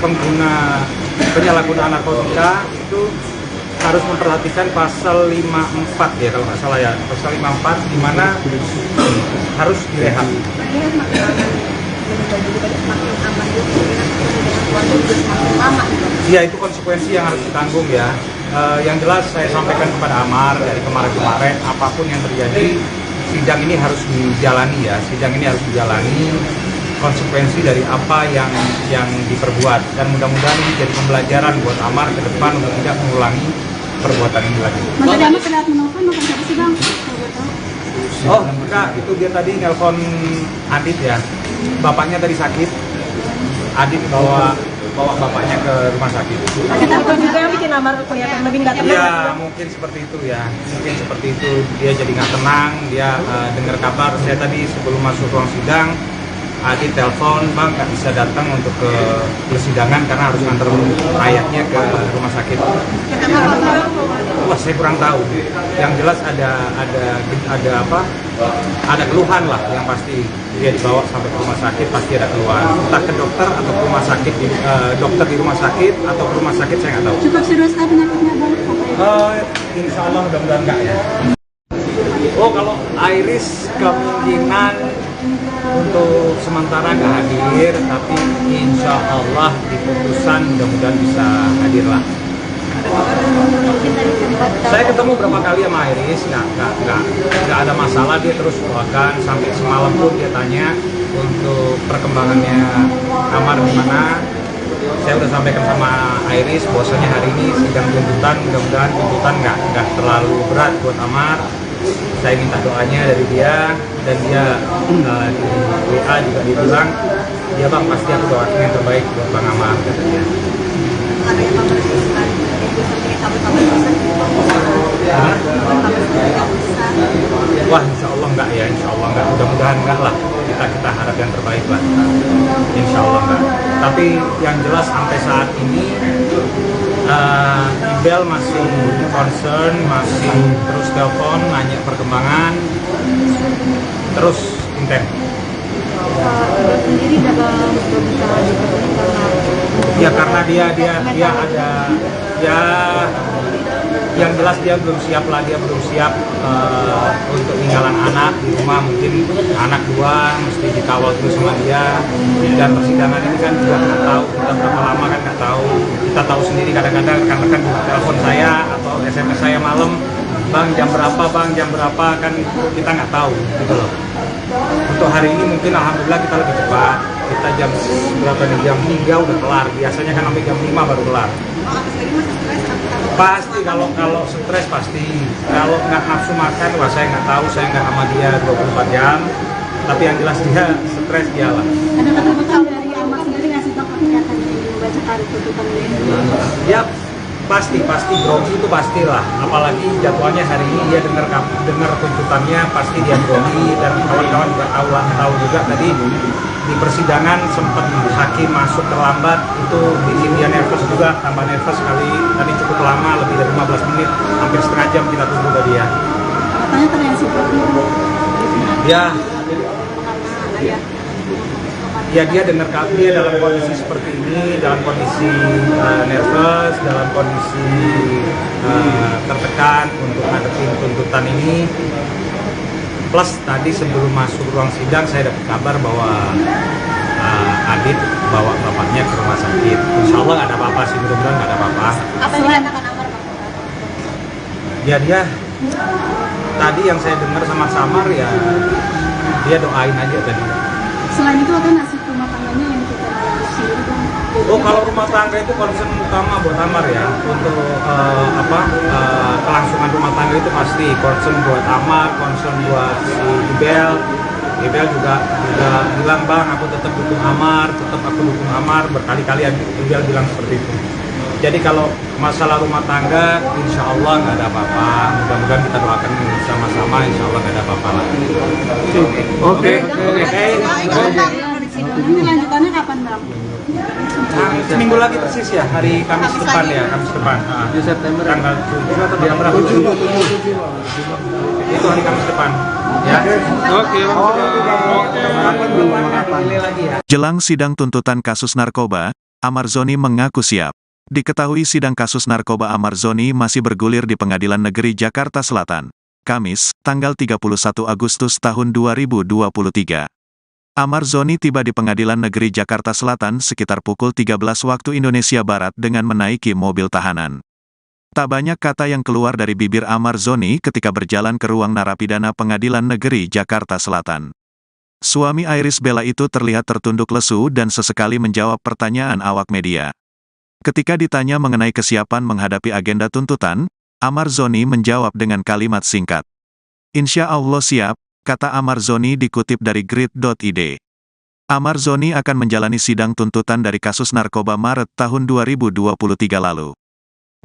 pengguna penyalahgunaan narkotika itu harus memperhatikan pasal 54 ya kalau nggak salah ya, pasal 54 di mana harus direhab. Iya, itu konsekuensi yang harus ditanggung ya. Yang jelas saya sampaikan kepada Amar dari kemarin-kemarin, apapun yang terjadi, sidang ini harus dijalani ya. Sidang ini harus dijalani konsekuensi dari apa yang diperbuat, dan mudah-mudahan ini jadi pembelajaran buat Amar ke depan untuk tidak mengulangi perbuatan ini lagi. Mas tadi Amar terlihat menelpon, mau siapa sih bang? Oh enggak, itu dia tadi nelpon Adit ya. Bapaknya tadi sakit. Adit bawa bapaknya ke rumah sakit. Apa juga yang bikin Amar kelihatan lebih nggak tenang? Iya, mungkin seperti itu ya. Mungkin seperti itu. Dia jadi nggak tenang. Dia dengar kabar. Saya tadi sebelum masuk ruang sidang, Adit telepon, bang nggak bisa datang untuk ke persidangan karena harus nganter ayahnya ke rumah sakit. Wah, saya kurang tahu. Yang jelas ada keluhan lah, yang pasti dia dibawa sampai ke rumah sakit pasti ada keluhan. Entah ke dokter atau ke rumah sakit, dokter di rumah sakit atau ke rumah sakit saya nggak tahu. Cukup serius penyakitnya bang? Insya Allah mudah-mudahan enggak ya. Oh, kalau Iris kemungkinan untuk sementara nggak hadir, tapi insya Allah di putusan mudah-mudahan bisa hadir lah. Saya ketemu berapa kali sama Iris, nggak ada masalah, dia terus doakan, sampai semalam pun dia tanya untuk perkembangannya Amar gimana. Saya udah sampaikan sama Iris bahwasanya hari ini sidang tuntutan, mudah-mudahan tuntutan nggak terlalu berat buat Amar. Saya minta doanya dari dia, dan dia di WA juga dia bilang, ya bang pasti aku doain yang terbaik buat Bang Amar, kata dia. Wah, insya Allah enggak ya, insya Allah enggak, mudah-mudahan enggak lah, kita harap yang terbaik lah, insya Allah enggak. Tapi yang jelas sampai saat ini Ibel masih concern, masih terus telepon, nanya perkembangan, terus intens. Sendiri dalam Ya karena dia ada ya, yang jelas dia belum siap lah, dia belum siap untuk tinggalan anak di rumah, mungkin anak dua mesti dikawal terus sama dia, dan persidangan ini kan juga nggak tahu kita berapa lama, kan nggak tahu. Kita tahu sendiri kadang-kadang rekan-rekan telepon saya atau SMS saya malam, bang jam berapa kan kita nggak tahu gitu loh. Untuk hari ini mungkin alhamdulillah kita lebih cepat, kita jam berapa nih, jam 3 udah kelar, biasanya kan sampai jam 5 baru kelar. Pasti kalau stres pasti, kalau nggak nafsu makan, wah saya nggak tahu, saya nggak sama dia 24 jam, tapi yang jelas dia stres dia lah. Ada ketakutan dari Amar sendiri nggak sih bang ketika tadi membacakan tuntutan ini? Ya pasti grogi itu pastilah, apalagi jadwalnya hari ini dia dengar tuntutannya, pasti dia grogi, dan kawan-kawan juga tahu juga tadi di persidangan sempat hakim masuk terlambat, itu bikin dia nervous juga, tambah nervous kali, tadi cukup lama, lebih dari 15 menit, hampir setengah jam kita tunggu tadi ya. Katanya terlihat seperti itu. Ya dia dengar dia dalam kondisi seperti ini, dalam kondisi nervous, dalam kondisi tertekan untuk ngadepin tuntutan ini. Plus tadi sebelum masuk ruang sidang saya dapat kabar bahwa Adit bawa bapaknya ke rumah sakit. Insya Allah nggak ada apa-apa sih, mudah-mudahan nggak ada apa-apa. Apa yang dikatakan Amar, Bang? Ya dia tadi yang saya dengar sama Samar ya dia doain aja tadi. Selain itu ada nasib rumah tangganya yang kita sendiri Bang. Oh, kalau rumah tangga itu concern utama buat Amar ya, untuk kelangsungan rumah tangga itu pasti concern buat Amar, concern buat si Ibel. Ibel juga bilang, bang aku tetap dukung Amar, berkali-kali Ibel bilang seperti itu. Jadi kalau masalah rumah tangga, insya Allah nggak ada apa-apa. Mudah-mudahan kita doakan sama-sama, insya Allah nggak ada apa-apa lagi. Oke. Nanti lanjutannya kapan Bang? Seminggu lagi persis ya, hari Kamis depan ya, Kamis depan. Di September. Tanggal 7 atau tanggal berapa? 7. Itu hari Kamis depan. Ya. Oke. Jelang sidang tuntutan kasus narkoba, Amar Zoni mengaku siap. Diketahui sidang kasus narkoba Amar Zoni masih bergulir di Pengadilan Negeri Jakarta Selatan. Kamis, tanggal 31 Agustus tahun 2023. Amar Zoni tiba di Pengadilan Negeri Jakarta Selatan sekitar pukul 13 waktu Indonesia Barat dengan menaiki mobil tahanan. Tak banyak kata yang keluar dari bibir Amar Zoni ketika berjalan ke ruang narapidana Pengadilan Negeri Jakarta Selatan. Suami Iris Bella itu terlihat tertunduk lesu dan sesekali menjawab pertanyaan awak media. Ketika ditanya mengenai kesiapan menghadapi agenda tuntutan, Amar Zoni menjawab dengan kalimat singkat. Insya Allah siap, kata Amar Zoni dikutip dari grid.id. Amar Zoni akan menjalani sidang tuntutan dari kasus narkoba Maret tahun 2023 lalu.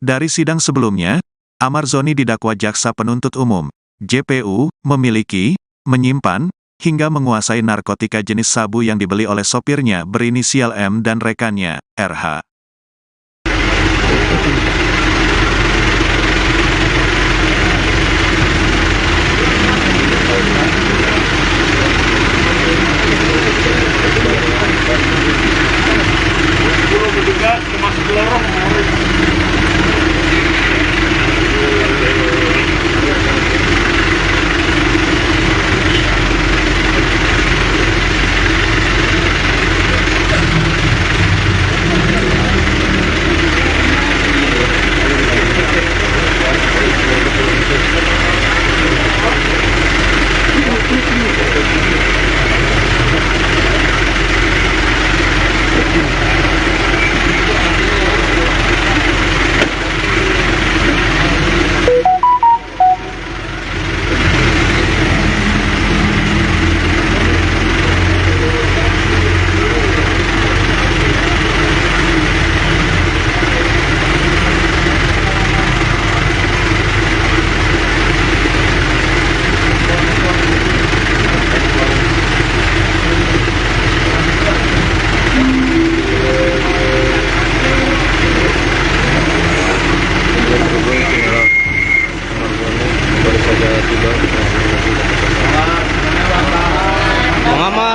Dari sidang sebelumnya, Amar Zoni didakwa jaksa penuntut umum, JPU, memiliki, menyimpan, hingga menguasai narkotika jenis sabu yang dibeli oleh sopirnya berinisial M dan rekannya, RH.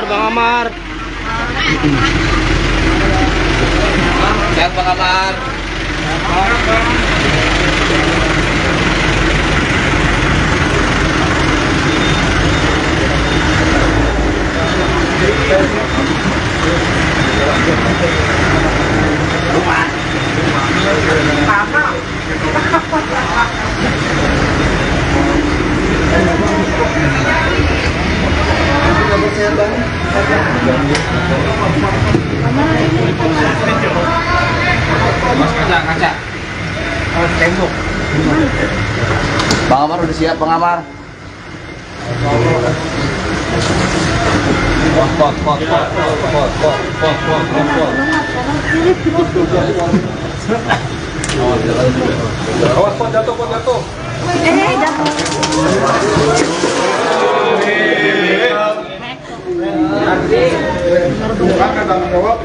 Bang Amar. Sehat Bang Amar. Kaca. Tembok. Bang Amar udah siap, Bang Amar. Awas pot jatuh. Jatuh. Bukan tanggung jawab.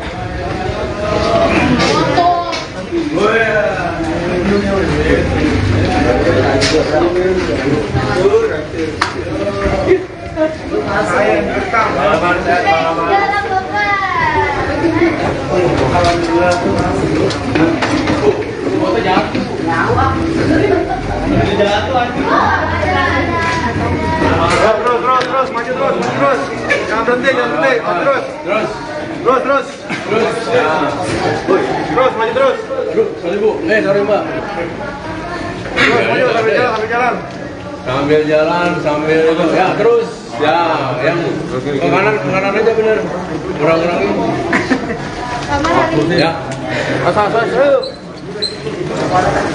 Terus, maju terus. Jangan berhenti. Terus. Terus. Ya. Terus, maju terus. Sorry bu. Sorry mbak. Terus, maju sambil jalan. Sambil jalan, sambil itu. Ya terus. Ya, yang ke kanan aja bener. Kurang-kurangin. Ya. Asal.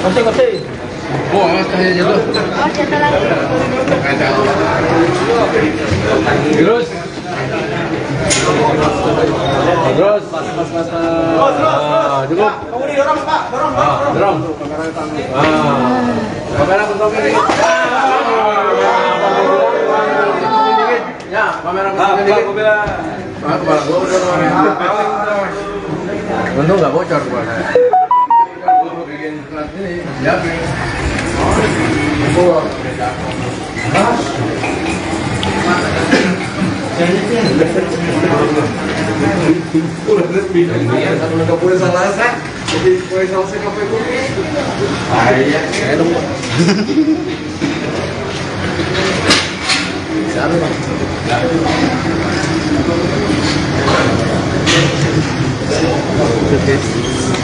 Kasih. Oh, awas cahaya jatuh. Oh, jatuh lagi. Terus. Cukup. Kamu didorong, Pak. Dorong. Kamera bentuk ini. Ya, kamera bentuk ini. Kepala gua udah bentuk nggak bocor kepala. Gua bikin plat ini, siapin.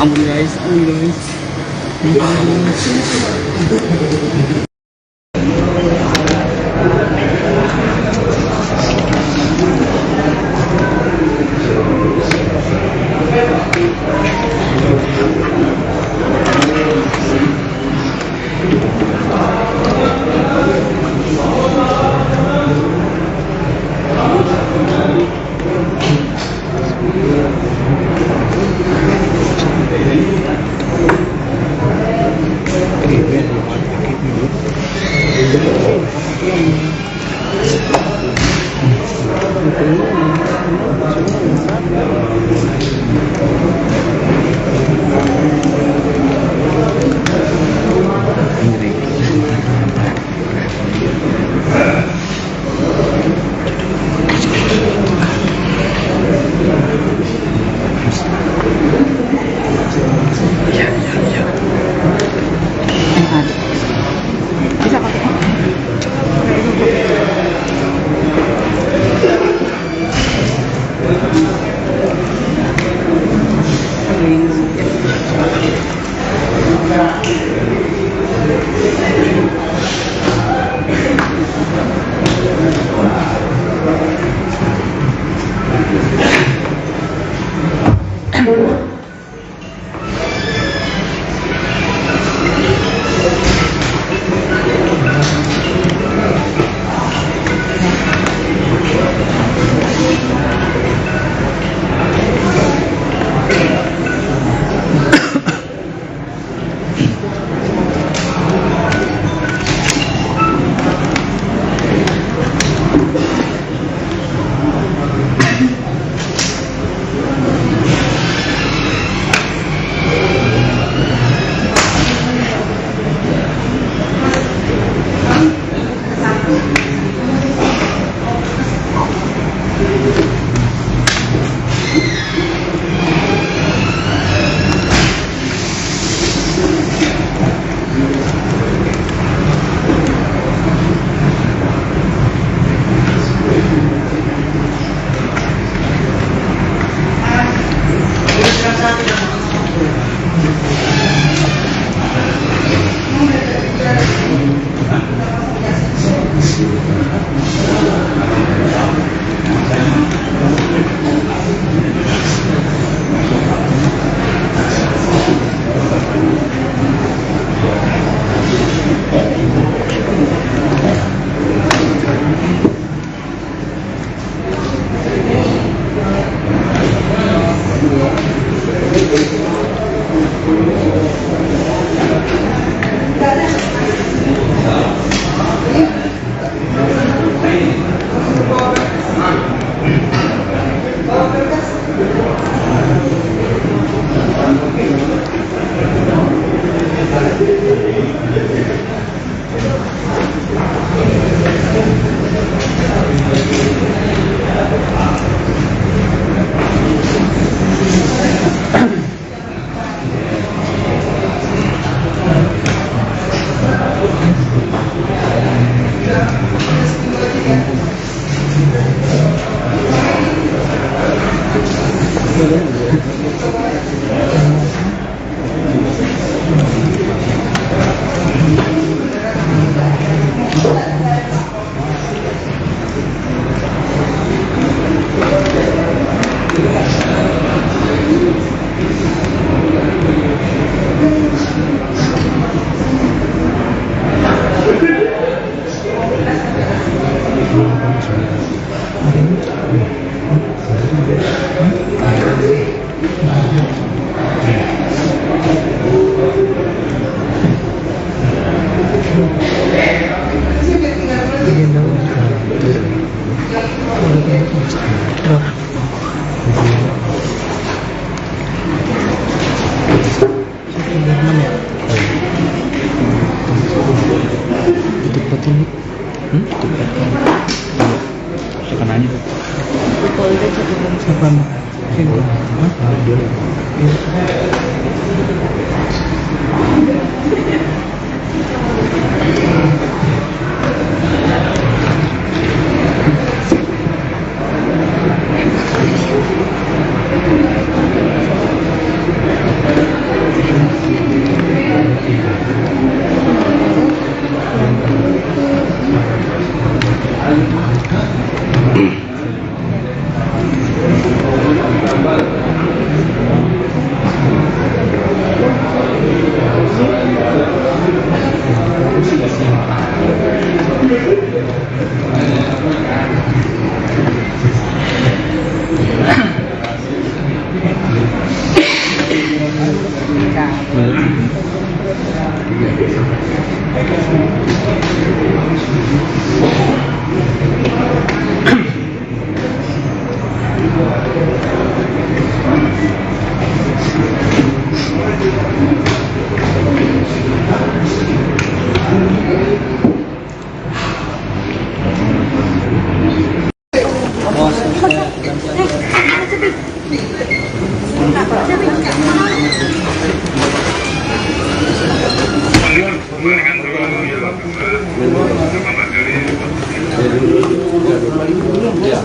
Ampun guys.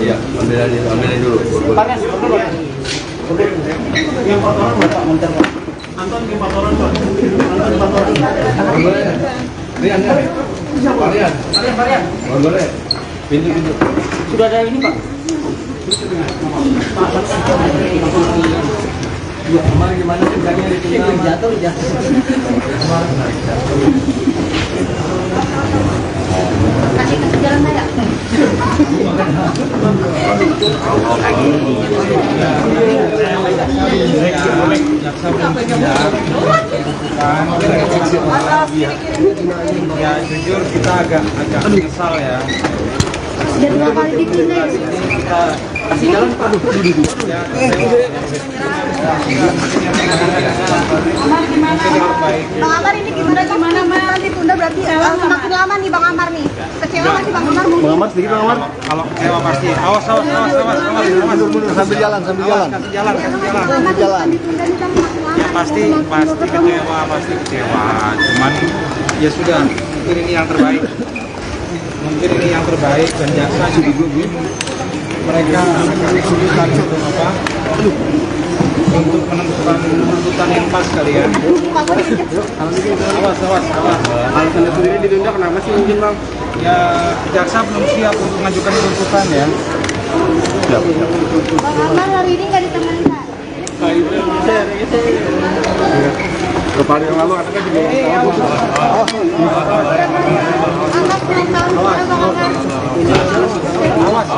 Iya, ambilin dulu. Yang 4 orang Bapak Monter Pak. Anton yang 4 orang Pak. Anton 4 orang. Rian. Boleh. Pintu. Sudah ada ini Pak. Ya, kemarin gimana kerjanya di sini? Jatuh. Kasih jalan saya. Ya jujur kita agak menyesal ya. Sudah 2 kali dipindah. Kasih jalan Pak. Amar gimana? Bang Amar ini gimana nanti tunda berarti semakin lama nih Bang Amar nih. Kecewa masih Bang Amar mungkin. Bang Amar sedikit Bang Amar. Kalau kecewa pasti. Awas. Mundur sambil jalan. Kasih jalan. Ditunda nih Bang semakin lama. Ya pasti kecewa. Cuman ya sudah, mungkin ini yang terbaik. Dan jaksa juga mereka kesulitan untuk apa? Untuk menentukan tuntutan yang pas kali ya. Awas. Alasannya sendiri ditunda kenapa sih mungkin Bang? Ya jaksa belum siap untuk mengajukan tuntutan ya. Siap. Bang Amar hari ini nggak ditemenin Pak. Kemarin yang lalu ada kan juga Anak ulang tahun Bang Amar. Awas.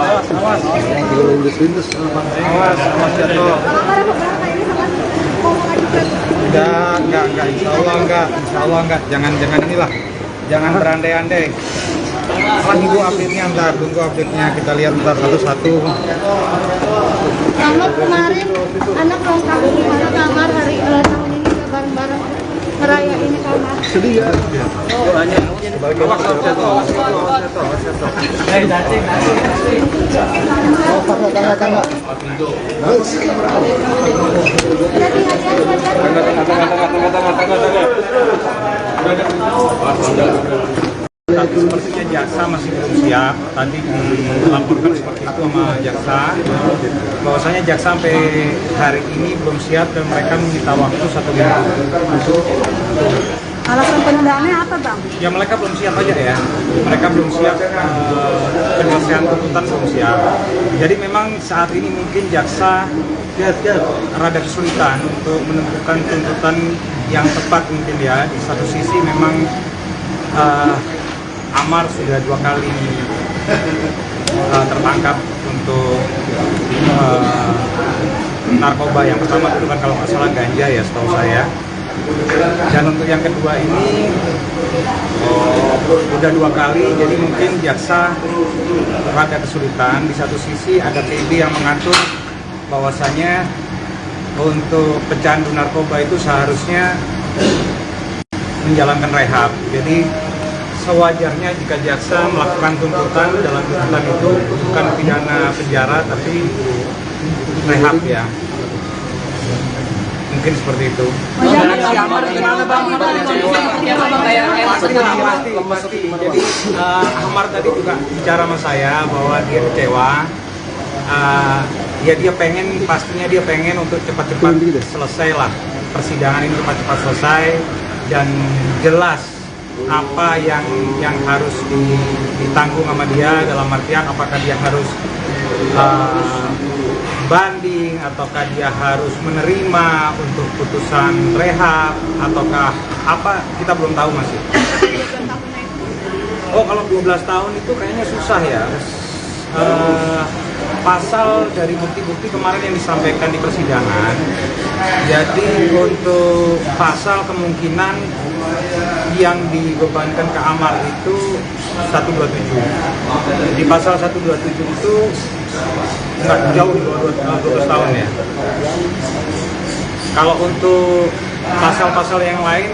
lindes-lindes. Awas jatuh. Bang Amar apa berapa ini sama mau mengajukan? Enggak, insya Allah enggak. Jangan inilah, jangan berandai-andai. Tunggu update-nya, kita lihat ntar satu-satu. Kamar kemarin anak ulang tahun gimana Kamar hari tahun ini ke bareng-bareng ngerayain Kamar. Sedih ya? Awas jatuh. Tangga. Sepertinya jaksa masih belum siap. Tadi dilaporkan seperti itu sama jaksa, bahwasanya jaksa sampai hari ini belum siap dan mereka meminta waktu 1 minggu. Alasan penundaannya apa Bang? Ya mereka belum siap aja ya. Mereka belum siap, penyelesaian tuntutan belum siap. Jadi memang saat ini mungkin jaksa rada kesulitan untuk menentukan tuntutan yang tepat mungkin ya. Di satu sisi memang Amar sudah 2 kali tertangkap untuk narkoba. Yang pertama itu kan kalau nggak salah ganja ya setahu saya. Dan untuk yang kedua ini udah 2 kali, jadi mungkin jaksa rada kesulitan. Di satu sisi ada PB yang mengatur bahwasanya untuk pecandu narkoba itu seharusnya menjalankan rehab. Jadi sewajarnya jika jaksa melakukan tuntutan, dalam tuntutan itu bukan pidana penjara tapi rehab ya. Mungkin seperti itu. Si Amar gimana bang? Pasti. Jadi Amar tadi juga bicara sama saya bahwa dia kecewa. Ya pastinya dia pengen untuk cepat-cepat selesai lah persidangan ini, cepat-cepat selesai dan jelas apa yang harus ditanggung sama dia, dalam artian apakah dia harus banding ataukah dia harus menerima untuk putusan rehab ataukah apa, kita belum tahu masih. Oh, kalau 12 tahun itu kayaknya susah ya. Pasal dari bukti-bukti kemarin yang disampaikan di persidangan, jadi untuk pasal kemungkinan yang dibebankan ke Amar itu 127. Di pasal 127 itu nggak jauh di bawah 12 tahun ya. Kalau untuk pasal-pasal yang lain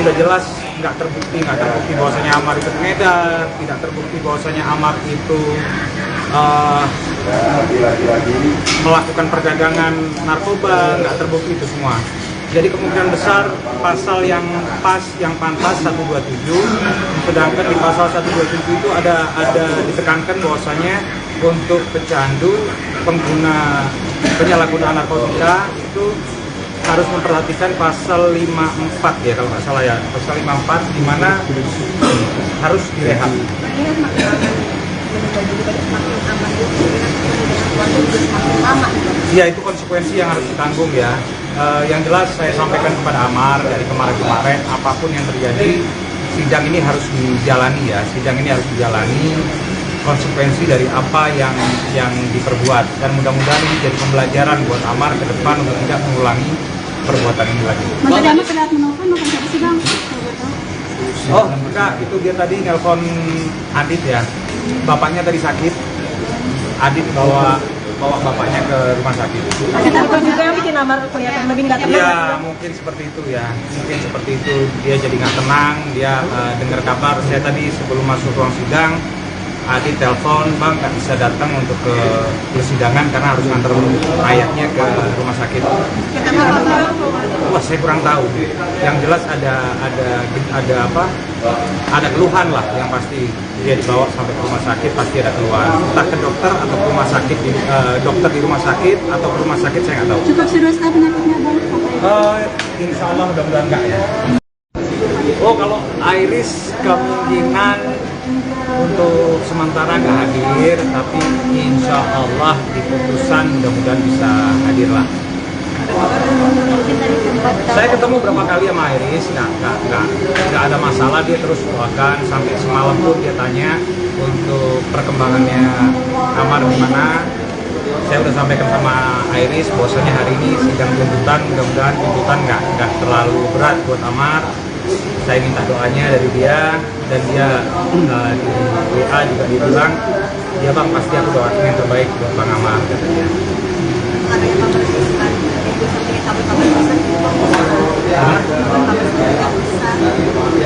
tidak jelas, nggak terbukti bahwasanya Amar itu pengedar, tidak terbukti bahwasanya Amar itu melakukan perdagangan narkoba, nggak terbukti itu semua. Jadi kemungkinan besar pasal yang pas, yang pantas 127, sedangkan di pasal 127 itu ada ditekankan bahwasanya untuk pecandu, penyalahgunaan narkotika itu harus memperhatikan pasal 54 ya kalau nggak salah ya, pasal 54 di mana harus direhab. Ya itu konsekuensi yang harus ditanggung ya. Yang jelas saya sampaikan kepada Amar dari kemarin-kemarin, apapun yang terjadi sidang ini harus dijalani ya. Sidang ini harus dijalani konsekuensi dari apa yang diperbuat, dan mudah-mudahan ini jadi pembelajaran buat Amar ke depan untuk tidak mengulangi perbuatan ini lagi. Mas tadi Amar pada menelpon makan siapa sih bang? Oh enggak, itu dia tadi nelpon Adit ya. Bapaknya tadi sakit. Adit bawa bapaknya ke rumah sakit. Apa juga yang bikin Amar kelihatan lebih nggak tenang? Ya mungkin seperti itu ya, mungkin seperti itu. Dia jadi nggak tenang, dia dengar kabar. Saya tadi sebelum masuk ruang sidang, Adit telepon, bang nggak bisa datang untuk ke persidangan karena harus nganter ayahnya ke rumah sakit. Wah saya kurang tahu. Yang jelas ada keluhan lah, yang pasti dia dibawa sampai ke rumah sakit pasti ada keluhan. Entah ke dokter atau ke rumah sakit, dokter di rumah sakit atau ke rumah sakit saya nggak tahu. Cukup serius kah penyakitnya bang? Insya Allah mudah-mudahan enggak ya. Oh kalau Iris kemungkinan untuk sementara nggak hadir, tapi insya Allah di putusan mudah-mudahan bisa hadir lah. Saya ketemu berapa kali sama Iris, nggak ada masalah, dia terus doakan, sampai semalam pun dia tanya untuk perkembangannya Amar gimana. Saya udah sampaikan sama Iris bahwasanya hari ini sidang tuntutan, mudah-mudahan tuntutan nggak terlalu berat buat Amar. Saya minta doanya dari dia, dan dia di WA juga dia bilang, ya bang pasti aku doain yang terbaik buat Bang Amar katanya.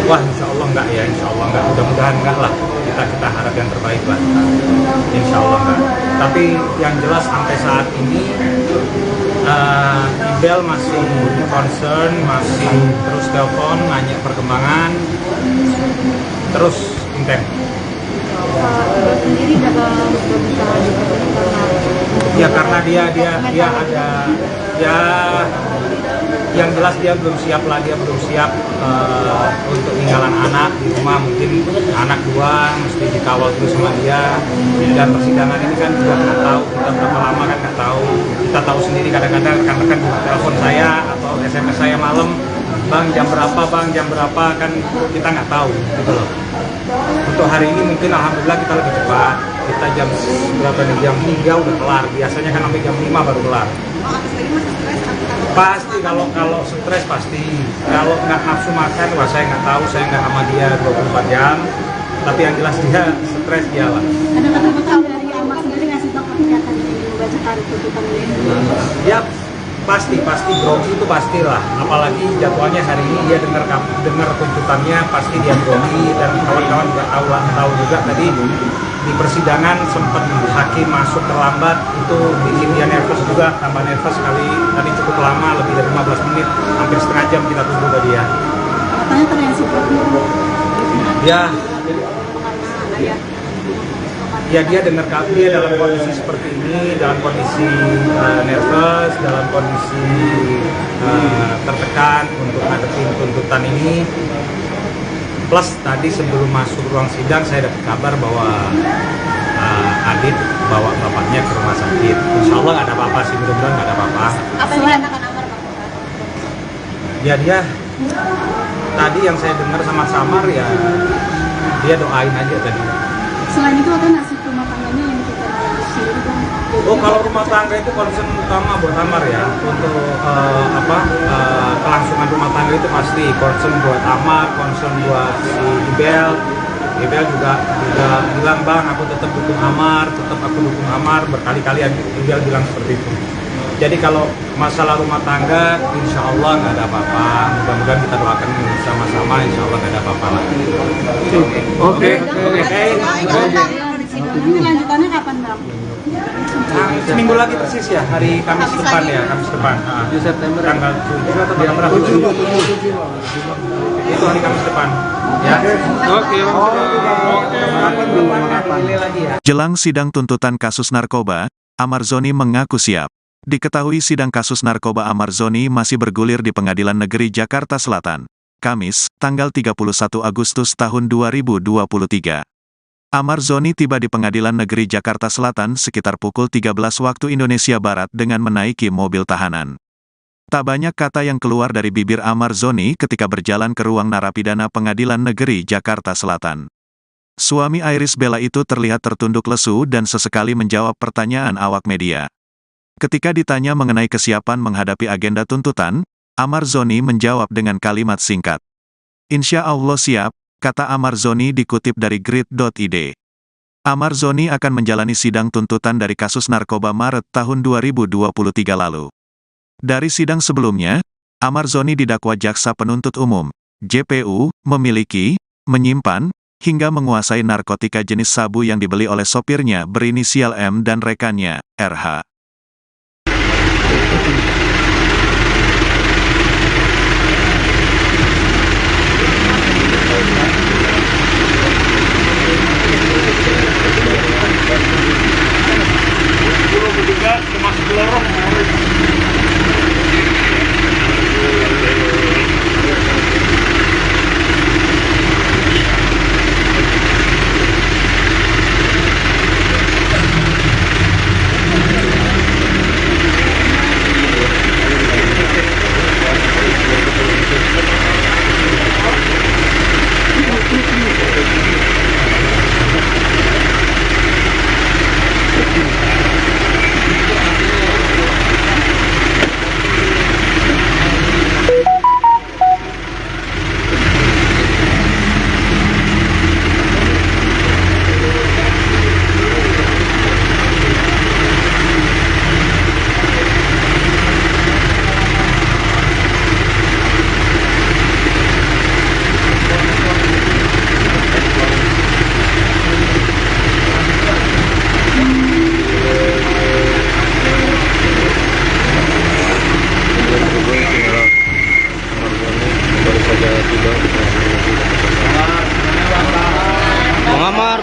Wah insya Allah enggak ya, insya Allah enggak, mudah-mudahan enggak lah, kita harap yang terbaik lah, insya Allah enggak. Tapi yang jelas sampai saat ini Ibel masih concern, masih terus telepon, nanya perkembangan, terus intens. Sendiri dalam Ya karena dia ada ya, yang jelas dia belum siap lah, dia belum siap untuk tinggalan anak di rumah, mungkin anak 2 mesti dikawal terus sama dia, dan persidangan ini kan juga nggak tahu kita berapa lama kan nggak tahu. Kita tahu sendiri kadang-kadang rekan-rekan juga telepon saya atau SMS saya malam, bang jam berapa kan kita nggak tahu gitu loh. Untuk hari ini mungkin alhamdulillah kita lebih cepat, kita jam berapa nih, jam 3 udah kelar, biasanya kan sampai jam 5 baru kelar. Pasti kalau stres pasti, kalau nggak nafsu makan, wah saya nggak tahu, saya nggak sama dia 24 jam, tapi yang jelas dia stres dialah. Ada kata-kata dari Amar sendiri ngasih tahu ketika akan membacakan tuntutan ini? Ya pasti grogi itu pastilah, apalagi jadwalnya hari ini dia dengar tuntutannya pasti dia grogi, dan kawan-kawan juga tahu juga tadi di persidangan sempat hakim masuk terlambat, itu bikin dia nervous juga, tambah nervous sekali. Tadi cukup lama, lebih dari 15 menit, hampir setengah jam kita tunggu ke dia. Katanya terlihat Ya dia dengar dia dalam kondisi seperti ini, dalam kondisi nervous, dalam kondisi tertekan untuk ngadepin tuntutan ini. Plus tadi sebelum masuk ruang sidang saya dapat kabar bahwa Adit bawa bapaknya ke rumah sakit. Insya Allah nggak ada apa-apa sih, mudah-mudahan nggak ada apa-apa. Apa yang dikatakan Amar, Bang? Ya dia tadi yang saya dengar sama Samar ya dia doain aja tadi. Selain itu ada nasib rumah tangganya yang kita sendiri Bang? Oh kalau rumah tangga itu concern utama buat Amar ya, untuk kelangsungan rumah tangga itu pasti concern buat Amar, concern buat si Ibel juga bilang, bang aku tetap dukung Amar, berkali-kali Ibel bilang seperti itu. Jadi kalau masalah rumah tangga insya Allah nggak ada apa-apa, mudah-mudahan kita doakan sama-sama, insya Allah nggak ada apa-apa lagi. Oke. Nanti lanjutannya kapan Bang? Seminggu lagi persis ya, hari Kamis depan ya, Kamis depan. 7 September. Tanggal 7 atau berapa? 7. Itu hari Kamis depan. Ya. Oke. Jelang sidang tuntutan kasus narkoba, Amar Zoni mengaku siap. Diketahui sidang kasus narkoba Amar Zoni masih bergulir di Pengadilan Negeri Jakarta Selatan. Kamis, tanggal 31 Agustus tahun 2023. Amar Zoni tiba di Pengadilan Negeri Jakarta Selatan sekitar pukul 13 waktu Indonesia Barat dengan menaiki mobil tahanan. Tak banyak kata yang keluar dari bibir Amar Zoni ketika berjalan ke ruang narapidana Pengadilan Negeri Jakarta Selatan. Suami Iris Bella itu terlihat tertunduk lesu dan sesekali menjawab pertanyaan awak media. Ketika ditanya mengenai kesiapan menghadapi agenda tuntutan, Amar Zoni menjawab dengan kalimat singkat. Insya Allah siap, kata Amar Zoni dikutip dari grid.id. Amar Zoni akan menjalani sidang tuntutan dari kasus narkoba Maret tahun 2023 lalu. Dari sidang sebelumnya, Amar Zoni didakwa jaksa penuntut umum, JPU, memiliki, menyimpan, hingga menguasai narkotika jenis sabu yang dibeli oleh sopirnya berinisial M dan rekannya, RH.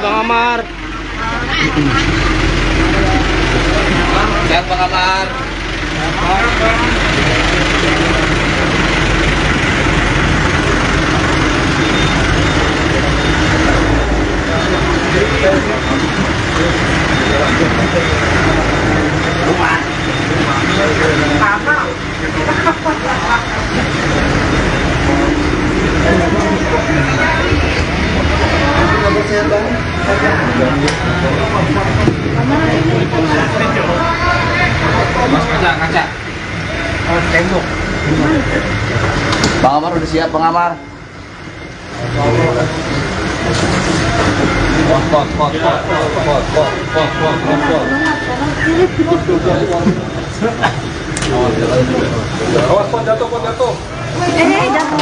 Bang Amar. Sehat Bang Amar. Kaca. Oh, tembok. Bang Amar udah siap, Bang Amar. Awas, pot jatuh, pot jatuh. Jatuh.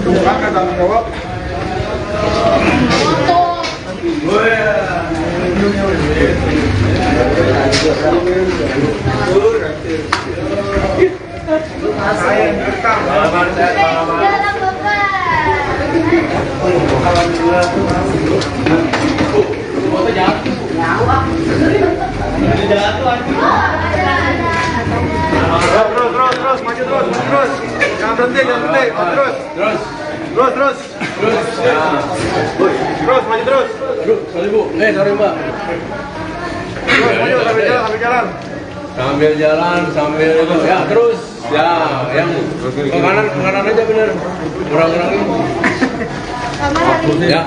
Silakan tanggung jawab. Terus, maju terus. Jangan berhenti. Terus. Terus, maju terus. Sorry Bu. Sorry Mbak. Terus, maju sambil jalan. Sambil jalan, sambil ya terus. Ya, yang ke kanan aja bener. Kurang-kurangin. Ya.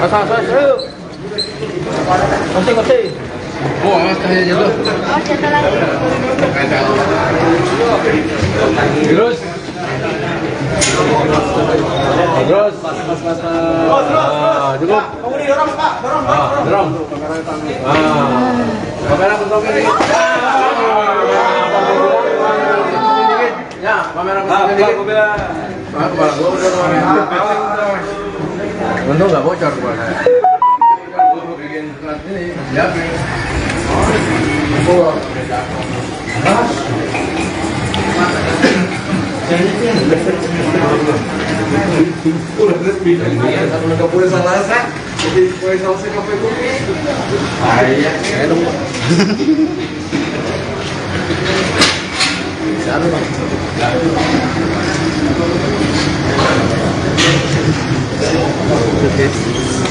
Asal. Kosong. Oh, awas kayaknya jatuh. Oh, jatuh lagi. Terus. Cukup. Kamu didorong, Pak. Dorong. Kamera bentuk ini. Ya, kamera bentuk ini. Kepala gua udah kemarin. Untung nggak bocor kepala saya. Gua bikin plat ini. Siapin.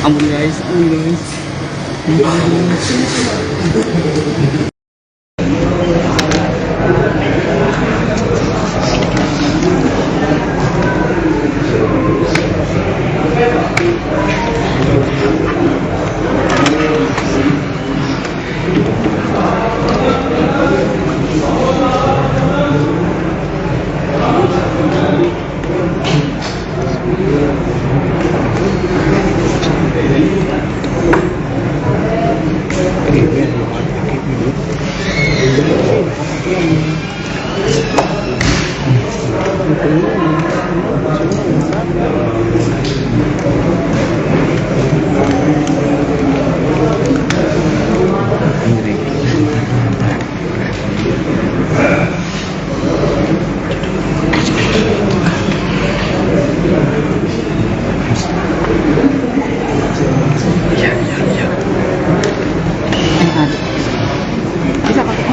Ampun guys. Bisa pakai.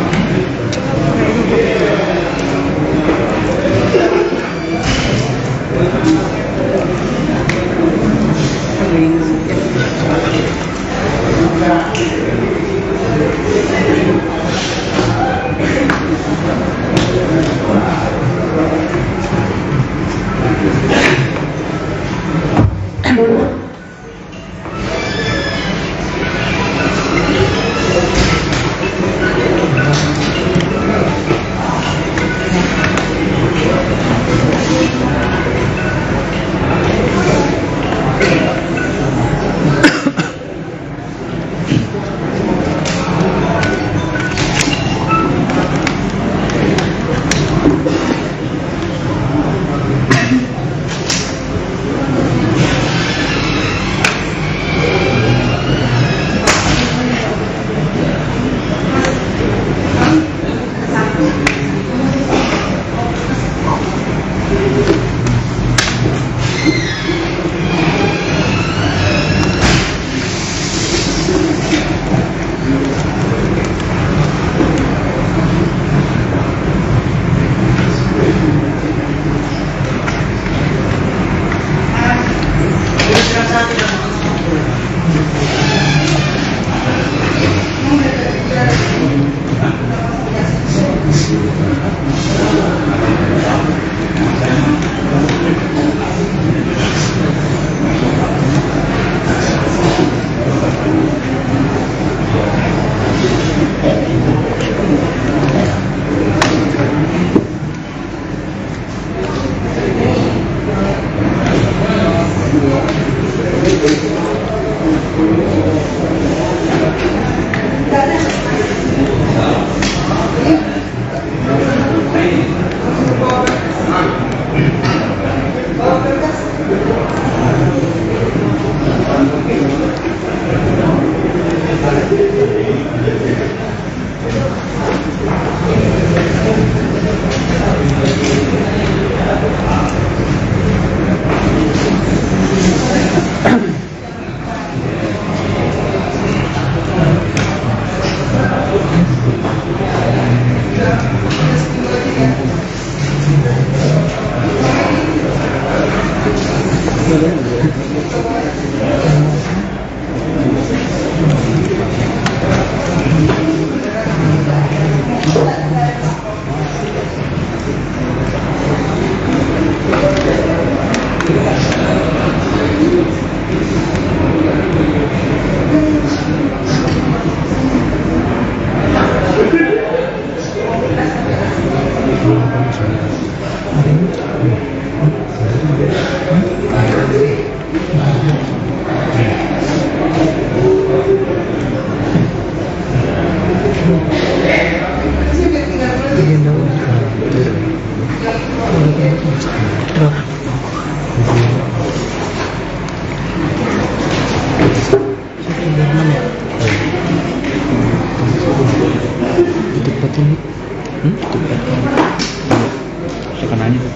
Tekanannya tuh.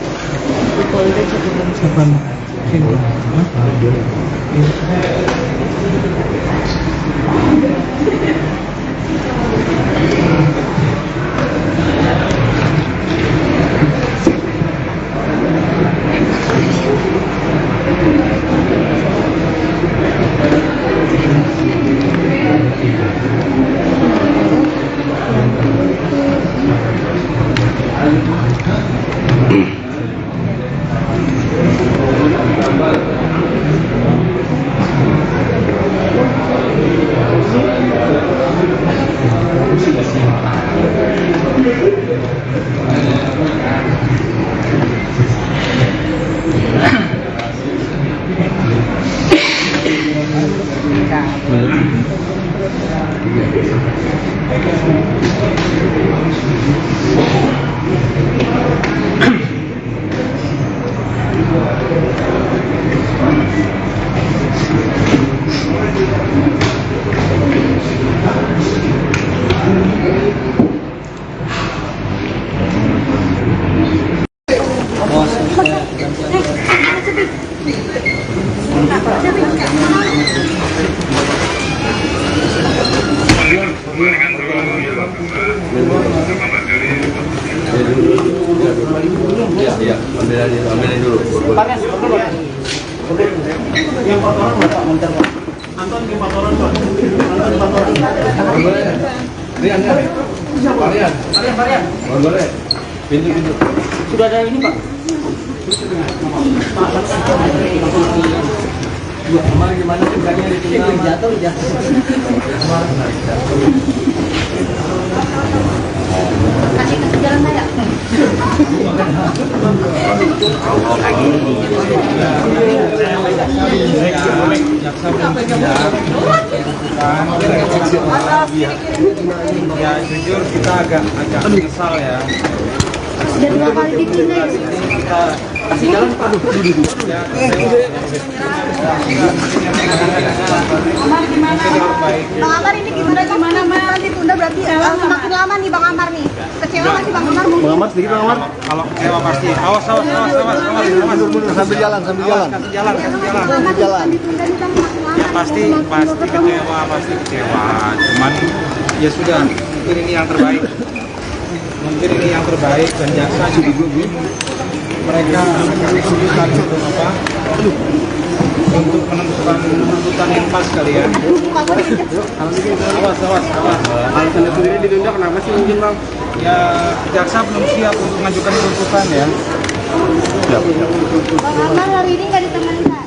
Iya, ambilin dulu. Yang 4 orang Bapak Monter Pak. Anton ke 4 orang Pak. Anton 4 orang. Rian. Boleh. Pintu. Sudah ada ini Pak. Kemarin gimana sih berani jatuh. Kasih jalan saya. Ya jujur kita agak menyesal ya. Sudah 2 kali dipindah. Kasih jalan Pak. Amar gimana? Bang Amar ini gimana nanti tunda berarti semakin lama nih Bang Amar nih. Kecewa nggak sih Bang Amar? Bang Amar sedikit Bang Amar. Kalau kecewa pasti. Awas. Sambil jalan. Kasih jalan. Ya pasti kecewa. Cuman ya sudah, mungkin ini yang terbaik. Dan jaksa juga mereka kesulitan untuk menentukan tuntutan yang pas kali ya. Awas. Alasannya sendiri ditunda kenapa sih mungkin Bang? Ya jaksa belum siap untuk mengajukan tuntutan ya. Bang Amar hari ini nggak ditemani Pak.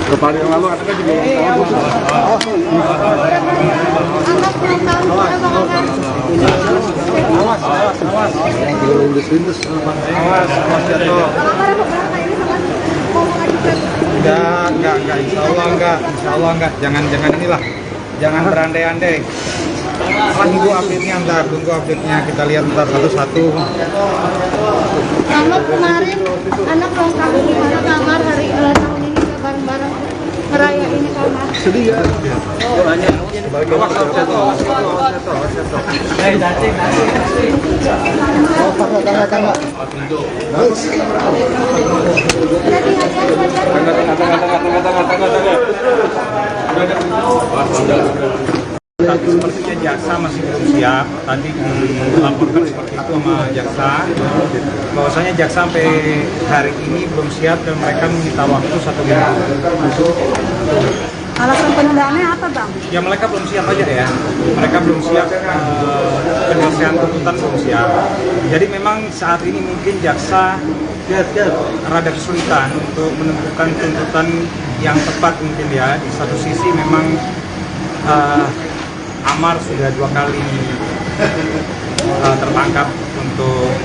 Kemarin yang lalu katanya juga Anak kurang tahu gimana Bang Amar. Awas jatuh. Bang Amar apa berapa ini sama Enggak, insya Allah enggak. Jangan inilah, jangan berandai-andai. Tunggu update-nya, kita lihat ntar satu-satu. Kamar kemarin anak ulang tahun gimana kamar hari ulang tahun ini bareng-bareng ngerayain ini kamar. Sedih ya. Tapi sepertinya jaksa masih belum siap. Tadi dilaporkan seperti itu sama jaksa, bahwasanya jaksa sampai hari ini belum siap dan mereka meminta waktu 1 minggu. Alasan penundaannya apa, Bang? Ya mereka belum siap aja ya. Mereka belum siap, penyelesaian tuntutan belum siap. Jadi memang saat ini mungkin jaksa rada kesulitan untuk menentukan tuntutan yang tepat mungkin ya. Di satu sisi memang Amar sudah 2 kali tertangkap untuk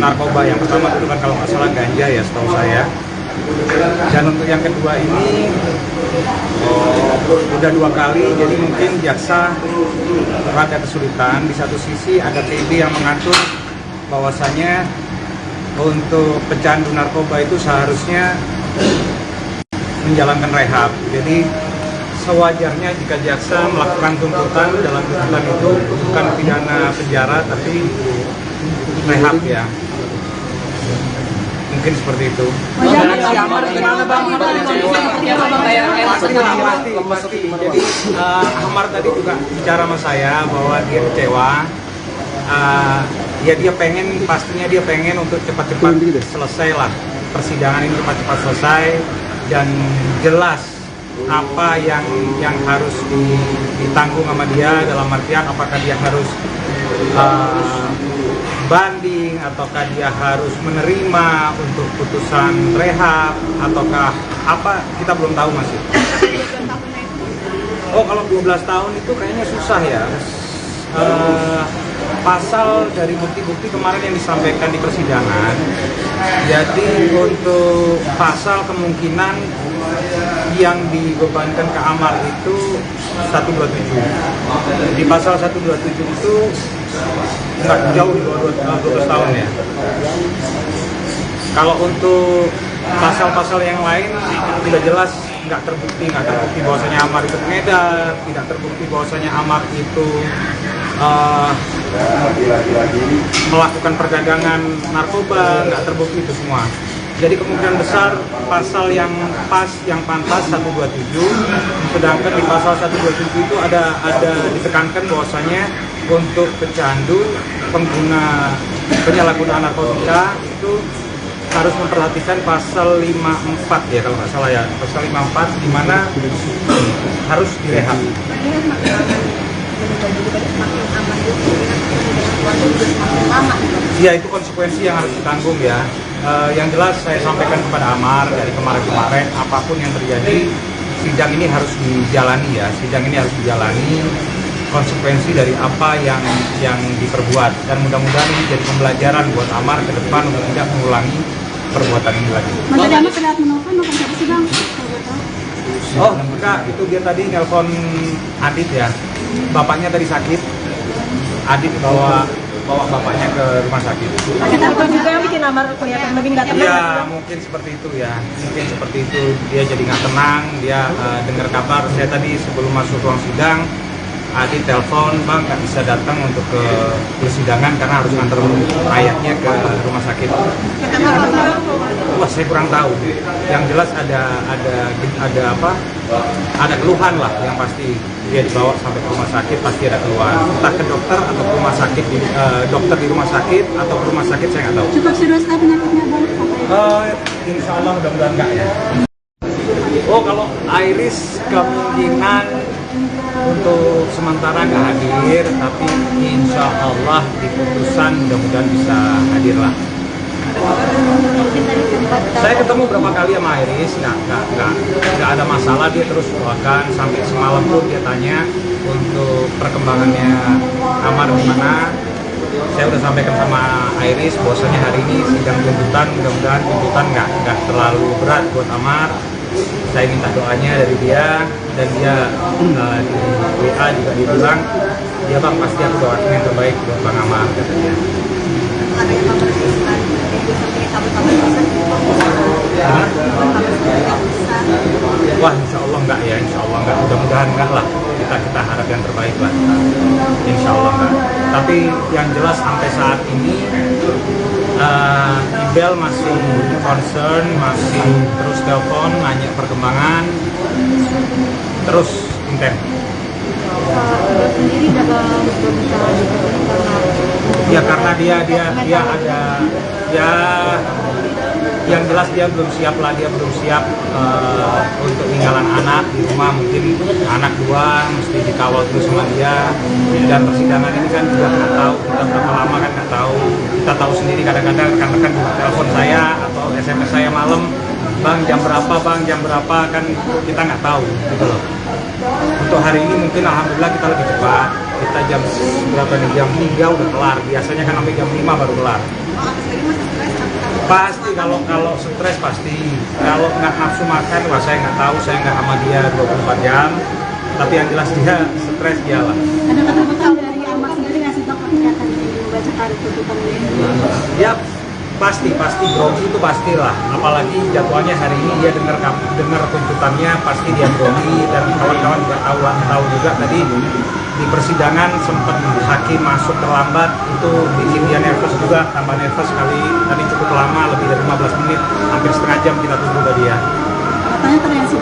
narkoba. Yang pertama itu kan kalau nggak salah ganja ya setahu saya. Dan untuk yang kedua ini udah 2 kali, jadi mungkin jaksa rada kesulitan. Di satu sisi ada PB yang mengatur bahwasanya untuk pecandu narkoba itu seharusnya menjalankan rehab. Jadi sewajarnya jika jaksa melakukan tuntutan, dalam tuntutan itu bukan pidana penjara tapi rehab ya. Mungkin seperti itu. Si Amar gimana Bang? Pasti. Jadi Amar tadi juga bicara sama saya bahwa dia kecewa. Ya dia pengen untuk cepat-cepat selesai lah, persidangan ini cepat-cepat selesai dan jelas apa yang harus ditanggung sama dia, dalam artian apakah dia harus banding ataukah dia harus menerima untuk putusan rehab ataukah apa, kita belum tahu masih. Oh, kalau 12 tahun itu kayaknya susah ya. Pasal dari bukti-bukti kemarin yang disampaikan di persidangan, jadi untuk pasal kemungkinan yang dibebankan ke Amar itu 127. Di pasal 127 itu nggak jauh di bawah 12 tahun ya. Kalau untuk pasal-pasal yang lain tidak jelas, nggak terbukti bahwasanya Amar itu pengedar, tidak terbukti bahwasanya Amar itu melakukan perdagangan narkoba, nggak terbukti itu semua. Jadi kemungkinan besar pasal yang pas, yang pantas 127, sedangkan di pasal 127 itu ada ditekankan bahwasanya untuk pecandu, pengguna penyalahgunaan narkotika itu harus memperhatikan pasal 54 ya kalau nggak salah ya, pasal 54 di mana harus direhab. Ya itu konsekuensi yang harus ditanggung ya. Yang jelas saya sampaikan kepada Amar dari kemarin-kemarin, apapun yang terjadi sidang ini harus dijalani ya, sidang ini harus dijalani konsekuensi dari apa yang diperbuat, dan mudah-mudahan ini jadi pembelajaran buat Amar ke depan untuk tidak mengulangi perbuatan ini lagi. Mas tadi Amar terlihat menelpon siapa sih, Bang? Oh enggak, itu dia tadi nelpon Adit ya, bapaknya tadi sakit. Adit bawa bapaknya ke rumah sakit. Ada apa juga yang bikin Amar kelihatan lebih nggak tenang? Ya mungkin seperti itu ya, mungkin seperti itu, dia jadi nggak tenang. Dia dengar kabar saya tadi sebelum masuk ruang sidang, Adit telepon, Bang nggak bisa datang untuk ke persidangan karena harus nganter ayahnya ke rumah sakit. Wah saya kurang tahu. Yang jelas ada keluhan lah, yang pasti dia dibawa sampai ke rumah sakit pasti ada keluhan. Entah ke dokter atau ke rumah sakit, dokter di rumah sakit atau ke rumah sakit saya nggak tahu. Cukup serius penyakitnya, Bang? Insya Allah mudah-mudahan enggak ya. Oh kalau Iris kemungkinan untuk sementara nggak hadir, tapi insya Allah di putusan mudah-mudahan bisa hadir lah. Saya ketemu berapa kali sama Iris, nggak ada masalah, dia terus doakan, sampai semalam pun dia tanya untuk perkembangannya Amar gimana. saya udah sampaikan sama Iris bahwasanya hari ini sidang tuntutan, mudah-mudahan tuntutan nggak terlalu berat buat Amar. Saya minta doanya dari dia, dan dia di WA juga dia bilang, ya bang pasti aku doakan yang terbaik buat Bang Amar, katanya. Wah, insya Allah enggak ya, insya Allah enggak, mudah-mudahan enggak lah, kita harap yang terbaik lah, insya Allah enggak. Tapi yang jelas sampai saat ini Ibel masih concern, masih terus telepon, nanya perkembangan, terus intens. Sendiri dalam berbicara Ya karena dia ada ya, yang jelas dia belum siap lah, dia belum siap untuk tinggalan anak di rumah, mungkin anak dua mesti dikawal terus sama dia, dan persidangan ini kan juga nggak tahu kita berapa lama kan nggak tahu. Kita tahu sendiri kadang-kadang rekan-rekan telepon saya atau SMS saya malam, bang jam berapa kan kita nggak tahu gitu loh. Untuk hari ini mungkin alhamdulillah kita lebih cepat, kita jam berapa nih, jam 3 udah kelar, biasanya kan sampai jam 5 baru kelar. Pasti kalau stres pasti, kalau nggak nafsu makan, wah saya nggak tahu, saya nggak sama dia 24 jam, tapi yang jelas dia stres dia lah. Ada kata-kata dari Amar sendiri ngasih tahu ketika akan membacakan tuntutan ini? Ya pasti grogi itu pastilah, apalagi jadwalnya hari ini dia dengar tuntutannya, pasti dia grogi, dan kawan-kawan juga tahu juga tadi di persidangan sempat hakim masuk terlambat, itu bikin dia nervous juga, tambah nervous sekali. Tadi cukup lama, lebih dari 15 menit, hampir setengah jam kita tunggu tadi ya. Katanya terreaksi.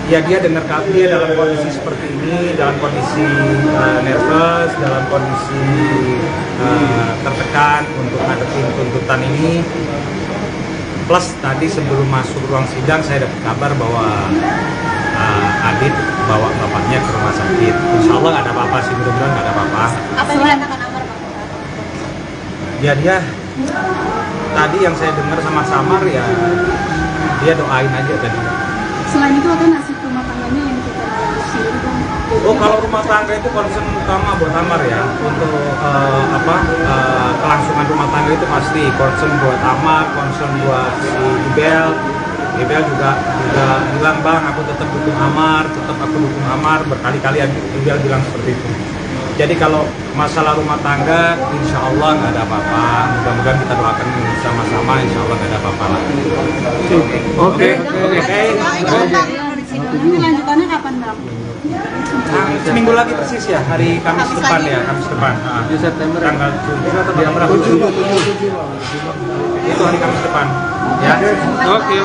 Ya dia dengar dia dalam kondisi seperti ini, dalam kondisi nervous, dalam kondisi tertekan untuk ngadepin tuntutan ini. Plus tadi sebelum masuk ruang sidang saya dapat kabar bahwa Adit bawa bapaknya ke rumah sakit. Insya Allah nggak ada apa-apa sih, mudah-mudahan nggak ada apa-apa. Apa yang dikatakan Amar? Ya dia tadi yang saya dengar sama Samar ya dia doain aja tadi. Selain itu ada nasib rumah tangganya yang kita sendiri kan? Oh kalau rumah tangga itu concern utama buat Amar ya, untuk kelangsungan rumah tangga itu pasti concern buat Amar, concern buat si Ibel juga bilang bang aku tetap dukung Amar, berkali-kali Ibel bilang seperti itu. Jadi kalau masalah rumah tangga insya Allah nggak ada apa-apa, mudah-mudahan kita doakan sama-sama, insya Allah nggak ada apa-apa lah. Oke. Nanti lanjutannya kapan bang? Seminggu lagi persis ya, hari Kamis depan ya, Kamis depan. Di September Tanggal 7. Itu hari Kamis depan. Ya. Oke.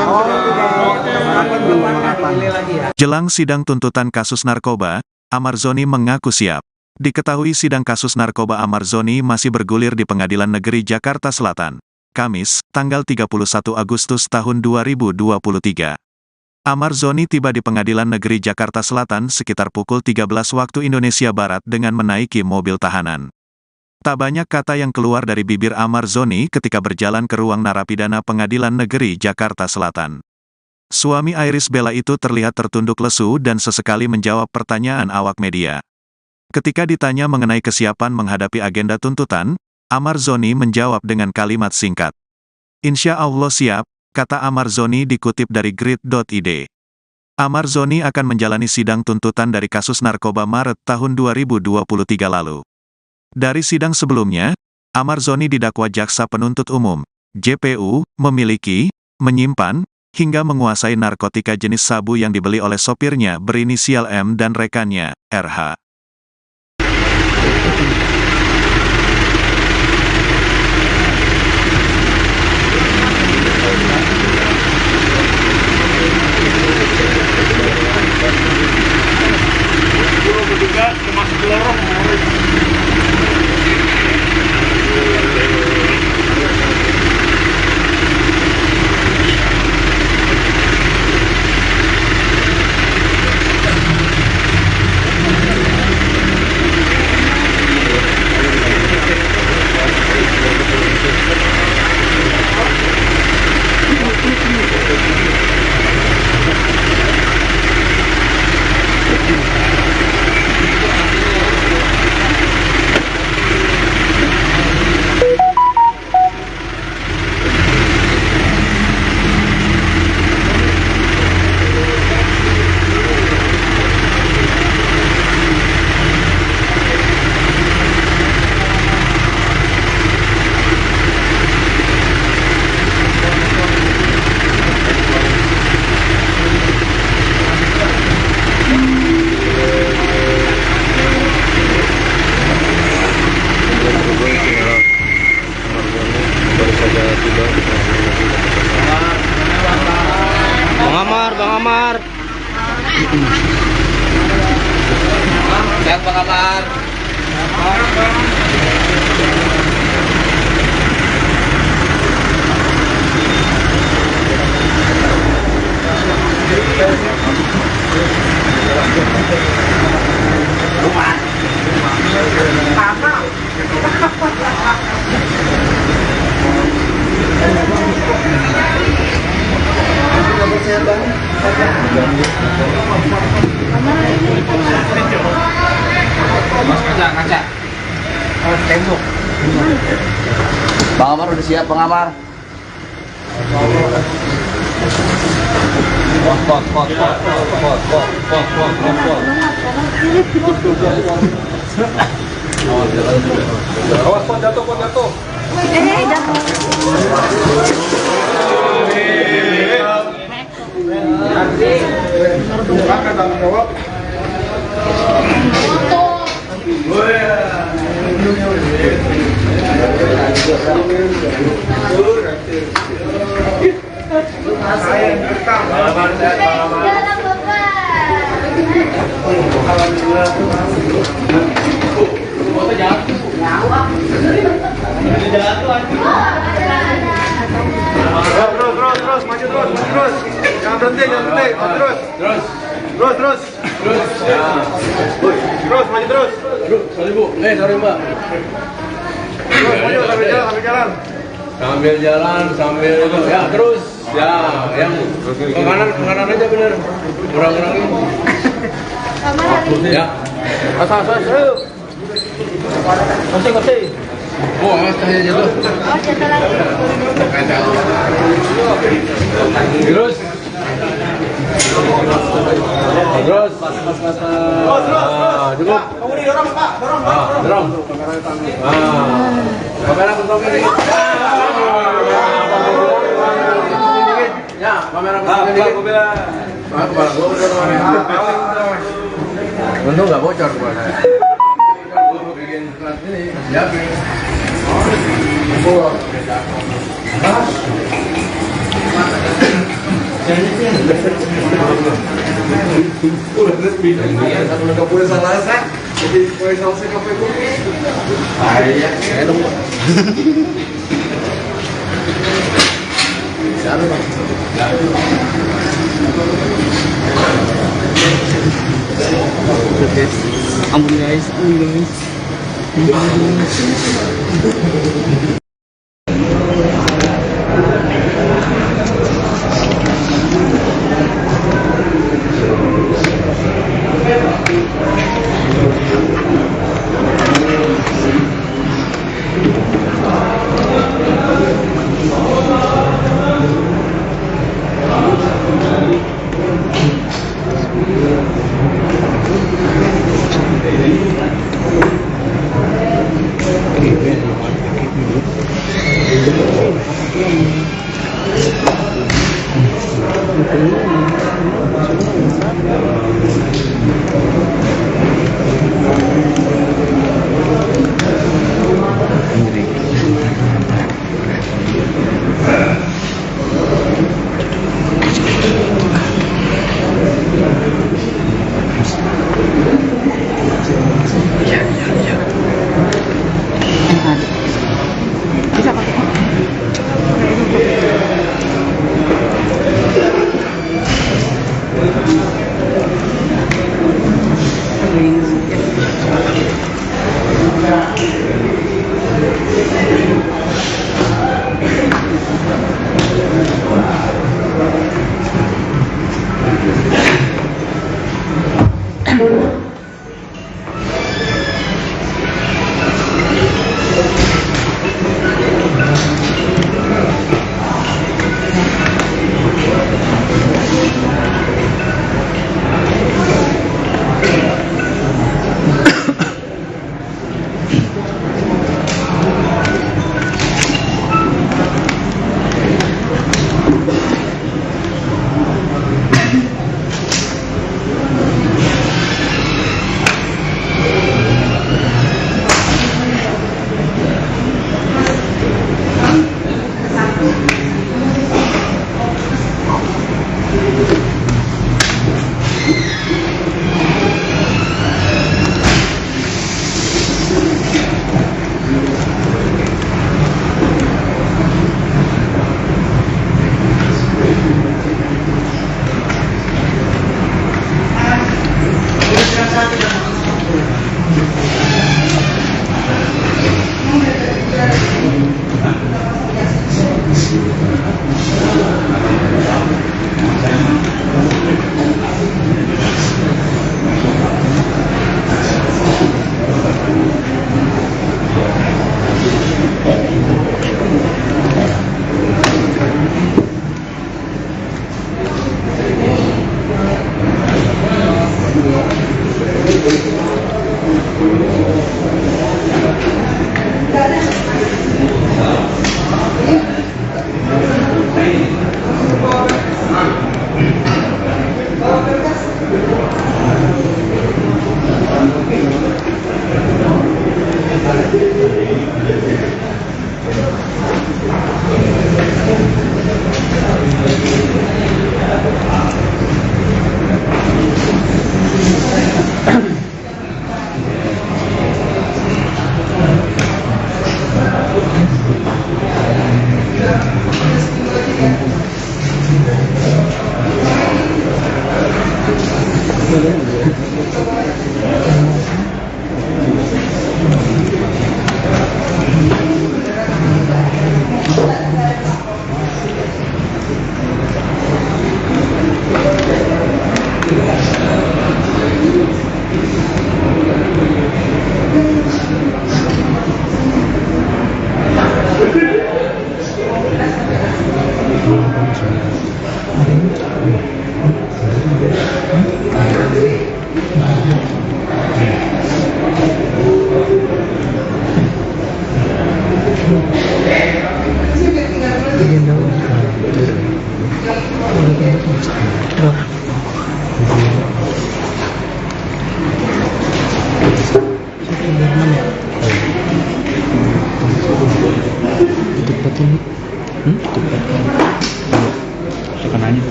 Jelang sidang tuntutan kasus narkoba, Amar Zoni mengaku siap. Diketahui sidang kasus narkoba Amar Zoni masih bergulir di Pengadilan Negeri Jakarta Selatan, Kamis, tanggal 31 Agustus tahun 2023. Amar Zoni tiba di Pengadilan Negeri Jakarta Selatan sekitar pukul 13 waktu Indonesia Barat dengan menaiki mobil tahanan. Tak banyak kata yang keluar dari bibir Amar Zoni ketika berjalan ke ruang narapidana Pengadilan Negeri Jakarta Selatan. Suami Iris Bella itu terlihat tertunduk lesu dan sesekali menjawab pertanyaan awak media. Ketika ditanya mengenai kesiapan menghadapi agenda tuntutan, Amar Zoni menjawab dengan kalimat singkat. Insya Allah siap, kata Amar Zoni dikutip dari grid.id. Amar Zoni akan menjalani sidang tuntutan dari kasus narkoba Maret tahun 2023 lalu. Dari sidang sebelumnya, Amar Zoni didakwa jaksa penuntut umum, JPU, memiliki, menyimpan, hingga menguasai narkotika jenis sabu yang dibeli oleh sopirnya berinisial M dan rekannya, RH. Siap Bang Amar. Kaca. Tembok. Bang Amar udah siap, Bang Amar. Awas, pot jatuh, pot jatuh. Bukan tanggung jawab. Terus, maju terus. Jangan berhenti. Oh, terus. Ya. Terus, maju terus. Sorry Bu, sorry Mbak. Terus, maju sambil jalan. Sambil jalan, sambil itu, ya terus, ya, yang ke kanan aja bener, kurang-kurangin. Ya, asal, ayo. Kasih. Oh, awas cahaya jatuh. Oh, jatuh lagi. Terus. Cukup. Kamu didorong, Pak. Dorong. Kamera bentuk ini. Ya, kamera bentuk ini. Kepala gua udah untung nggak bocor gua. Gua bikin plat ini. Ya. Nggak boleh salah sih. Jadi boleh salah sih kafe kopi. Saya dong. Ampun guys.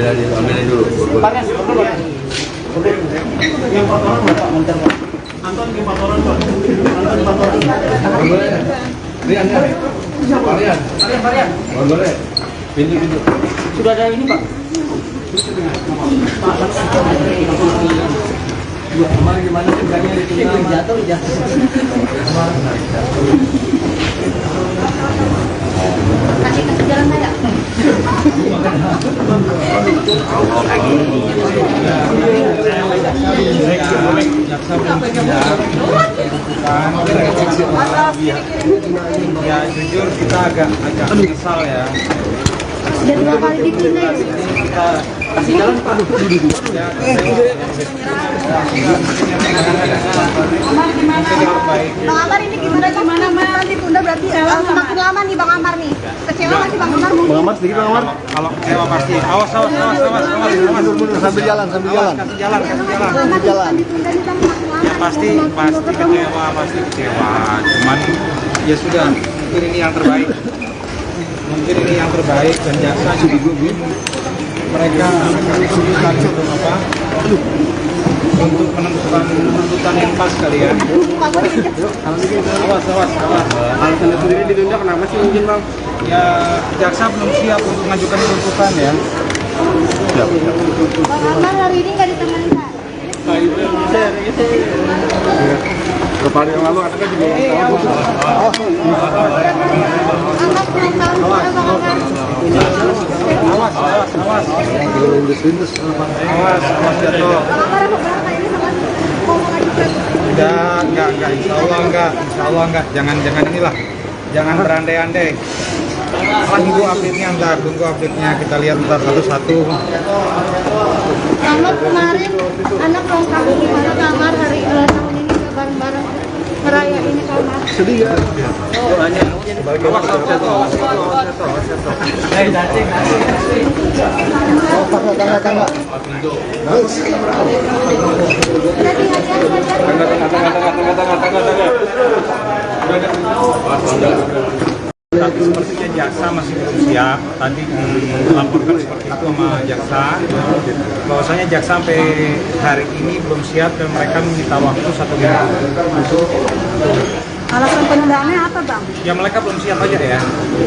Iya, ambilin dulu. Yang 4 orang Bapak Monter Pak. Anton yang 4 orang Pak. Anton 4 orang. Rian. Boleh. Pintu. Sudah ada ini Pak. Kemarin gimana tinggalnya di sini? Jatuh. Kasih jalan saya. Ya jujur kita agak menyesal ya. Sudah 2 kali dipindah. Kasih jalan Pak. Amar gimana? Bang Amar ini gimana? Nanti tunda berarti semakin lama nih Bang Amar nih. Kecewa masih Bang Amar mungkin. Bang Amar sedikit Bang Amar. Kalau kecewa pasti. Awas. Mundur sambil jalan. Kasih jalan. Ditunda nih Bang semakin lama. Ya pasti kecewa. Cuman ya sudah, mungkin ini yang terbaik. Dan jaksa juga mereka kesulitan untuk menentukan penuntutan yang pas kali ya. Awas. Alasannya sendiri ditunda kenapa sih mungkin Bang? Ya jaksa belum siap untuk mengajukan tuntutan ya. Bang Amar hari ini nggak ditemani Pak. Beberapa hari yang lalu ada kan juga Angkat pulang tahun gimana Bang Amar? Awas. lindes-lindes. Awas jatuh. Bang Amar apa berapa ini sama mau mengajukan? Enggak, insya Allah enggak. Jangan berandai-andai. Tunggu update-nya, kita lihat ntar satu-satu. Amar kemarin anak lengkap gimana Bang Amar hari tahun ini bareng-bareng Meraya ini karena Sedih ya? Doanya. Tangga. Tapi sepertinya jaksa masih belum siap. Tadi dilaporkan seperti itu sama jaksa, bahwasanya jaksa sampai hari ini belum siap dan mereka meminta waktu 1 minggu. alasan penundaannya apa, Bang? Ya mereka belum siap aja ya.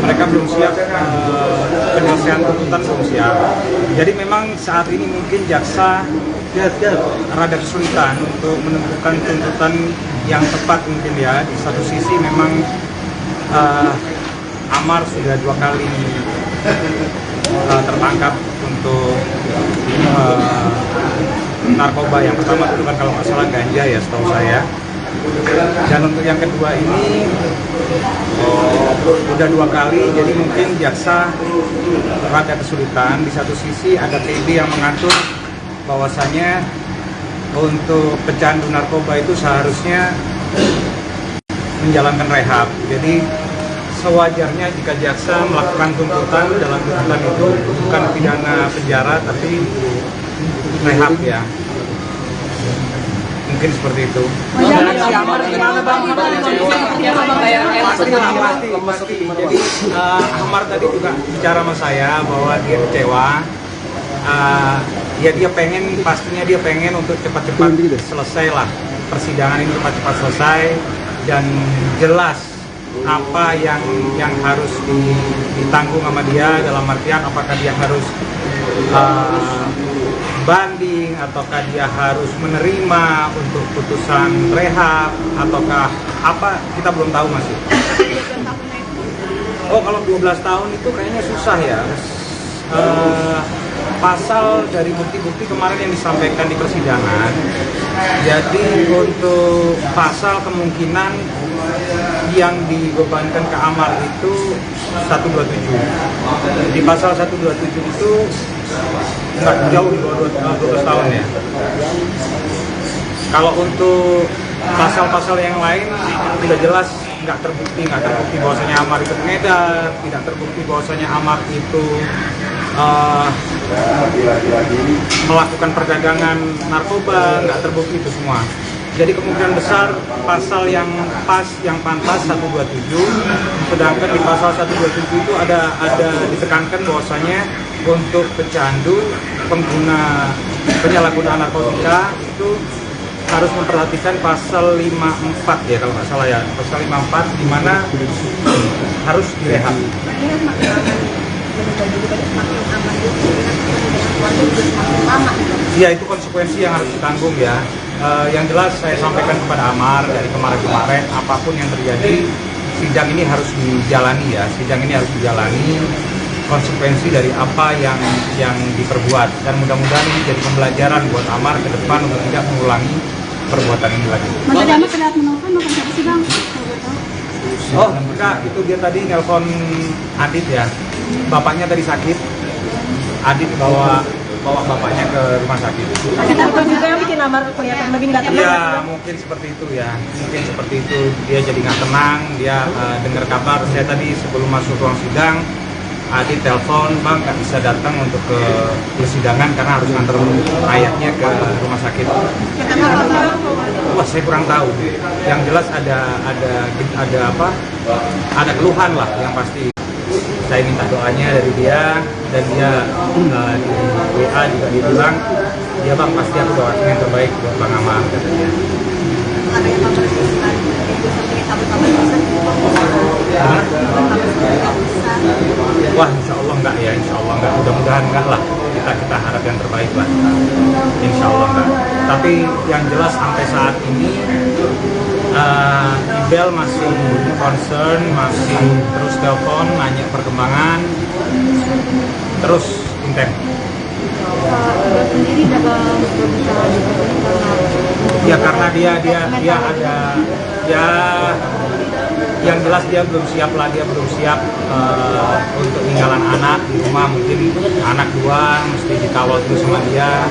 Mereka belum siap, penyelesaian tuntutan belum siap. Jadi memang saat ini mungkin jaksa rada kesulitan untuk menentukan tuntutan yang tepat mungkin ya. Di satu sisi memang Amar sudah 2 kali tertangkap untuk narkoba. Yang pertama itu kan kalau nggak salah ganja ya setahu saya. Dan untuk yang kedua ini udah 2 kali, jadi mungkin jaksa rada kesulitan. Di satu sisi ada PB yang mengatur bahwasanya untuk pecandu narkoba itu seharusnya menjalankan rehab. Jadi sewajarnya jika jaksa melakukan tuntutan, dalam tuntutan itu bukan pidana penjara tapi rehab ya. Mungkin seperti itu. Si Amar gimana bang? Pasti. Jadi Amar tadi juga bicara sama saya bahwa dia kecewa. Ya pastinya dia pengen untuk cepat-cepat selesai lah persidangan ini, cepat-cepat selesai dan jelas apa yang harus ditanggung sama dia, dalam artian apakah dia harus banding ataukah dia harus menerima untuk putusan rehab ataukah apa, kita belum tahu masih. Oh kalau 12 tahun itu kayaknya susah ya. Pasal dari bukti-bukti kemarin yang disampaikan di persidangan, jadi untuk pasal kemungkinan yang dibebankan ke Amar itu 127. Di pasal 127 itu nggak jauh di bawah 12 tahun ya. Kalau untuk pasal-pasal yang lain tidak jelas, nggak terbukti bahwasanya Amar itu pengedar, tidak terbukti bahwasanya Amar itu melakukan perdagangan narkoba, nggak terbukti itu semua. Jadi kemungkinan besar pasal yang pantas 127, sedangkan di pasal 127 itu ada ditekankan bahwasanya untuk pecandu, pengguna penyalahgunaan narkotika itu harus memperhatikan pasal 54 ya kalau nggak salah ya, pasal 54 di mana harus direhab. Ya itu konsekuensi yang harus ditanggung ya. Yang jelas saya sampaikan kepada Amar dari kemarin-kemarin, apapun yang terjadi sidang ini harus dijalani ya. Sidang ini harus dijalani konsekuensi dari apa yang diperbuat, dan mudah-mudahan ini jadi pembelajaran buat Amar ke depan untuk tidak mengulangi perbuatan ini lagi. Mas tadi Amar terlihat menelpon, mau siapa sih, Bang? Oh enggak, itu dia tadi nelpon Adit ya. Bapaknya tadi sakit. Adit bawa bapaknya ke rumah sakit. Ada apa juga yang bikin Amar kelihatan lebih nggak tenang? Iya, mungkin seperti itu ya. Mungkin seperti itu. Dia jadi nggak tenang. Dia dengar kabar. Saya tadi sebelum masuk ruang sidang, Adit telepon, Bang nggak bisa datang untuk ke persidangan karena harus nganter ayahnya ke rumah sakit. Wah, saya kurang tahu. Yang jelas ada keluhan lah yang pasti. Saya minta doanya dari dia, dan dia di WA juga dia bilang, ya Bang pasti aku doain yang terbaik buat Bang Amar katanya. Wah insya Allah enggak ya, insya Allah enggak, mudah-mudahan enggak lah, kita harap yang terbaik lah, insya Allah enggak. Tapi yang jelas sampai saat ini Ibel masih concern, masih terus telepon, nanya perkembangan, terus intens. Ibel sendiri dalam berbicara di persidangan. Ya karena dia ada yang jelas dia belum siap lah, dia belum siap untuk tinggalan anak di rumah. Mungkin anak 2 mesti dikawal terus sama dia,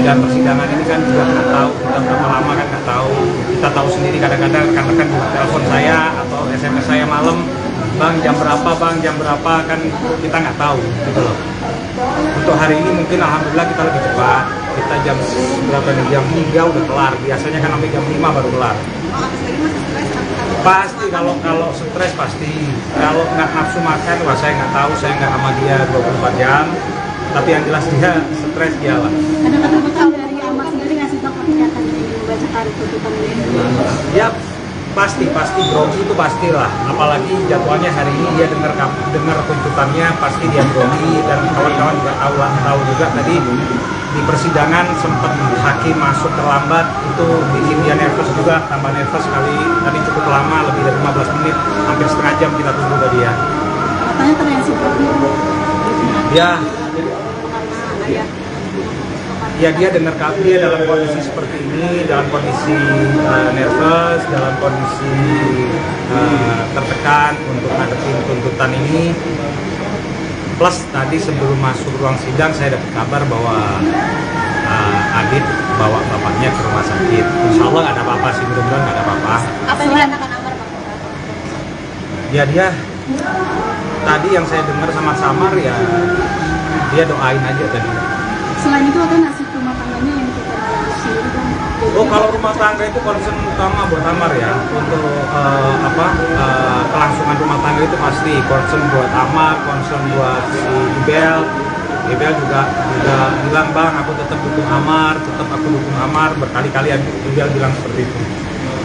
dan persidangan ini kan juga nggak tahu kita berapa lama, kan nggak tahu. Kita tahu sendiri kadang-kadang rekan-rekan juga telepon saya atau SMS saya malam, bang jam berapa kan kita nggak tahu gitu loh. Untuk hari ini mungkin alhamdulillah kita lebih cepat, kita jam berapa nih, jam 3 udah kelar, biasanya kan sampai jam 5 baru kelar. Pasti kalau stres pasti, kalau nggak nafsu makan, wah saya nggak tahu, saya nggak sama dia 24 jam, tapi yang jelas dia stres dia lah. Ada kata-kata dari Amar sendiri ngasih tahu ketika akan membacakan tuntutan ini? Ya pasti grogi itu pastilah, apalagi jadwalnya hari ini dia dengar tuntutannya, pasti dia grogi. Dan kawan-kawan juga tahu juga tadi di persidangan sempat hakim masuk terlambat, itu bikin dia nervous juga, tambah nervous kali. Tadi cukup lama, lebih dari 15 menit, hampir setengah jam kita tunggu tadi ya. Katanya ternyata seperti itu. Ya dia dengar dia dalam kondisi seperti ini, dalam kondisi nervous, dalam kondisi tertekan untuk ngadepin tuntutan ini. Plus tadi sebelum masuk ruang sidang saya dapat kabar bahwa Adit bawa bapaknya ke rumah sakit. Insya Allah nggak ada apa-apa sih, mudah-mudahan nggak ada apa-apa. Apa yang dikatakan Amar, Bang? Ya dia tadi yang saya dengar sama Samar ya, dia doain aja tadi. Selain itu ada nasib rumah tangganya yang kita sendiri kan? Oh, kalau rumah tangga itu concern utama buat Amar ya, untuk kelangsungan rumah tangga itu pasti concern buat Amar, concern buat si Ibel juga bilang, bang aku tetap dukung Amar, berkali-kali Ibel bilang seperti itu.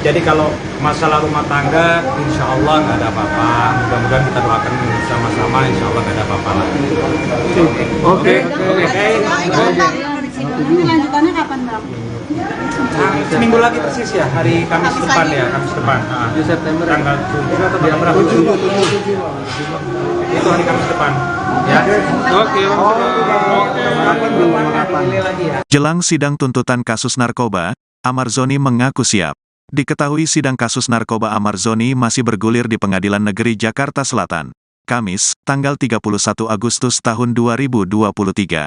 Jadi kalau masalah rumah tangga, insya Allah nggak ada apa-apa. Mudah-mudahan kita doakan sama-sama, insya Allah nggak ada apa-apa lagi. Oke. Nanti lanjutannya kapan, Bang? Seminggu lagi persis ya, hari Kamis depan ya, Kamis depan. Di September Tanggal 7 atau berapa? 7. Itu hari Kamis depan. Ya. Oke. Jelang sidang tuntutan kasus narkoba, Amar Zoni mengaku siap. Diketahui sidang kasus narkoba Amar Zoni masih bergulir di Pengadilan Negeri Jakarta Selatan. Kamis, tanggal 31 Agustus tahun 2023.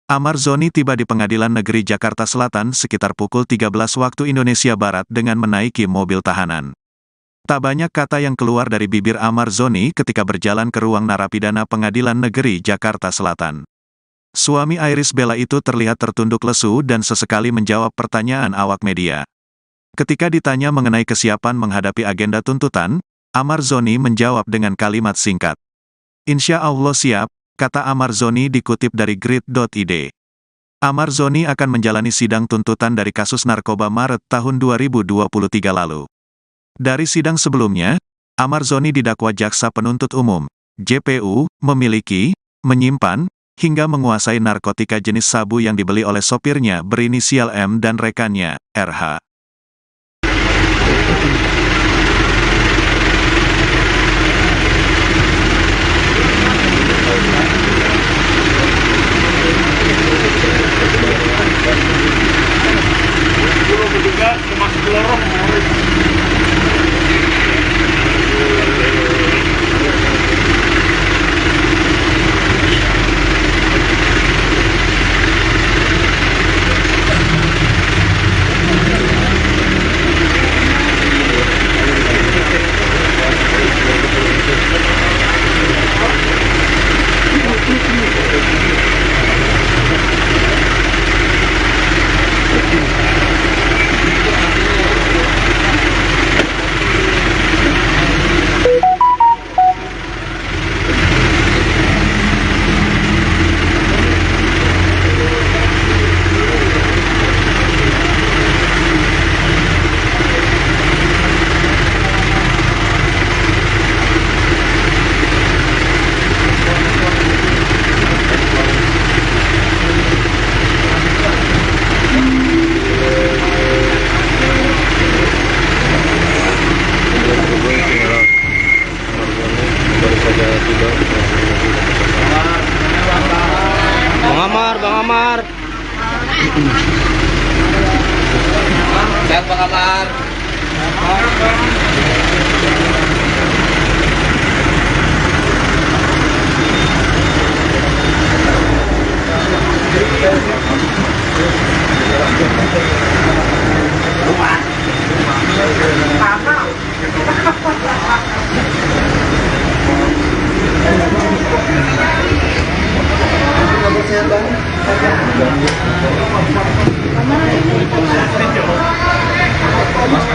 Amar Zoni tiba di Pengadilan Negeri Jakarta Selatan sekitar pukul 13 waktu Indonesia Barat dengan menaiki mobil tahanan. Tak banyak kata yang keluar dari bibir Amar Zoni ketika berjalan ke ruang narapidana Pengadilan Negeri Jakarta Selatan. Suami Iris Bella itu terlihat tertunduk lesu dan sesekali menjawab pertanyaan awak media. Ketika ditanya mengenai kesiapan menghadapi agenda tuntutan, Amar Zoni menjawab dengan kalimat singkat. Insya Allah siap, kata Amar Zoni dikutip dari grid.id. Amar Zoni akan menjalani sidang tuntutan dari kasus narkoba Maret tahun 2023 lalu. Dari sidang sebelumnya, Amar Zoni didakwa jaksa penuntut umum, JPU, memiliki, menyimpan, hingga menguasai narkotika jenis sabu yang dibeli oleh sopirnya berinisial M dan rekannya, RH. Bang Amar. Sehat Bang Amar.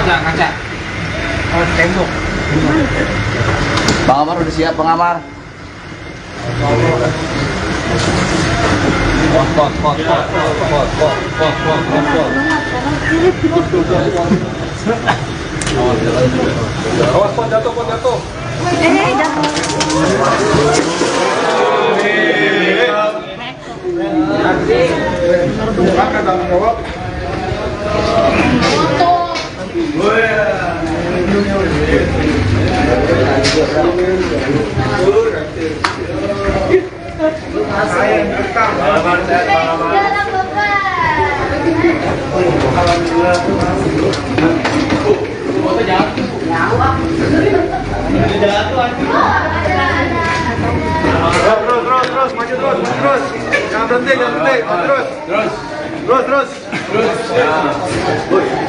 Kaca. Oh, tembok. Bang Amar udah siap, Bang Amar. Awas, pot jatuh, pot jatuh. Silakan tanggung jawab. Saya direkam. Terus, maju terus. Jangan berhenti. Terus.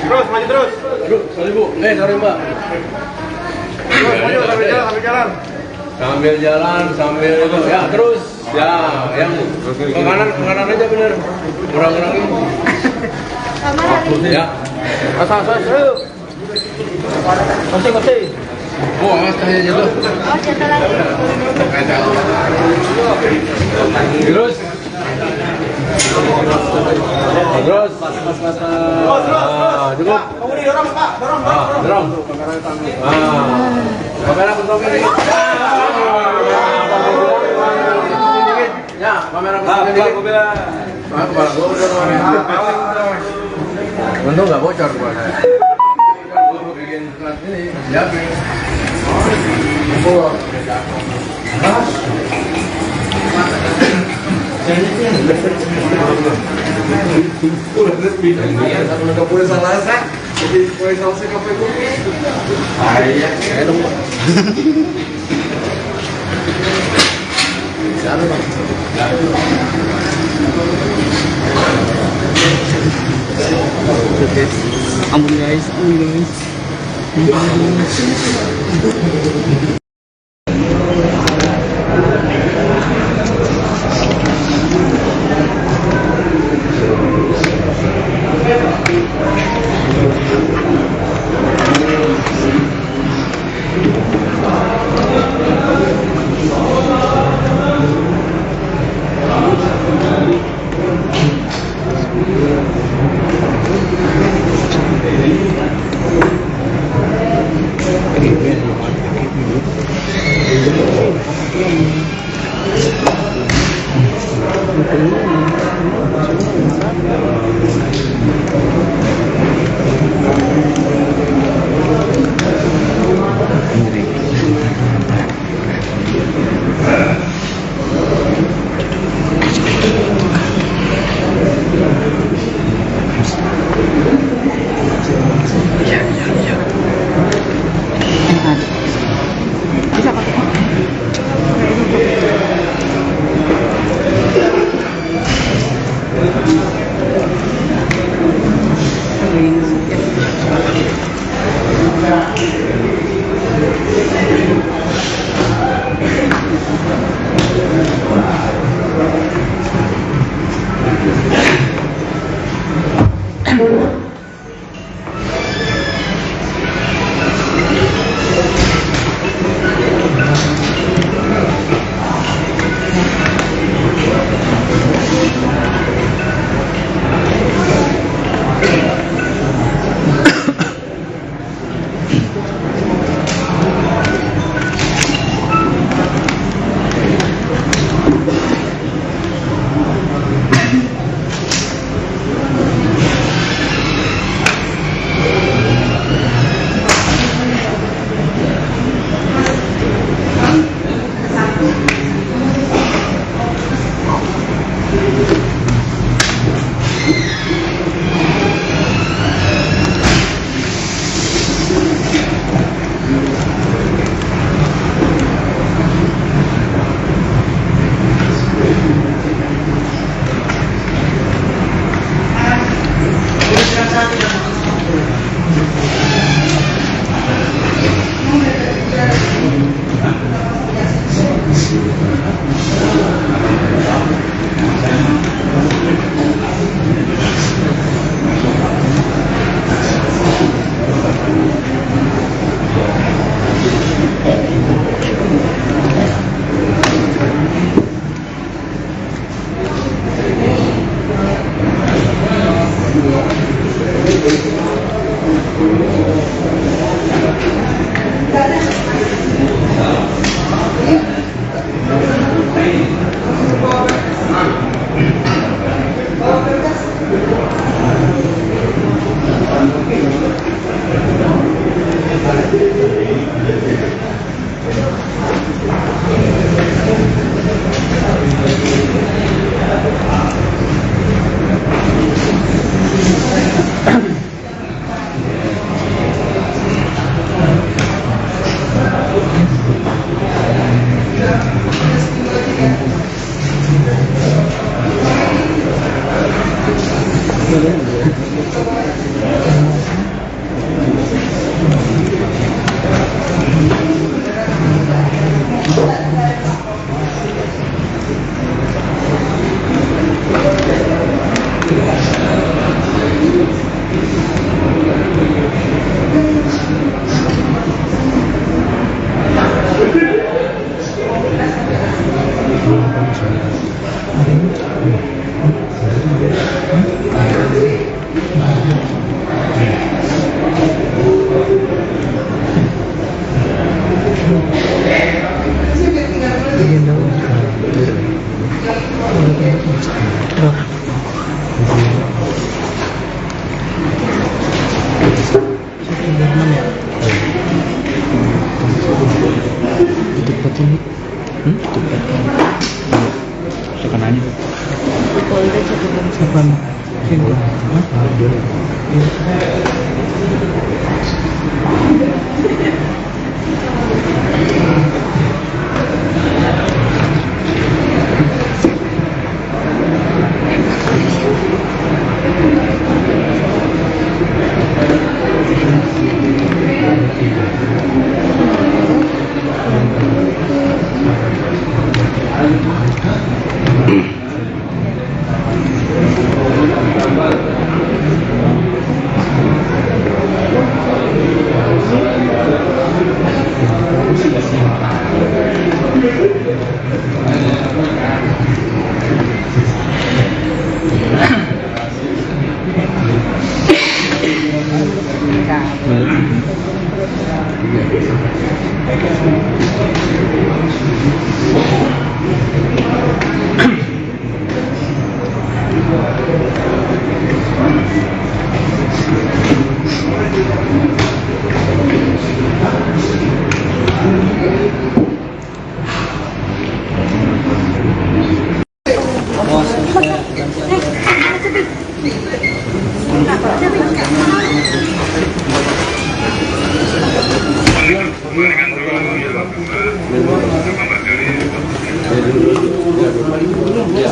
Terus, maju terus. Sorry Bu, sorry Mbak. Terus, maju sambil jalan. Sambil jalan, sambil itu. Ya, terus. Ya, yang ke kanan aja bener. Kurang-kurangin. Ya. Asal. Kasih. Oh, awas kayaknya jatuh. Oh, jatuh lagi. Terus. Cukup. Kamu didorong, Pak. Dorong. Kamera bentrok ini. Ya, kamera bentrok ini. Kepala gua udah untung nggak bocor kepala saya. Gua bikin plat ini, jadi. Ampun guys, Ini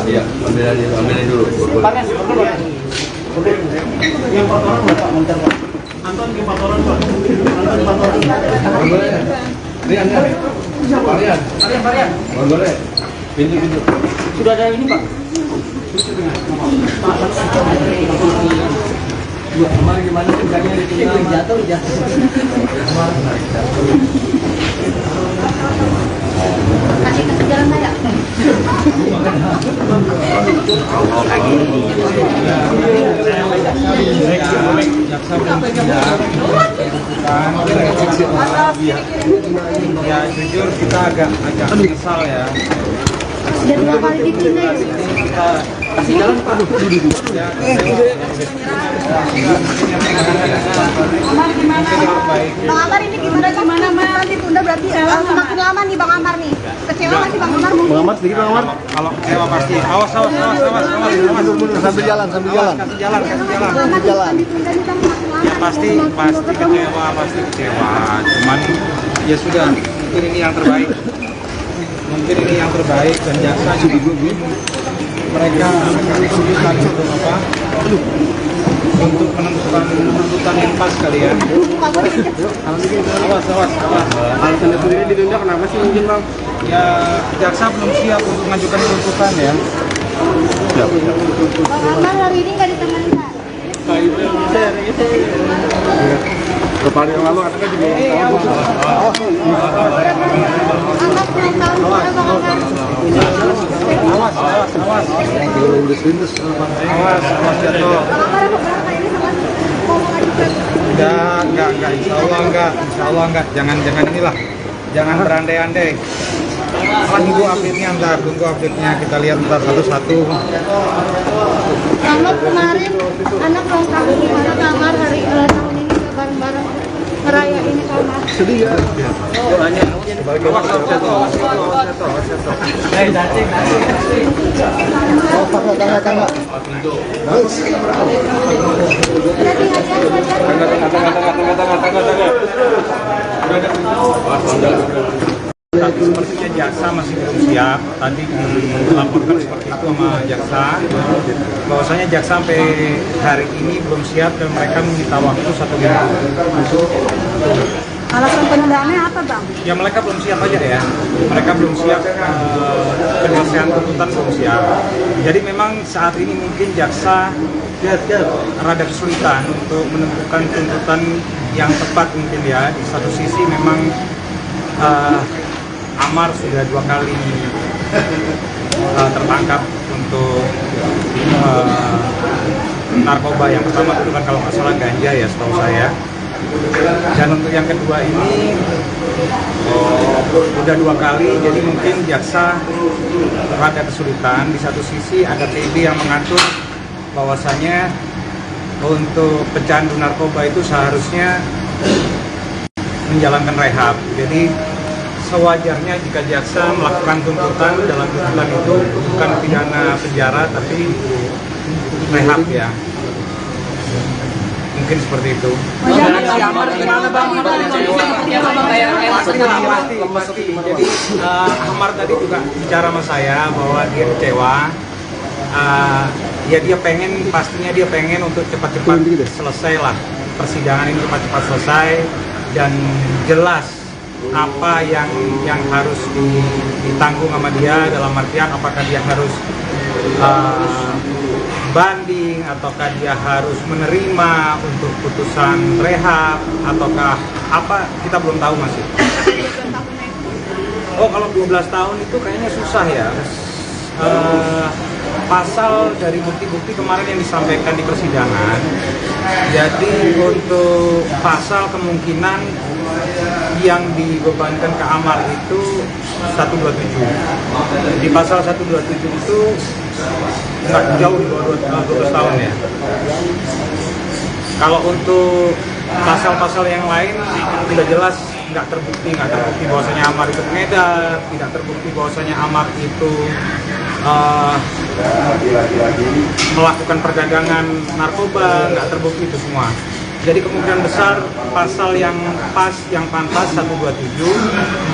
Iya, ambilin dulu. Yang 4 orang Bapak Montar Pak. Anton yang 4 orang Pak. Anton 4 orang. Rian. Boleh. Pintu. Sudah ada ini Pak. Kemarin gimana kerjanya di sini? Jatuh. Kasih ke jalan saya. Ya jujur kita agak menyesal ya. Sudah 2 kali dipindah. Kasih jalan Pak. Amar gimana? Bang Amar ini gimana nanti tunda berarti makin lama nih Bang Amar nih. Kecewa masih Bang Amar mungkin. Bang Amar sedikit Bang Amar. Kalau kecewa pasti. Awas. Mundur sambil jalan. Kasih jalan. Ditunda nih Bang makin lama. Ya pasti kecewa. Cuman ya sudah, mungkin ini yang terbaik. Dan jaksa juga mereka akan kesulitan untuk apa? untuk menentukan tuntutan yang pas kali ya. Alasannya sendiri ditunda kenapa sih mungkin bang? Ya jaksa belum siap untuk mengajukan tuntutan ya. Bang Amar hari ini nggak ditemenin Pak. Kemarin yang lalu anaknya juga ulang tahun. Amar ulang tahun juga Bang Amar. Awas jatuh. Bang Amar ada berapa ini sama mau mengajukan? Enggak, insya Allah enggak. Jangan inilah, jangan berandai-andai. Tunggu update-nya, kita lihat ntar satu-satu. Amar kemarin anak ulang tahun gimana Kak Amar hari tahun ini bareng-bareng ngerayain Amar. Sedih ya? Tapi sepertinya jaksa masih belum siap. Tadi dilaporkan seperti itu sama jaksa, bahwasanya jaksa sampai hari ini belum siap dan mereka meminta waktu 1 minggu. Alasan penundaannya apa bang? Ya mereka belum siap aja ya. Mereka belum siap, penyelesaian tuntutan belum siap. Jadi memang saat ini mungkin jaksa rada kesulitan untuk menentukan tuntutan yang tepat mungkin ya. Di satu sisi memang Amar sudah 2 kali tertangkap untuk narkoba. Yang pertama itu kan kalau nggak salah ganja ya setahu saya. Dan untuk yang kedua ini udah 2 kali, jadi mungkin jaksa rada kesulitan. Di satu sisi ada TB yang mengatur bahwasanya untuk pecandu narkoba itu seharusnya menjalankan rehab. Jadi sewajarnya jika jaksa melakukan tuntutan, dalam tuntutan itu bukan pidana penjara tapi rehab ya. Mungkin seperti itu. Si Amar gimana bang? Pasti. Jadi Amar tadi juga bicara sama saya bahwa dia kecewa. Ya pastinya dia pengen untuk cepat-cepat selesai lah, persidangan ini cepat-cepat selesai dan jelas apa yang harus ditanggung sama dia, dalam artian apakah dia harus banding ataukah dia harus menerima untuk putusan rehab ataukah apa, kita belum tahu masih. Oh kalau 12 tahun itu kayaknya susah ya. Pasal dari bukti-bukti kemarin yang disampaikan di persidangan, jadi untuk pasal kemungkinan yang dibebankan ke Amar itu 127. Di pasal 127 itu nggak jauh di bawah 12 tahun ya. Kalau untuk pasal-pasal yang lain tidak jelas, nggak terbukti bahwasanya Amar itu pengedar, tidak terbukti bahwasanya Amar itu melakukan perdagangan narkoba, nggak terbukti itu semua. Jadi kemungkinan besar pasal yang pas, yang pantas 127,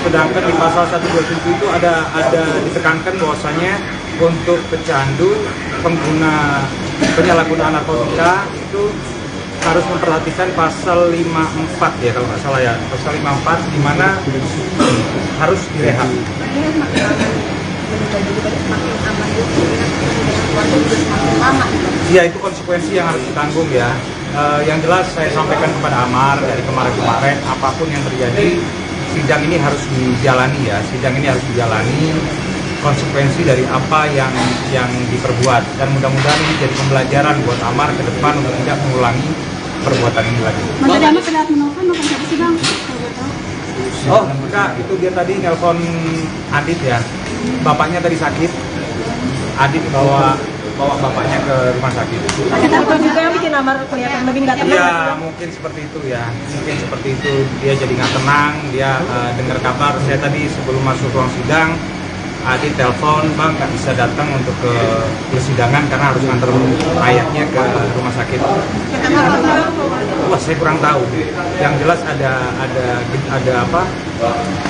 sedangkan di pasal 127 itu ada ditekankan bahwasanya untuk pecandu, pengguna penyalahgunaan narkotika itu harus memperhatikan pasal 54 ya kalau nggak salah ya, pasal 54 di mana harus direhab. Ya itu konsekuensi yang harus ditanggung ya. Yang jelas saya sampaikan kepada Amar dari kemarin-kemarin, apapun yang terjadi, sidang ini harus dijalani ya. Sidang ini harus dijalani konsekuensi dari apa yang diperbuat, dan mudah-mudahan ini jadi pembelajaran buat Amar ke depan untuk tidak mengulangi perbuatan ini lagi. Mas tadi Amar pernah menelpon bukan siapa sih bang? Oh enggak, itu dia tadi nelpon Adit ya. Bapaknya tadi sakit. Adit bawa bapaknya ke rumah sakit. Ada apa juga yang bikin Amar kelihatan lebih nggak tenang? Ya mungkin seperti itu ya, mungkin seperti itu. Dia jadi nggak tenang, dia dengar kabar. Saya tadi sebelum masuk ruang sidang Adit telepon, bang nggak bisa datang untuk ke persidangan karena harus nganter ayahnya ke rumah sakit. Wah, saya kurang tahu. Yang jelas ada apa?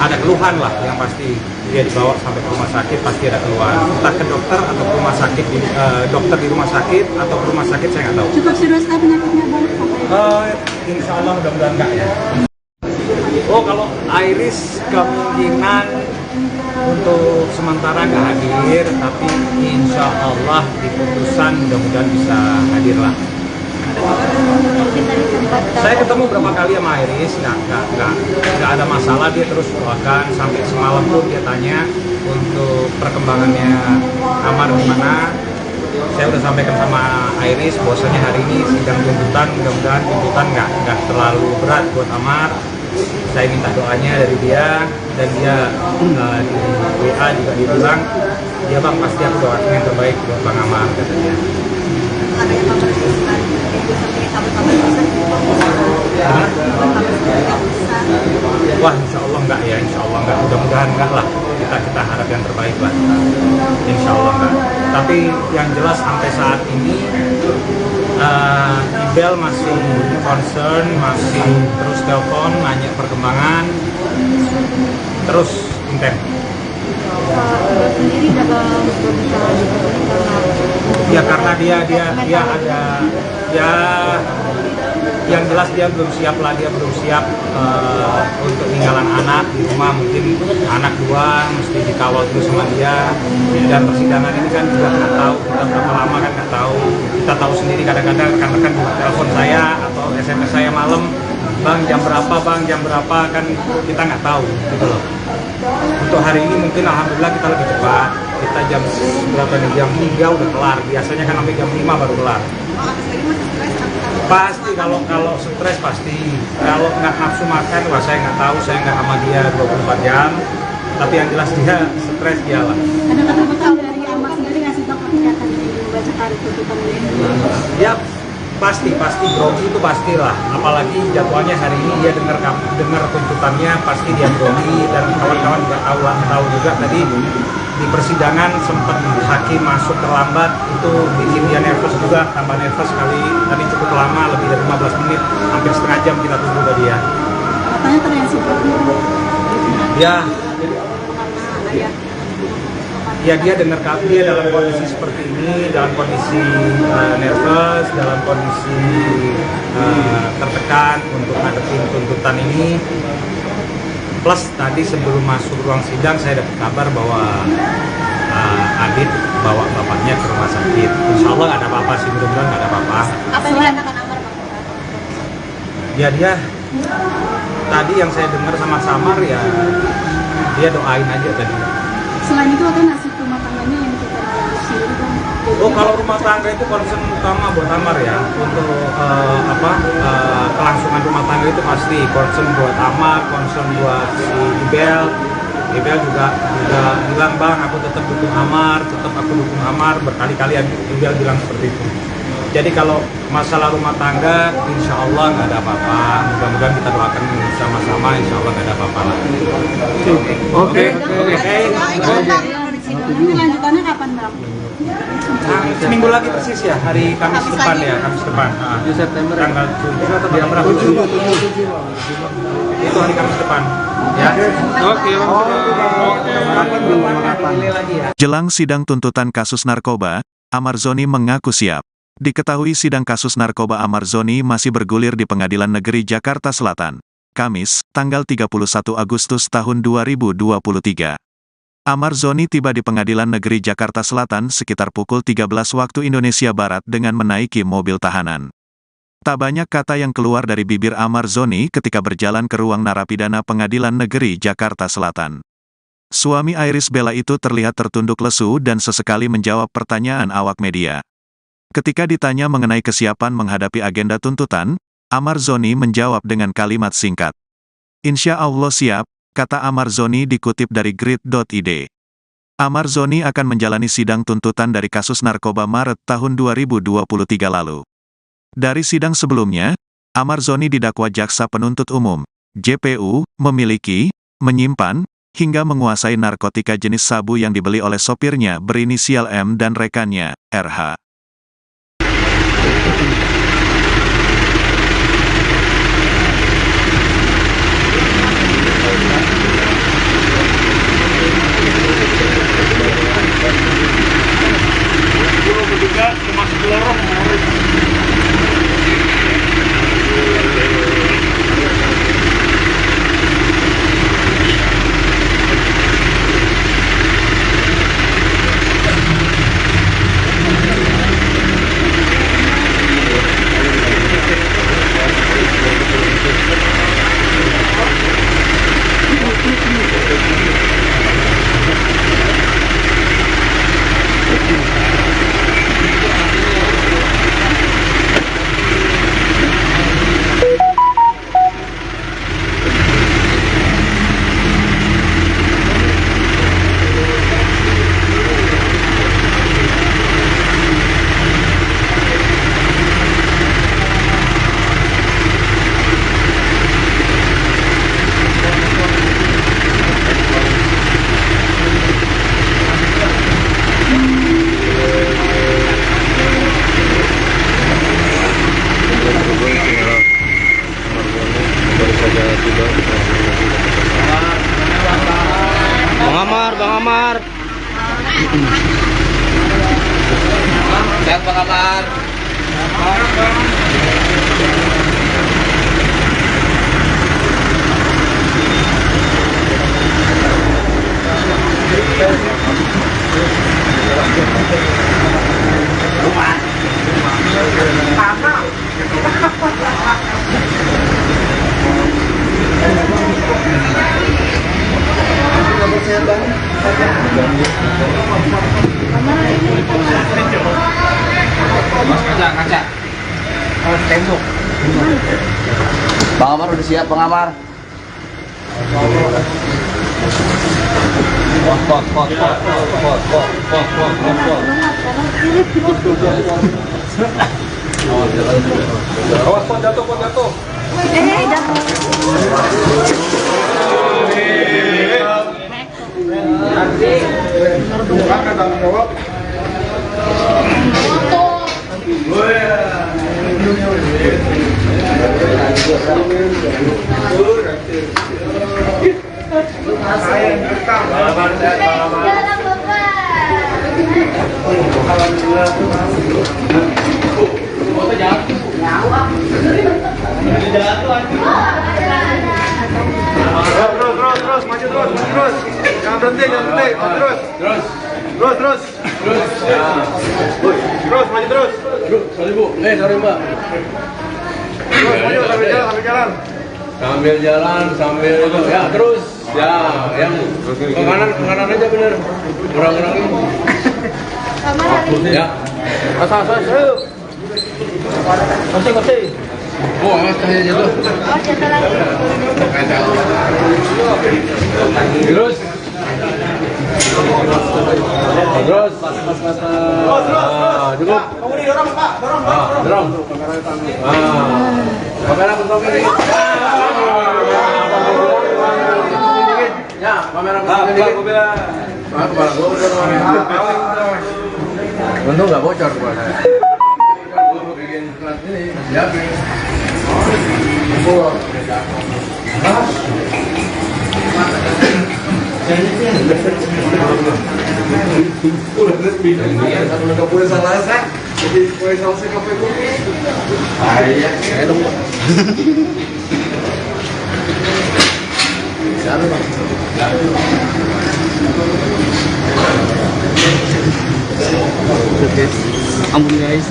Ada keluhan lah yang pasti dia dibawa sampai ke rumah sakit pasti ada keluhan. Entah ke dokter atau ke rumah sakit, dokter di rumah sakit atau ke rumah sakit saya nggak tahu. Cukup serius kah penyakitnya bang? Insya Allah mudah-mudahan enggak ya. Oh, kalau Iris kemungkinan untuk sementara nggak hadir, tapi insya Allah di putusan mudah-mudahan bisa hadir lah. Saya ketemu berapa kali sama Iris, nggak ada masalah, dia terus doakan sampai semalam pun dia tanya untuk perkembangannya Amar gimana. Saya udah sampaikan sama Iris bahwasanya hari ini sidang tuntutan, mudah-mudahan tuntutan nggak terlalu berat buat Amar. Saya minta doanya dari dia dan dia di WA juga dia bilang, ya bang pasti aku doakan yang terbaik buat Bang Amar katanya. Wah, insya Allah enggak ya, insya Allah enggak, mudah-mudahan enggak lah, kita harap yang terbaik lah, insya Allah enggak. Tapi yang jelas sampai saat ini Ibel masih concern, masih terus telepon, nanya perkembangan, terus intens. Sendiri dalam Ya karena dia ada ya yang jelas dia belum siap lah, dia belum siap untuk tinggalan anak di rumah, mungkin anak dua mesti dikawal terus sama dia, dan persidangan ini kan juga nggak tahu kita berapa lama kan nggak tahu. Kita tahu sendiri kadang-kadang rekan-rekan juga telepon saya atau SMS saya malam, bang jam berapa kan kita nggak tahu gitu loh. Untuk hari ini mungkin alhamdulillah kita lebih cepat, kita jam berapa nih, jam 3 udah kelar, biasanya kan sampai jam 5 baru kelar. Pasti kalau stres pasti, kalau nggak nafsu makan, wah saya nggak tahu, saya nggak sama dia 24 jam, tapi yang jelas dia stres dia lah. Ada kata-kata dari Amar sendiri ngasih tahu ketika akan dibacakan tuntutan ini? Ya pasti grogi itu pastilah, apalagi jadwalnya hari ini dia dengar tuntutannya pasti dia grogi, dan kawan-kawan juga tahu juga tadi di persidangan sempat hakim masuk terlambat, itu bikin dia nervous juga, tambah nervous sekali. Tadi cukup lama, lebih dari 15 menit, hampir setengah jam kita tunggu dari dia. Katanya terreaksi Ya dia dengar dia dalam kondisi seperti ini, dalam kondisi nervous, dalam kondisi tertekan untuk ngadepin tuntutan ini. Plus tadi sebelum masuk ruang sidang saya dapat kabar bahwa Adit bawa bapaknya ke rumah sakit. Insya Allah nggak ada apa-apa sih, mudah-mudahan nggak ada apa-apa. Apa yang dikatakan Amar? Ya dia tadi yang saya dengar sama Samar ya dia doain aja tadi. Selain itu ada nasib rumah tangganya yang kita sendiri bang? Oh, kalau rumah tangga itu concern utama buat Amar ya, untuk kelangsungan rumah tangga itu pasti concern buat Amar, concern buat si Ibel. Ibel juga bilang, bang aku tetap dukung Amar, berkali-kali Ibel bilang seperti itu. Jadi kalau masalah rumah tangga, insya Allah nggak ada apa-apa. Mudah-mudahan kita doakan sama-sama, insya Allah nggak ada apa-apa lah. Oke. Nanti lanjutannya kapan bang? Seminggu lagi persis ya, hari Kamis depan ya, Kamis depan. Di September Tanggal 7. Itu hari Kamis depan. Ya. Oke. Jelang sidang tuntutan kasus narkoba, Amar Zoni mengaku siap. Diketahui sidang kasus narkoba Amar Zoni masih bergulir di Pengadilan Negeri Jakarta Selatan. Kamis, tanggal 31 Agustus tahun 2023. Amar Zoni tiba di Pengadilan Negeri Jakarta Selatan sekitar pukul 13 waktu Indonesia Barat dengan menaiki mobil tahanan. Tak banyak kata yang keluar dari bibir Amar Zoni ketika berjalan ke ruang narapidana Pengadilan Negeri Jakarta Selatan. Suami Iris Bella itu terlihat tertunduk lesu dan sesekali menjawab pertanyaan awak media. Ketika ditanya mengenai kesiapan menghadapi agenda tuntutan, Amar Zoni menjawab dengan kalimat singkat. Insya Allah siap, kata Amar Zoni dikutip dari grid.id. Amar Zoni akan menjalani sidang tuntutan dari kasus narkoba Maret tahun 2023 lalu. Dari sidang sebelumnya, Amar Zoni didakwa jaksa penuntut umum, JPU, memiliki, menyimpan, hingga menguasai narkotika jenis sabu yang dibeli oleh sopirnya berinisial M dan rekannya, RH. Bang Amar. Sehat Bang Amar. Kaca. Oh, tembok. Bang Amar udah siap, Bang Amar. Awas, pot jatuh. Bukan tanggung jawab. Terus, maju terus. Jangan berhenti. Terus. Terus, maju terus. Sorry Bu, sorry Mbak. Terus, maju sambil jalan. Sambil jalan, sambil itu, ya terus. Ya, yang ke kanan aja bener. Kurang-kurangin. Ya. Asal. Kasih. Oh, awas kayaknya jatuh. Oh, jatuh lagi. Terus. Cukup. Kamu didorong, Pak. Dorong. Kamera bentuk ini. Ya, kamera bentuk ini. Kepala gua udah untung nggak bocor buat saya. Gua bikin plat ini. Ya, Ampun guys,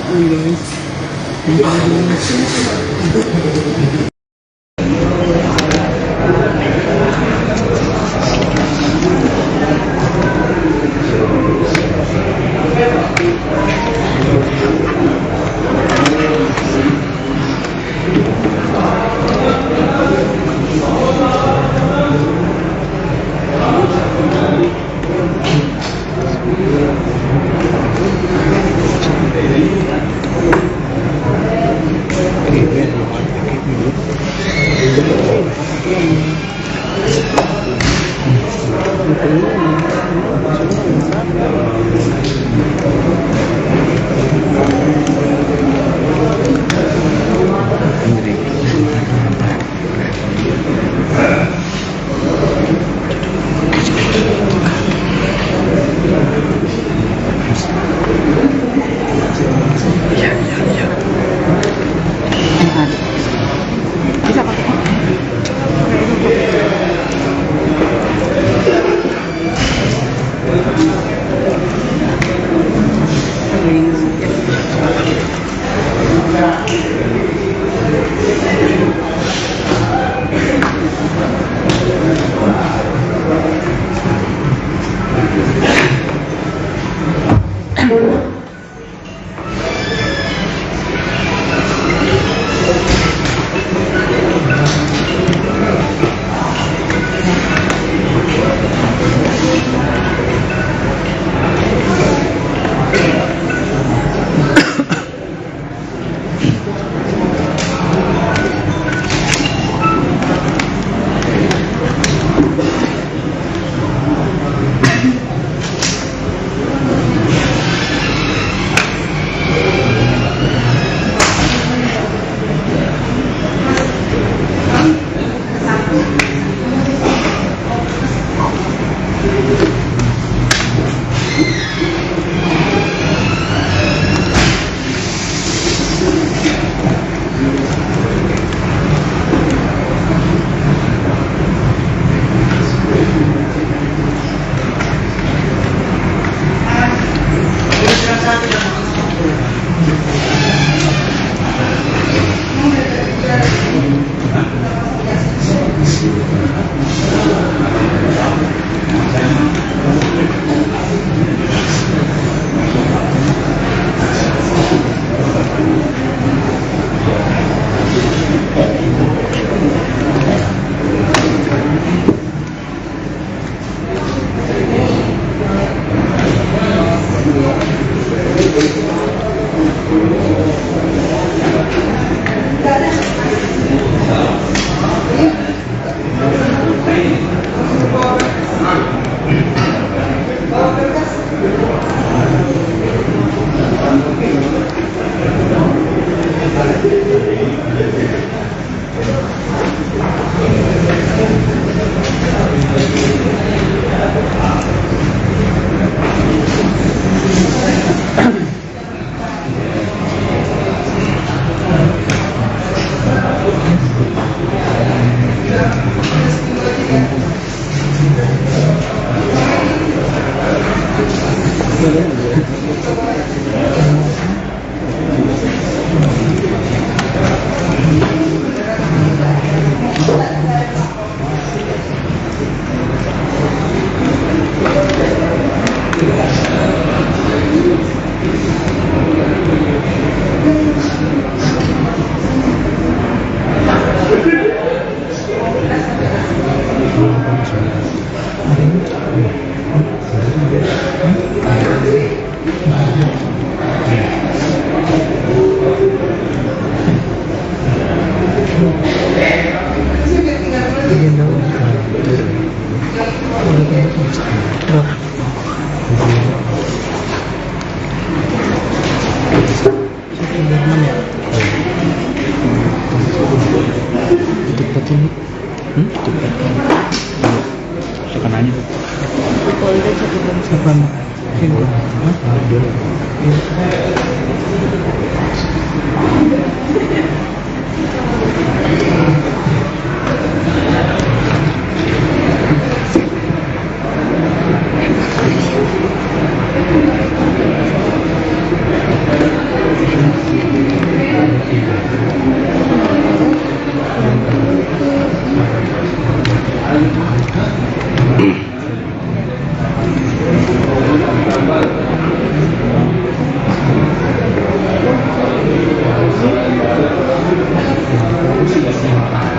Terima kasih.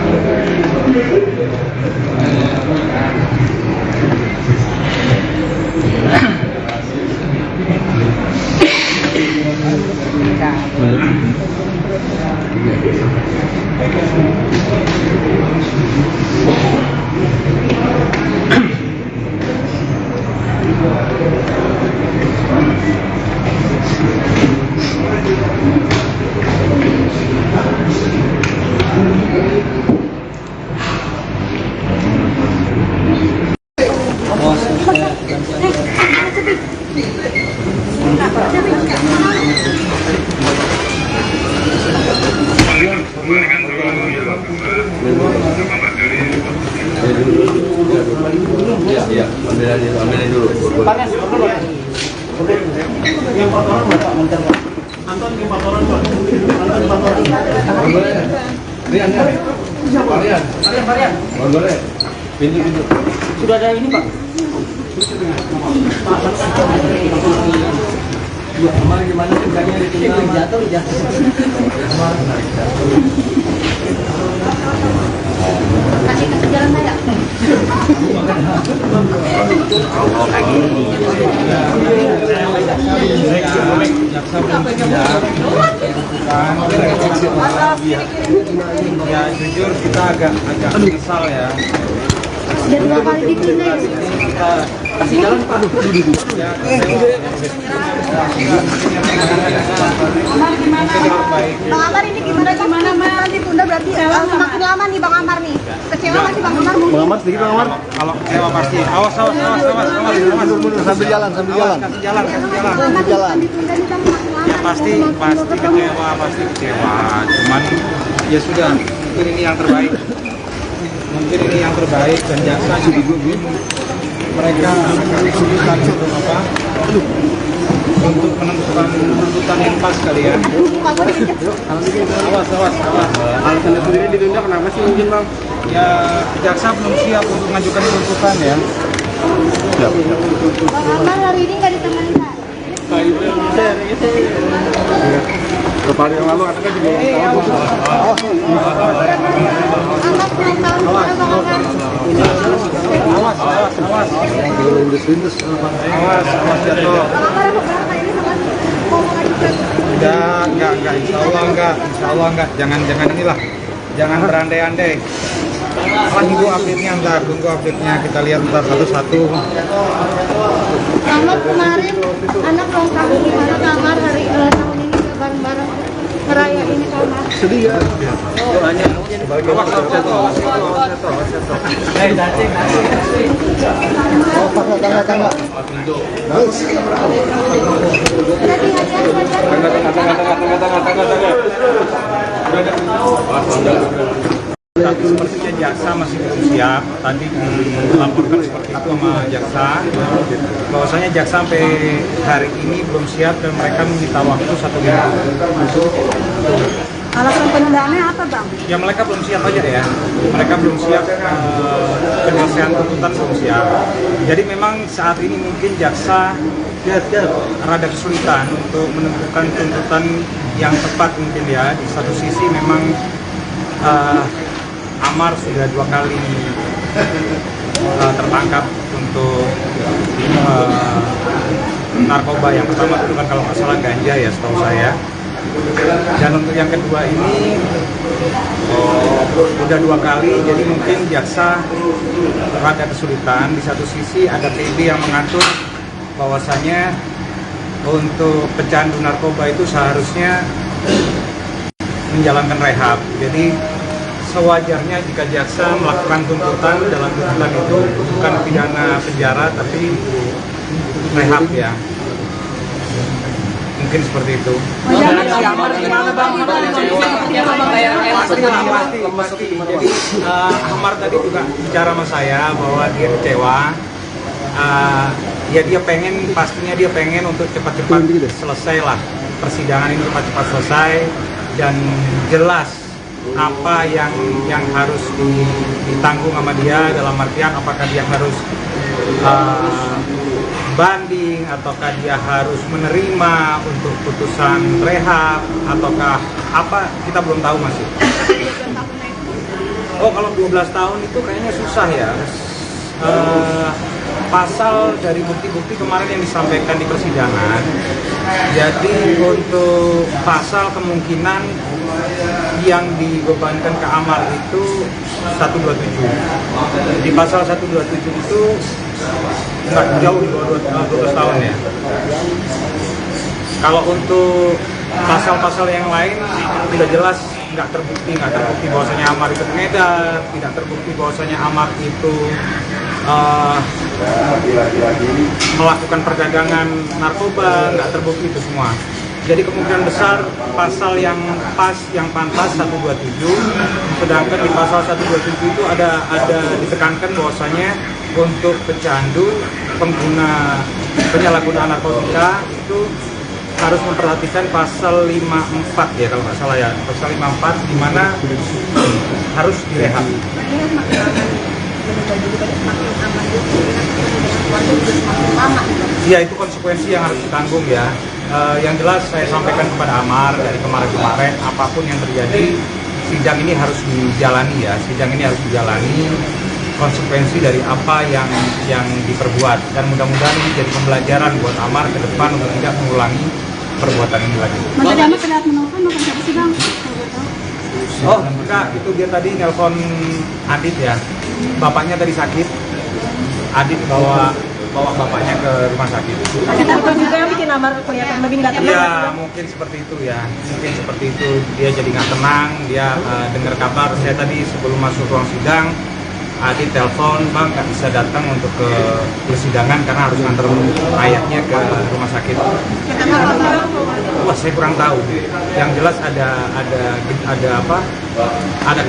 Iya, ambilin dulu. Panas, yang 4 orang Bapak Muncar Pak. Anton ke 4 orang Pak. Anton 4 orang. Varian. Boleh. Pintu. Sudah ada ini Pak. Ya, kemarin gimana kerjanya ditinggal jatuh. Kasih ke jalan saya. Ya jujur kita agak menyesal ya. Sudah 2 kali dipindah. Kasih jalan Pak. Amar gimana? Bang Amar ini gimana ditunda berarti semakin lama nih Bang Amar nih. Kecewa nggak sih Bang Amar? Bang Amar sedikit Bang Amar. Kalau kecewa pasti. Awas. Sambil jalan. Kasih jalan. Ditunda nih Bang semakin lama. Ya pasti kecewa. Cuman ya sudah, mungkin ini yang terbaik. Dan jaksa juga mereka kesulitan untuk apa? Untuk menentukan tuntutan yang pas kali ya. Awas. Alasannya sendiri ditunda kenapa sih mungkin Bang? Ya jaksa belum siap untuk mengajukan tuntutan ya. Bang Amar hari ini nggak ditemani Pak. Kepala yang lalu anaknya juga Amar ulang tahun juga Bang Amar. Awas jatuh. Bang Amar apa berapa ini sama mau mengajukan? Enggak, insya Allah enggak. Jangan berandai-andai. Tunggu update-nya, kita lihat ntar satu-satu. Amar kemarin anak ulang tahun gimana Amar hari tahun ini bareng-bareng ngerayain ini Amar. sedih ya. Tangga. Tapi sepertinya jaksa masih belum siap. Tadi dilaporkan seperti itu sama jaksa, bahwasanya jaksa sampai hari ini belum siap dan mereka meminta waktu 1 minggu. Alasan penundaannya apa Bang? Ya mereka belum siap aja ya. Mereka belum siap, penyelesaian tuntutan belum siap. Jadi memang saat ini mungkin jaksa rada kesulitan untuk menentukan tuntutan yang tepat mungkin ya. Di satu sisi memang Amar sudah 2 kali tertangkap untuk narkoba. Yang pertama itu kan kalau nggak salah ganja ya setahu saya. Dan untuk yang kedua ini udah 2 kali, jadi mungkin jaksa rada kesulitan. Di satu sisi ada TB yang mengatur bahwasanya untuk pecandu narkoba itu seharusnya menjalankan rehab. Jadi sewajarnya jika jaksa melakukan tuntutan, dalam tuntutan itu bukan pidana penjara tapi rehab ya. Mungkin seperti itu. Si Amar gimana Bang? Pasti. Jadi Amar tadi juga bicara sama saya bahwa dia kecewa. Ya pastinya dia pengen untuk cepat-cepat selesai lah persidangan ini, cepat-cepat selesai dan jelas apa yang harus ditanggung sama dia, dalam artian apakah dia harus banding ataukah dia harus menerima untuk putusan rehab ataukah apa, kita belum tahu masih. Oh, kalau 12 tahun itu kayaknya susah ya. Pasal dari bukti-bukti kemarin yang disampaikan di persidangan, jadi untuk pasal kemungkinan yang dibebankan ke Amar itu 127. Di pasal 127 itu nggak jauh di bawah 12 tahun ya. Kalau untuk pasal-pasal yang lain tidak jelas, nggak terbukti bahwasanya Amar itu pengedar, tidak terbukti bahwasanya Amar itu melakukan perdagangan narkoba, nggak terbukti itu semua. Jadi kemungkinan besar pasal yang pantas 127, sedangkan di pasal 127 itu ada ditekankan bahwasanya untuk pecandu, pengguna penyalahgunaan narkotika itu harus memperhatikan pasal 54 ya kalau nggak salah ya, pasal 54 di mana harus direhab. Ya itu konsekuensi yang harus ditanggung ya. Yang jelas saya sampaikan kepada Amar dari kemarin-kemarin, apapun yang terjadi, sidang ini harus dijalani ya. Sidang ini harus dijalani konsekuensi dari apa yang diperbuat, dan mudah-mudahan ini jadi pembelajaran buat Amar ke depan untuk tidak mengulangi perbuatan ini lagi. Mas tadi Amar terlihat menelpon, bukan siapa sih Bang? Oh enggak, itu dia tadi nelpon Adit ya. Bapaknya tadi sakit. Adit bawa bapaknya ke rumah sakit. Ada takut juga yang bikin Amar kelihatan lebih nggak tenang. Iya, mungkin seperti itu ya. Mungkin seperti itu. Dia jadi nggak tenang. Dia dengar kabar. Saya tadi sebelum masuk ruang sidang, Adit telepon, Bang nggak bisa datang untuk ke persidangan karena harus nganter ayahnya ke rumah sakit. Wah, saya kurang tahu. Yang jelas ada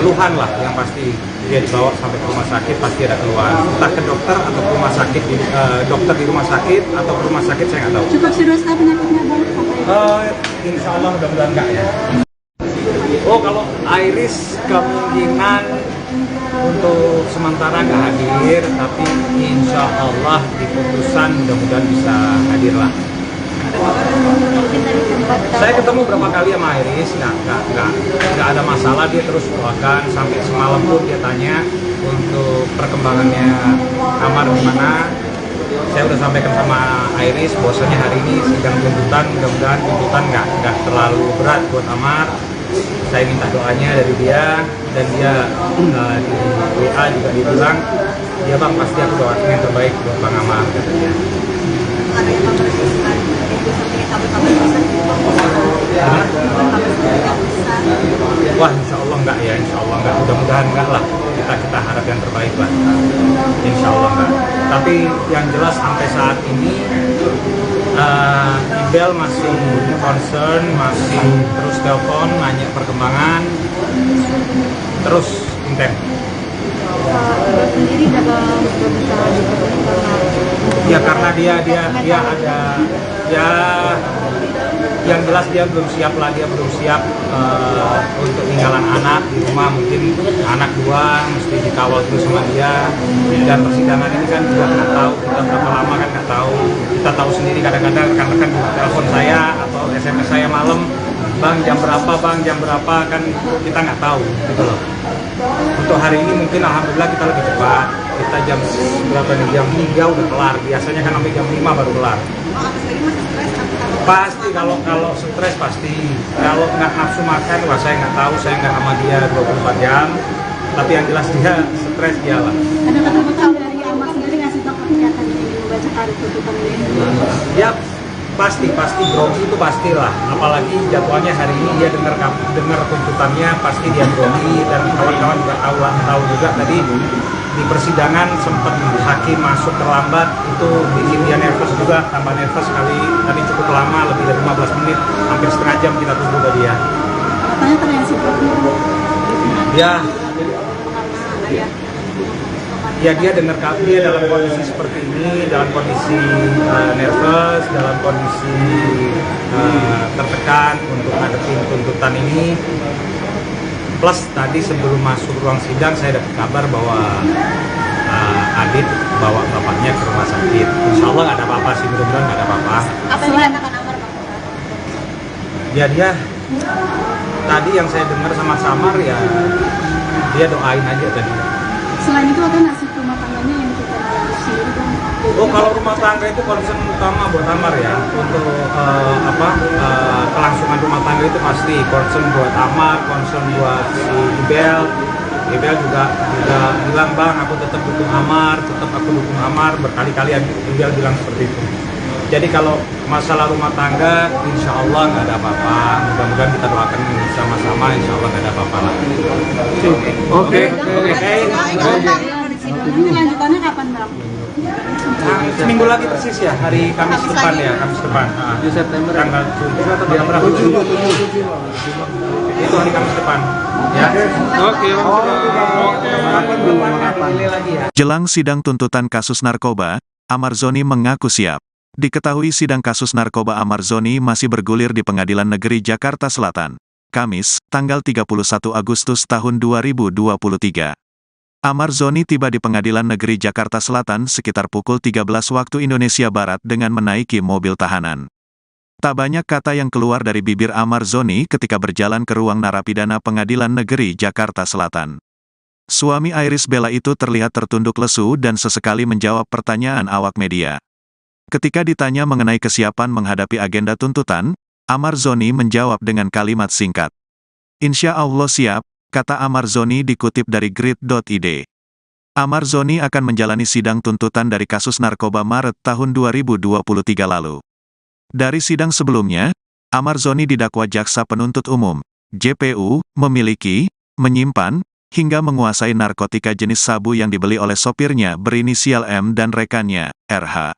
keluhan lah yang pasti. Dia dibawa sampai ke rumah sakit, pasti ada keluhan. Entah ke dokter atau ke rumah sakit, dokter di rumah sakit atau ke rumah sakit, saya nggak tahu. Cukup serius apa penyakitnya Bang? Insya Allah mudah-mudahan enggak ya. Oh, kalau Iris kemungkinan untuk sementara nggak hadir, tapi insya Allah di putusan mudah-mudahan bisa hadir lah. Saya ketemu berapa kali sama Iris, nggak ada masalah, dia terus doakan, sampai semalam pun dia tanya untuk perkembangannya Amar gimana. Saya udah sampaikan sama Iris bahwasanya hari ini sidang tuntutan, mudah-mudahan tuntutan nggak terlalu berat buat Amar. Saya minta doanya dari dia, dan dia di WA juga dia bilang, ya Bang pasti aku doain yang terbaik buat Bang Amar, katanya. Wah, insya Allah enggak ya, insya Allah enggak, mudah-mudahan enggak lah, kita harap yang terbaik lah, insya Allah enggak. Tapi yang jelas sampai saat ini Ibel masih concern, masih terus telepon, nanya perkembangan, terus intens. Sendiri dalam berbicara Ya karena dia ada ya, yang jelas dia belum siap lah, dia belum siap untuk tinggalan anak di rumah, mungkin anak dua mesti dikawal terus sama dia, dan persidangan ini kan juga nggak tahu kita berapa lama kan nggak tahu. Kita tahu sendiri kadang-kadang rekan-rekan telepon saya atau SMS saya malam, Bang jam berapa kan kita nggak tahu gitu loh. Untuk hari ini mungkin alhamdulillah kita lebih cepat, kita jam berapa nih, jam 3 udah kelar, biasanya kan sampai jam 5 baru kelar. Pasti kalau stres pasti, kalau nggak nafsu makan, wah saya nggak tahu, saya nggak sama dia 24 jam, tapi yang jelas dia stres dia lah. Ada kata-kata dari Amar sendiri ngasih tahu kegiatan di membacakan tuntutan ini? Ya pasti grogi itu pastilah, apalagi jadwalnya hari ini dia dengar tuntutannya, pasti dia grogi, dan kawan-kawan juga tahu juga tadi di persidangan sempat hakim masuk terlambat, itu bikin dia nervous juga, tambah nervous kali, tadi cukup lama, lebih dari 15 menit, hampir setengah jam kita tunggu tadi ya. Katanya terlihat Ya dia dengar dia dalam kondisi seperti ini, dalam kondisi nervous, dalam kondisi tertekan untuk ngadepin tuntutan ini. Plus tadi sebelum masuk ruang sidang saya dapat kabar bahwa Adit bawa bapaknya ke rumah sakit. Insya Allah nggak ada apa-apa sih, mudah-mudahan nggak ada apa-apa. Apa yang dikatakan Amar, Bang? Ya dia tadi yang saya dengar sama Samar ya, dia doain aja tadi. Selain itu ada nasib rumah tangganya yang kita sendiri Bang? Oh, kalau rumah tangga itu concern utama buat Amar ya, untuk kelangsungan rumah tangga itu pasti concern buat Amar, concern buat si Ibel juga bilang, Bang aku tetap dukung Amar, berkali-kali Ibel bilang seperti itu. Jadi kalau masalah rumah tangga, insya Allah nggak ada apa-apa, mudah-mudahan kita doakan sama-sama, insya Allah nggak ada apa-apa lah. Oke. Nanti lanjutannya kapan kapan bang? Seminggu lagi persis ya, hari Kamis Kamis depan lagi. ya, Kamis depan. 7 September. Tanggal 7 atau tanggal berapa? 7. Itu hari Kamis depan. Ya. Oke. Jelang sidang tuntutan kasus narkoba, Amarzoni mengaku siap. Diketahui sidang kasus narkoba Amarzoni masih bergulir di Pengadilan Negeri Jakarta Selatan. Kamis, tanggal 31 Agustus tahun 2023. Amarzoni tiba di Pengadilan Negeri Jakarta Selatan sekitar pukul 13 waktu Indonesia Barat dengan menaiki mobil tahanan. Tak banyak kata yang keluar dari bibir Amarzoni ketika berjalan ke ruang narapidana Pengadilan Negeri Jakarta Selatan. Suami Iris Bella itu terlihat tertunduk lesu dan sesekali menjawab pertanyaan awak media. Ketika ditanya mengenai kesiapan menghadapi agenda tuntutan, Amarzoni menjawab dengan kalimat singkat. "Insya Allah siap," kata Amarzoni dikutip dari grid.id. Amarzoni akan menjalani sidang tuntutan dari kasus narkoba Maret tahun 2023 lalu. Dari sidang sebelumnya, Amarzoni didakwa jaksa penuntut umum, JPU, memiliki, menyimpan, hingga menguasai narkotika jenis sabu yang dibeli oleh sopirnya berinisial M dan rekannya, RH.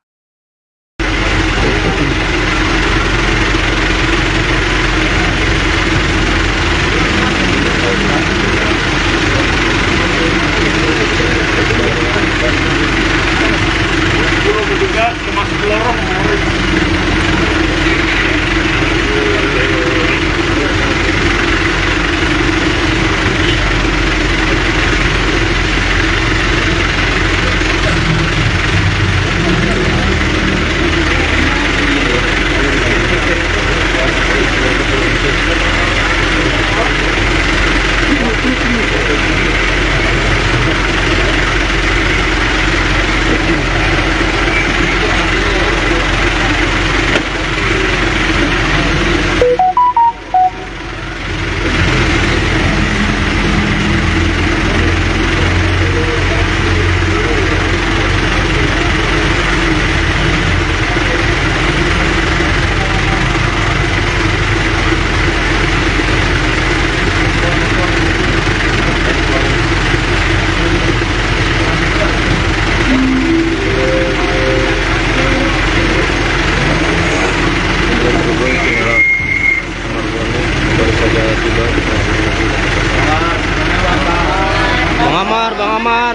Bang Amar.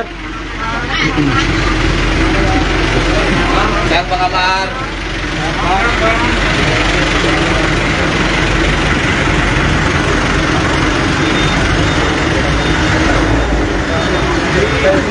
Sehat Bang Amar.